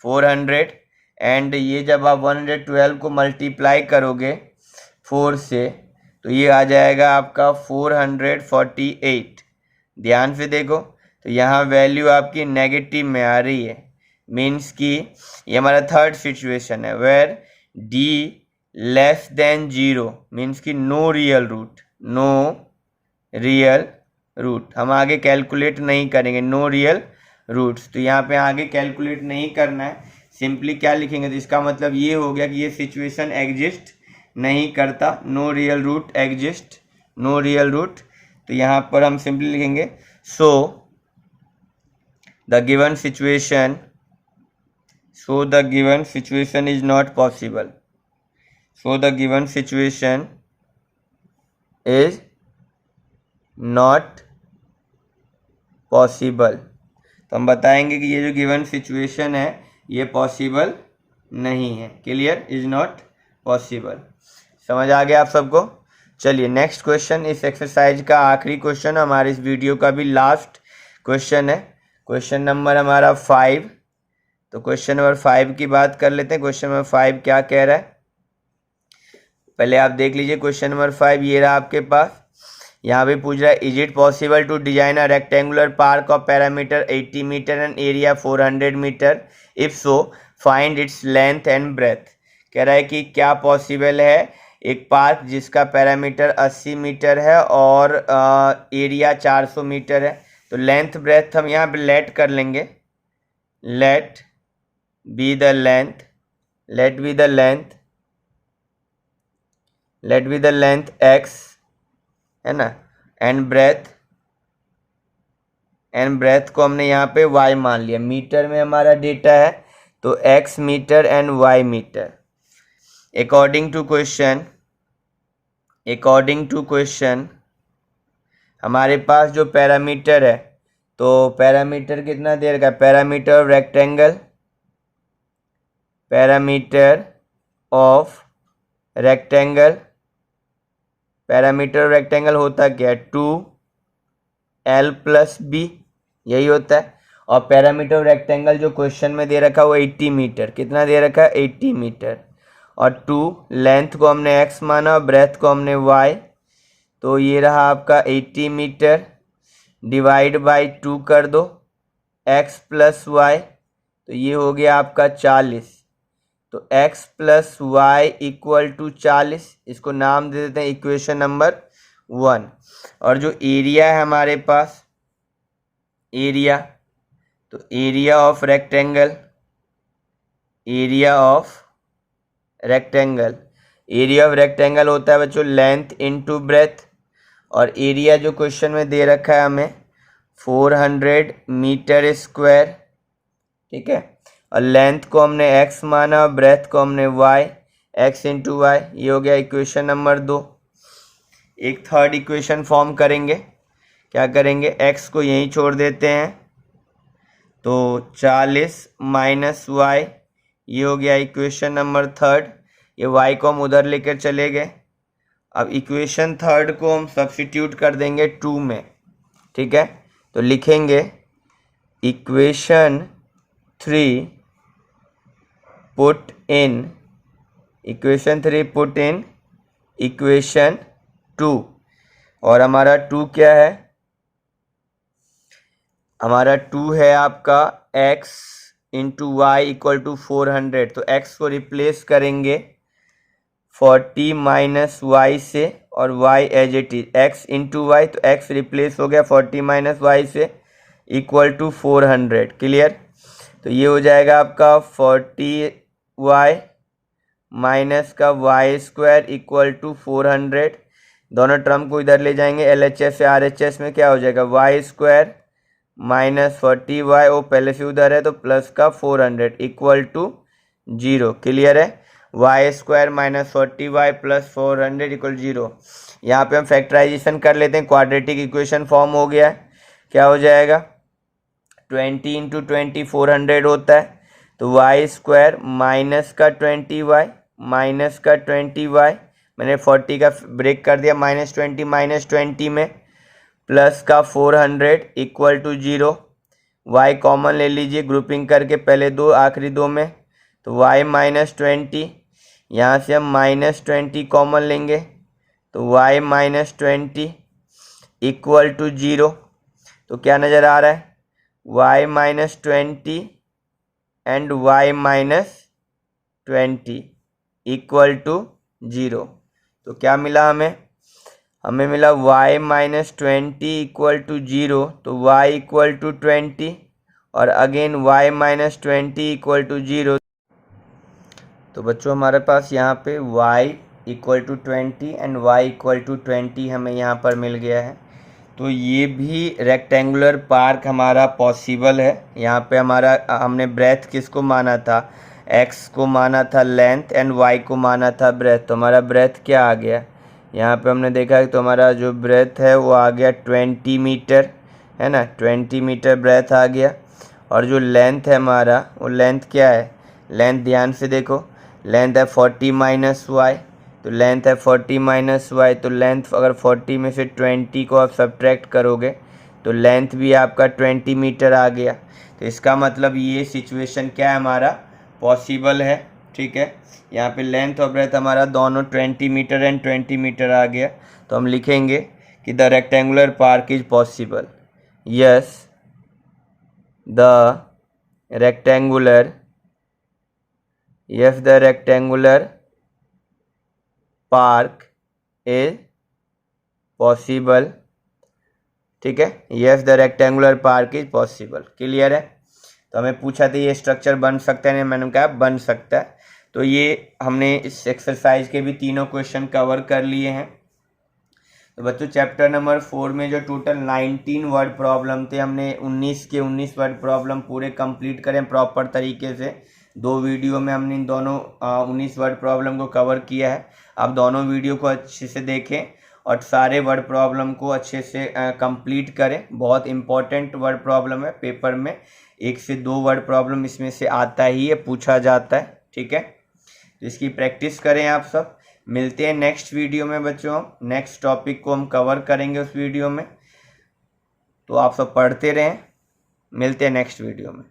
400, एंड ये जब आप 112 को मल्टीप्लाई करोगे 4 से तो ये आ जाएगा आपका 448। ध्यान से देखो, तो यहाँ वैल्यू आपकी नेगेटिव में आ रही है, मीन्स कि ये हमारा थर्ड सिचुएशन है where D less than 0, means कि no real root, no real root. हम आगे कैलकुलेट नहीं करेंगे, नो रियल रूट्स, तो यहाँ पे आगे कैलकुलेट नहीं करना है, सिंपली क्या लिखेंगे, तो इसका मतलब ये हो गया कि ये सिचुएशन एग्जिस्ट नहीं करता, no real root exist, no real root. तो यहाँ पर हम सिंपली लिखेंगे so the given situation, so the given situation is not possible, so the given situation is not possible। तो हम बताएंगे कि ये जो गिवन सिचुएशन है ये पॉसिबल नहीं है, क्लियर, इज नॉट पॉसिबल। समझ आ गया आप सबको। चलिए नेक्स्ट क्वेश्चन, इस एक्सरसाइज का आखिरी क्वेश्चन, हमारे इस वीडियो का भी लास्ट क्वेश्चन है, क्वेश्चन नंबर हमारा 5। तो क्वेश्चन नंबर 5 की बात कर लेते हैं। क्वेश्चन नंबर 5 क्या कह रहा है, पहले आप देख लीजिए क्वेश्चन नंबर 5, ये रहा आपके पास। यहाँ पे पूछ रहा है is it possible to design a rectangular park of parameter 80 metre and area 400 metre, if so find its length and breadth. कह रहा है कि क्या पॉसिबल है एक पार्क जिसका पैरामीटर 80 मीटर है और एरिया 400 मीटर है। तो लेंथ ब्रेथ हम यहाँ पे लेट कर लेंगे, let be the length, let be the length x, है ना, एंड ब्रेथ को हमने यहाँ पे y मान लिया, मीटर में हमारा डेटा है तो x metre and y metre. According to question हमारे पास जो पैरामीटर है, तो पैरामीटर कितना दे रखा है, पैरामीटर ऑफ रेक्टेंगल होता क्या है 2l + b, यही होता है। और पैरामीटर ऑफ रेक्टेंगल जो क्वेश्चन में दे रखा है वो 80 मीटर, कितना दे रखा है 80 मीटर, और 2 लेंथ को हमने x माना और ब्रेथ को हमने y, तो ये रहा आपका 80 मीटर, डिवाइड बाई 2 कर दो x + y, तो ये हो गया आपका 40। तो x + y = 40, इसको नाम दे देते हैं इक्वेशन नंबर 1। और जो एरिया है हमारे पास, एरिया, तो एरिया ऑफ रेक्टेंगल होता है बच्चों लेंथ इनटू ब्रेथ, और एरिया जो क्वेश्चन में दे रखा है हमें 400 मीटर स्क्वायर, ठीक है। और लेंथ को हमने x माना और ब्रेथ को हमने y, x × y, ये हो गया इक्वेशन नंबर 2। एक थर्ड इक्वेशन फॉर्म करेंगे, क्या करेंगे, x को यहीं छोड़ देते हैं, तो 40 - y, ये हो गया इक्वेशन नंबर 3। ये y को हम उधर लेकर चले गए। अब इक्वेशन 3 को हम सब्स्टिट्यूट कर देंगे 2 में, ठीक है। तो लिखेंगे इक्वेशन 3 पुट इन इक्वेशन 2, और हमारा 2 क्या है, हमारा 2 है आपका x × y = 400, तो x को रिप्लेस करेंगे 40 माइनस वाई से और y as it is x into y, तो x रिप्लेस हो गया 40 माइनस वाई से इक्वल टू 400। क्लियर? तो ये हो जाएगा आपका 40y माइनस का वाई स्क्वायर इक्वल टू 400। दोनों टर्म को इधर ले जाएंगे, LHS से RHS में क्या हो जाएगा, वाई स्क्वायर माइनस 40y, वो पहले से उधर है तो प्लस का 400 इक्वल टू 0। क्लियर है? Y square minus 40y plus 400 equal 0। यहाँ पे हम फैक्टराइजेशन कर लेते हैं, क्वाड्रेटिक इक्वेशन फॉर्म हो गया है। क्या हो जाएगा, 20 इंटू 20 400 होता है, तो वाई स्क्वायर माइनस का 20y माइनस का 20y, मैंने 40 का ब्रेक कर दिया, -20 में प्लस का 400 इक्वल टू 0। y कॉमन ले लीजिए ग्रुपिंग करके, पहले दो आखिरी दो में, तो y -20, यहाँ से हम -20 कॉमन लेंगे तो y -20 इक्वल टू 0। तो क्या नज़र आ रहा है, y -20 and y -20 equal to 0। तो क्या मिला हमें मिला y -20 इक्वल टू 0, तो y इक्वल टू 20 और अगेन y -20 इक्वल टू 0। तो बच्चों हमारे पास यहाँ पे y equal to 20 and y equal to 20 हमें यहाँ पर मिल गया है। तो ये भी रेक्टेंगुलर पार्क हमारा पॉसिबल है। यहाँ पे हमारा हमने ब्रेथ किसको माना था, x को माना था लेंथ एंड y को माना था ब्रेथ। तो हमारा ब्रेथ क्या आ गया, यहाँ पे हमने देखा है तो हमारा जो ब्रेथ है वो आ गया 20 मीटर, है ना, 20 मीटर ब्रेथ आ गया। और जो लेंथ है हमारा, वो लेंथ क्या है, लेंथ ध्यान से देखो, लेंथ है 40 माइनस वाई, तो लेंथ है 40 माइनस वाई, तो लेंथ अगर 40 में से 20 को आप सब्ट्रैक्ट करोगे तो लेंथ भी आपका 20 मीटर आ गया। तो इसका मतलब ये सिचुएशन क्या है, हमारा पॉसिबल है। ठीक है, यहाँ पे लेंथ और ब्रेथ हमारा दोनों 20 मीटर एंड 20 मीटर आ गया। तो हम लिखेंगे कि the rectangular park is possible. Yes, the rectangular park is possible. ठीक है, yes the rectangular park is possible. Clear है? तो हमें पूछा था ये स्ट्रक्चर बन सकता है, मैंने कहा बन सकता है। तो ये हमने इस एक्सरसाइज के भी तीनों क्वेश्चन कवर कर लिए हैं। तो बच्चों चैप्टर नंबर 4 में जो टोटल 19 वर्ड प्रॉब्लम थे, हमने 19 के 19 वर्ड प्रॉब्लम पूरे कंप्लीट करें प्रॉपर तरीके से। 2 वीडियो में हमने इन दोनों 19 वर्ड प्रॉब्लम को कवर किया है। आप दोनों वीडियो को अच्छे से देखें और सारे वर्ड प्रॉब्लम को अच्छे से कंप्लीट करें। बहुत इंपॉर्टेंट वर्ड प्रॉब्लम है, पेपर में 1 से 2 वर्ड प्रॉब्लम इसमें से आता ही है, पूछा जाता है। ठीक है, तो इसकी प्रैक्टिस करें आप सब। मिलते हैं नेक्स्ट वीडियो में बच्चों, नेक्स्ट टॉपिक को हम कवर करेंगे उस वीडियो में। तो आप सब पढ़ते रहें, मिलते हैं नेक्स्ट वीडियो में।